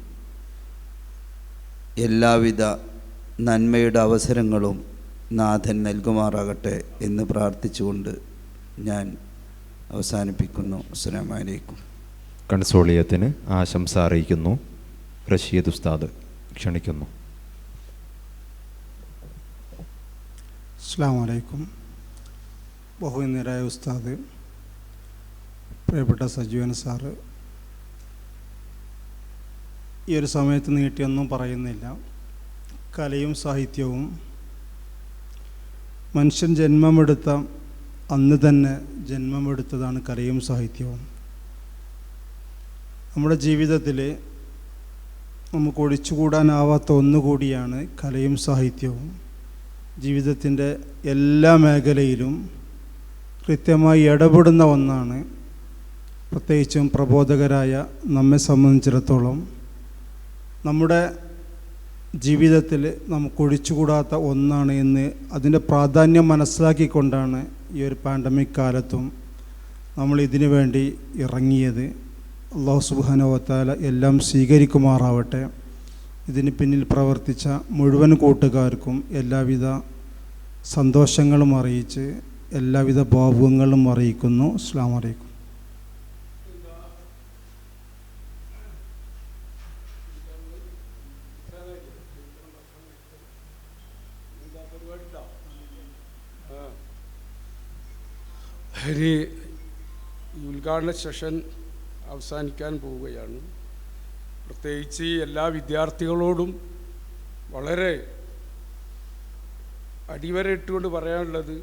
എല്ലാവിധ നന്മയുടെ അവസരങ്ങളും നാഥൻ നൽകുമാറാകട്ടെ എന്ന് പ്രാർത്ഥിച്ചുകൊണ്ട് ഞാൻ അവസാനിപ്പിക്കുന്നു. അസ്സലാമു അലൈക്കും. കൺസോളിയത്തിന് ആശംസ അറിയിക്കുന്നു. റഷീദ് ഉസ്താദ് ക്ഷണിക്കുന്നു. അസ്സലാമു അലൈക്കും. ബഹുമാന്യരായ ഉസ്താദ്, പ്രിയപ്പെട്ട സജീവൻ സാറ്, ഈ ഒരു സമയത്ത് നീട്ടിയൊന്നും പറയുന്നില്ല. കലയും സാഹിത്യവും മനുഷ്യൻ ജന്മമെടുത്ത അന്ന് തന്നെ ജന്മമെടുത്തതാണ് കലയും സാഹിത്യവും. നമ്മുടെ ജീവിതത്തിൽ നമുക്ക് ഒഴിച്ചുകൂടാനാവാത്ത ഒന്നുകൂടിയാണ് കലയും സാഹിത്യവും. ജീവിതത്തിൻ്റെ എല്ലാ മേഖലയിലും കൃത്യമായി ഇടപെടുന്ന ഒന്നാണ്. പ്രത്യേകിച്ചും പ്രബോധകരായ നമ്മെ സംബന്ധിച്ചിടത്തോളം നമ്മുടെ ജീവിതത്തിൽ നമുക്ക് ഒഴിച്ചുകൂടാത്ത ഒന്നാണ് എന്ന് അതിൻ്റെ പ്രാധാന്യം മനസ്സിലാക്കിക്കൊണ്ടാണ് ഈ ഒരു പാൻഡമിക് കാലത്തും നമ്മൾ ഇതിനു വേണ്ടി ഇറങ്ങിയത്. അല്ലാഹു സുബ്ഹാനഹു വ തആല എല്ലാം സ്വീകരിക്കുമാറാവട്ടെ. ഇതിന് പിന്നിൽ പ്രവർത്തിച്ച മുഴുവൻ കൂട്ടുകാർക്കും എല്ലാവിധ സന്തോഷങ്ങളും അറിയിച്ച് എല്ലാവിധ ഭാവുകങ്ങളും അറിയിക്കുന്നു. അസ്സലാമു അലൈക്കും. ഈ ഉദ്ഘാടന സെഷൻ അവസാനിക്കാൻ പോവുകയാണ്. പ്രത്യേകിച്ച് എല്ലാ വിദ്യാർത്ഥികളോടും വളരെ അടിവരയിട്ടുകൊണ്ട് പറയാനുള്ളത്,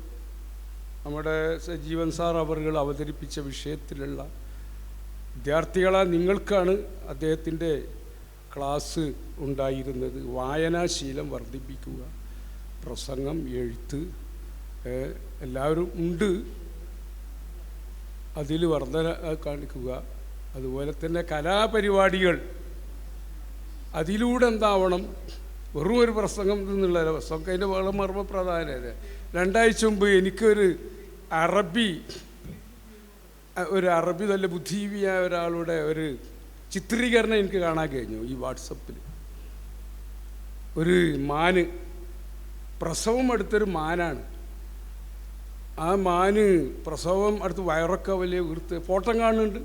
നമ്മുടെ സജീവൻ സാർ അവറുകൾ അവതരിപ്പിച്ച വിഷയത്തിലുള്ള വിദ്യാർത്ഥികളെ നിങ്ങൾക്കാണ് അദ്ദേഹത്തിൻ്റെ ക്ലാസ് ഉണ്ടായിരുന്നത്. വായനാശീലം വർദ്ധിപ്പിക്കുക, പ്രസംഗം, എഴുത്ത് എല്ലാവരും ഉണ്ട്, അതിൽ വർധന കാണിക്കുക. അതുപോലെ തന്നെ കലാപരിപാടികൾ, അതിലൂടെ എന്താവണം, വെറും ഒരു പ്രസംഗം എന്നുള്ള പ്രസംഗം അതിൻ്റെ വളരെ മർമ്മപ്രധാനത. 2 ആഴ്ച മുമ്പ് എനിക്കൊരു അറബി നല്ല ബുദ്ധിജീവിയായ ഒരാളുടെ ഒരു ചിത്രീകരണം എനിക്ക് കാണാൻ കഴിഞ്ഞു ഈ വാട്സപ്പിൽ. ഒരു മാന്, പ്രസവം എടുത്തൊരു മാനാണ്. ആ മാന് പ്രസവം അടുത്ത് വയറൊക്കെ വലിയ വീർത്ത് ഫോട്ടോ കാണുന്നുണ്ട്.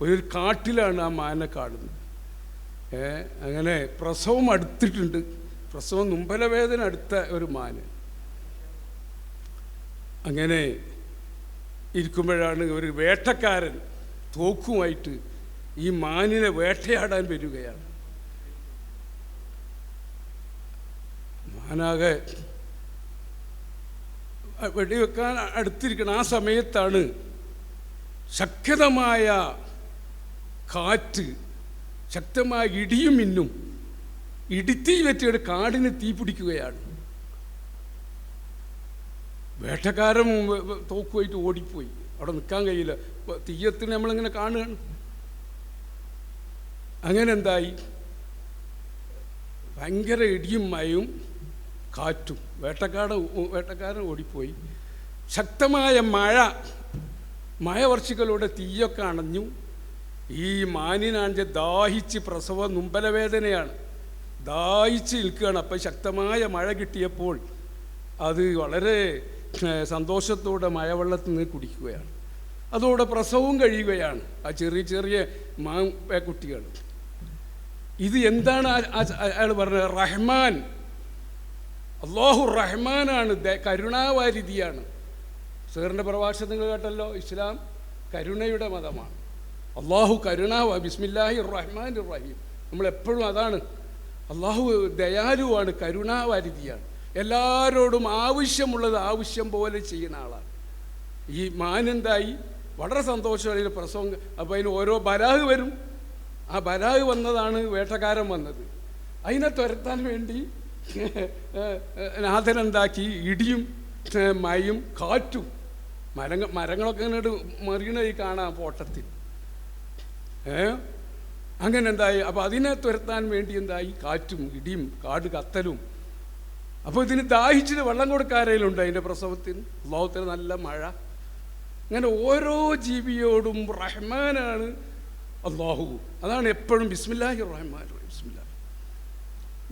ഒരു കാട്ടിലാണ് ആ മാനെ കാണുന്നത്. അങ്ങനെ പ്രസവം അടുത്തിട്ടുണ്ട്, പ്രസവം നുമ്പലവേദന അടുത്ത ഒരു മാന്. അങ്ങനെ ഇരിക്കുമ്പോഴാണ് ഒരു വേട്ടക്കാരൻ തോക്കുമായിട്ട് ഈ മാനിനെ വേട്ടയാടാൻ വരികയാണ്. മാനാകെ വെടിവെക്കാൻ അടുത്തിരിക്കണം. ആ സമയത്താണ് ശക്തമായ കാറ്റ്, ശക്തമായ ഇടിയും മിന്നും. ഇടിത്തീ വെറ്റിയുടെ കാടിന് തീ പിടിക്കുകയാണ്. വേട്ടക്കാരൻ തോക്കുമായിട്ട് ഓടിപ്പോയി. അവിടെ നിൽക്കാൻ കഴിയില്ല, തീയത്തിന് നമ്മളിങ്ങനെ കാണുകയാണ്. അങ്ങനെ എന്തായി, ഭയങ്കര ഇടിയും മഴയും കാറ്റും. വേട്ടക്കാരൻ ഓടിപ്പോയി. ശക്തമായ മഴ വർഷികളോടെ തീയൊക്കെ അണഞ്ഞു. ഈ മാനിനാണെങ്കിൽ ദാഹിച്ച്, പ്രസവ നുമ്പലവേദനയാണ്, ദാഹിച്ച് നിൽക്കുകയാണ്. അപ്പം ശക്തമായ മഴ കിട്ടിയപ്പോൾ അത് വളരെ സന്തോഷത്തോടെ മഴവെള്ളത്തിൽ നിന്ന് കുടിക്കുകയാണ്. അതോടെ പ്രസവവും കഴിയുകയാണ് ആ ചെറിയ ചെറിയ കുട്ടികൾ. ഇത് എന്താണ് അയാൾ പറഞ്ഞത്? റഹ്മാൻ, അല്ലാഹു റഹ്മാനാണ്, കരുണാവാരിധിയാണ്. സാറിൻ്റെ പ്രഭാഷണങ്ങൾ കേട്ടല്ലോ, ഇസ്ലാം കരുണയുടെ മതമാണ്. അള്ളാഹു ബിസ്മില്ലാഹിർ റഹ്മാനിർ റഹീം. നമ്മളെപ്പോഴും അതാണ്. അള്ളാഹു ദയാലുവാണ്, കരുണാവാരിധിയാണ്. എല്ലാവരോടും ആവശ്യമുള്ളത് ആവശ്യം പോലെ ചെയ്യുന്ന ആളാണ്. ഈ മാനെന്തായി, വളരെ സന്തോഷമാണ് പ്രസവം. അപ്പോൾ അതിന് ഓരോ ബലാഹ് വരും. ആ ബലാഹ് വന്നതാണ് വേട്ടക്കാരൻ വന്നത്. അതിനെ തുരത്താൻ വേണ്ടി നാഥനെന്താക്കി, ഇടിയും മഴയും കാറ്റും, മരങ്ങളൊക്കെ ഇങ്ങോട്ട് മറിയണത് കാണാം ഫോട്ടത്തിൽ. അങ്ങനെ എന്തായി, അപ്പോൾ അതിനെ തുരത്താൻ വേണ്ടി എന്തായി, കാറ്റും ഇടിയും കാട് കത്തലും. അപ്പോൾ ഇതിന് ദാഹിച്ചിട്ട് വെള്ളം കൊടുക്കാരയിലുണ്ട് അതിൻ്റെ പ്രസവത്തിന്. അല്ലാഹുവിന് നല്ല മഴ. അങ്ങനെ ഓരോ ജീവിയോടും റഹ്മാനാണ് അള്ളാഹു. അതാണ് എപ്പോഴും ബിസ്മില്ലാഹിർ റഹ്മാനിർ റഹീം, ബിസ്മില്ലാഹ്.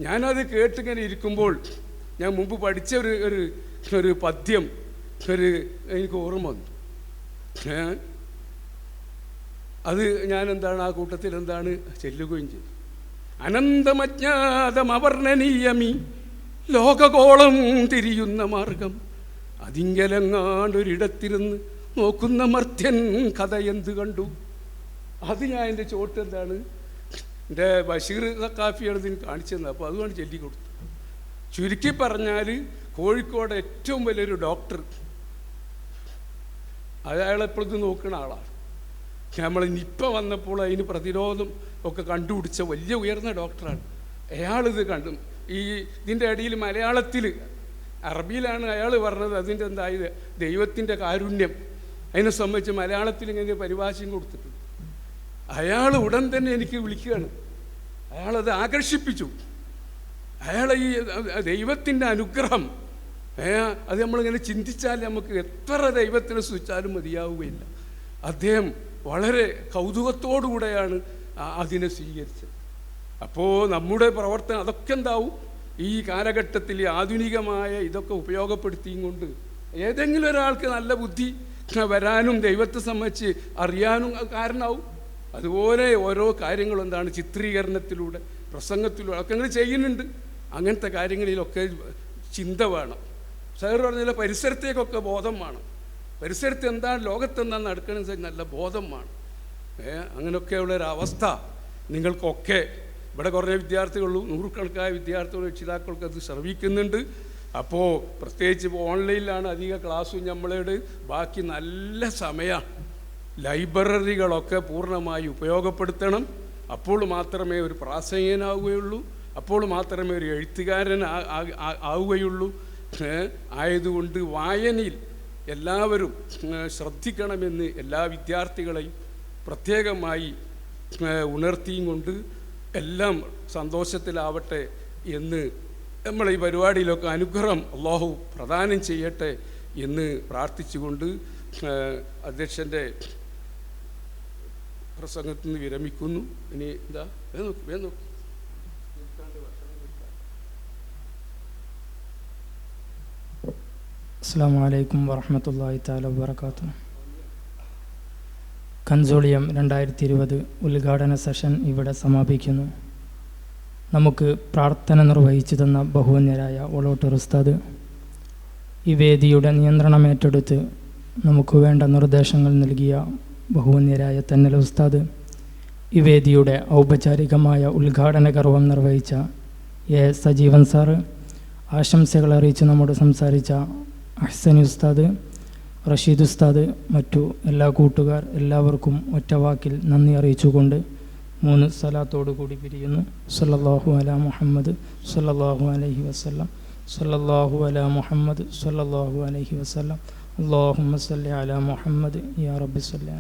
ഞാനത് കേട്ടിങ്ങനെ ഇരിക്കുമ്പോൾ ഞാൻ മുമ്പ് പഠിച്ച ഒരു പദ്യം എനിക്ക് ഓർമ്മ വന്നു. അത് ഞാൻ എന്താണ് ആ കൂട്ടത്തിൽ എന്താണ് ചെല്ലുകയും ചെയ്തു. അനന്തമജ്ഞാതമവർണ്ണനീയമി ലോകഗോളം തിരിയുന്ന മാർഗം, അതിങ്കലങ്ങാണ്ടൊരിടത്തിരുന്ന് നോക്കുന്ന മർത്യൻ കഥ എന്ത് കണ്ടു. അത് ഞാൻ എൻ്റെ ചോട്ട് എന്താണ് എൻ്റെ ബഷീർ സഖാഫിയാണ് ഇതിന് കാണിച്ചു തന്നത്. അപ്പോൾ അതുകൊണ്ട് ചൊല്ലിക്കൊടുത്തു. ചുരുക്കി പറഞ്ഞാൽ കോഴിക്കോട് ഏറ്റവും വലിയൊരു ഡോക്ടർ, അയാളെപ്പോഴും നോക്കുന്ന ആളാണ്. നമ്മൾ നിപ്പ വന്നപ്പോൾ അതിന് പ്രതിരോധം ഒക്കെ കണ്ടുപിടിച്ച വലിയ ഉയർന്ന ഡോക്ടറാണ്. അയാളിത് കണ്ടു. ഇതിൻ്റെ ഇടയിൽ മലയാളത്തിൽ, അറബിയിലാണ് അയാൾ പറഞ്ഞത്. അതിൻ്റെ എന്തായത് ദൈവത്തിൻ്റെ കാരുണ്യം അതിനെ സംബന്ധിച്ച് മലയാളത്തിൽ ഇങ്ങനെ പരിഭാഷയും കൊടുത്തിട്ടുണ്ട്. അയാൾ ഉടൻ തന്നെ എനിക്ക് വിളിക്കുകയാണ്. അയാളത് ആകർഷിപ്പിച്ചു. അയാളെ ഈ ദൈവത്തിൻ്റെ അനുഗ്രഹം അത് നമ്മളിങ്ങനെ ചിന്തിച്ചാൽ നമുക്ക് എത്ര ദൈവത്തിനെ സ്തുതിച്ചാലും മതിയാവുകയില്ല. അദ്ദേഹം വളരെ കൗതുകത്തോടുകൂടെയാണ് അതിനെ സ്വീകരിച്ചത്. അപ്പോൾ നമ്മുടെ പ്രവർത്തനം അതൊക്കെ എന്താവും ഈ കാലഘട്ടത്തിൽ ആധുനികമായ ഇതൊക്കെ ഉപയോഗപ്പെടുത്തിയും കൊണ്ട് ഏതെങ്കിലും ഒരാൾക്ക് നല്ല ബുദ്ധി വരാനും ദൈവത്തെ സംബന്ധിച്ച് അറിയാനും കാരണമാവും. അതുപോലെ ഓരോ കാര്യങ്ങളും എന്താണ് ചിത്രീകരണത്തിലൂടെ പ്രസംഗത്തിലൂടെ ഒക്കെ അങ്ങനെ ചെയ്യുന്നുണ്ട്. അങ്ങനത്തെ കാര്യങ്ങളിലൊക്കെ ചിന്ത വേണം. സാർ പറഞ്ഞാൽ പരിസരത്തേക്കൊക്കെ ബോധം വേണം. പരിസരത്ത് എന്താണ് ലോകത്തെന്താണ് നടക്കണമെന്ന് നല്ല ബോധം വേണം. അങ്ങനെയൊക്കെയുള്ളൊരവസ്ഥ നിങ്ങൾക്കൊക്കെ ഇവിടെ കുറേ വിദ്യാർത്ഥികളുള്ളൂ, നൂറുകണക്കായ വിദ്യാർത്ഥികളും രക്ഷിതാക്കൾക്ക് അത് ശ്രമിക്കുന്നുണ്ട്. അപ്പോൾ പ്രത്യേകിച്ച് ഇപ്പോൾ ഓൺലൈനിലാണ് അധിക ക്ലാസ്സും നമ്മളോട്. ബാക്കി നല്ല സമയമാണ്. ലൈബ്രറികളൊക്കെ പൂർണ്ണമായി ഉപയോഗപ്പെടുത്തണം. അപ്പോൾ മാത്രമേ ഒരു പ്രാസംഗികനാവുകയുള്ളൂ, അപ്പോൾ മാത്രമേ ഒരു എഴുത്തുകാരൻ ആവുകയുള്ളൂ. ആയതുകൊണ്ട് വായനയിൽ എല്ലാവരും ശ്രദ്ധിക്കണമെന്ന് എല്ലാ വിദ്യാർത്ഥികളെയും പ്രത്യേകമായി ഉണർത്തിയും കൊണ്ട് എല്ലാം സന്തോഷത്തിലാവട്ടെ എന്ന് നമ്മൾ ഈ പരിപാടിയിലൊക്കെ അനുഗ്രഹം അള്ളാഹു പ്രദാനം ചെയ്യട്ടെ എന്ന് പ്രാർത്ഥിച്ചുകൊണ്ട് അധ്യക്ഷൻ്റെ പ്രസംഗത്തിൽ നിന്ന് വിരമിക്കുന്നു. ഇനി എന്താ വേഗം അസ്സലാമു അലൈക്കും വറഹ്മത്തുള്ളാഹി തആല വബറകാതുഹു. കൺസോളിയം 2020 ഉദ്ഘാടന സെഷൻ ഇവിടെ സമാപിക്കുന്നു. നമുക്ക് പ്രാർത്ഥന നിർവഹിച്ചു തന്ന ബഹുവന്യരായ ഒളോട്ടൂർ ഉസ്താദ്, ഈ വേദിയുടെ നിയന്ത്രണമേറ്റെടുത്ത് നമുക്ക് വേണ്ട നിർദ്ദേശങ്ങൾ നൽകിയ ബഹുവന്യരായ തന്നൽ ഉസ്താദ്, ഈ വേദിയുടെ ഔപചാരികമായ ഉദ്ഘാടന കർമ്മം നിർവഹിച്ച എ സജീവൻ സാറ്, ആശംസകൾ അറിയിച്ച് നമ്മോട് സംസാരിച്ച അഹ്സനി ഉസ്താദ്, റഷീദ് ഉസ്താദ്, മറ്റു എല്ലാ കൂട്ടുകാർ എല്ലാവർക്കും ഒറ്റവാക്കിൽ നന്ദി അറിയിച്ചുകൊണ്ട് 3 സലാത്തോടു കൂടി പിരിയുന്നു. സല്ലല്ലാഹു അലാ മുഹമ്മദ് സല്ലല്ലാഹു അലൈഹി വസല്ലം, സല്ലല്ലാഹു അലാ മുഹമ്മദ് സല്ലല്ലാഹു അലൈഹി വസല്ലം, അല്ലാഹുമ്മ സല്ലി അലാ മുഹമ്മദ് യാ റബ്ബി സല്ലി.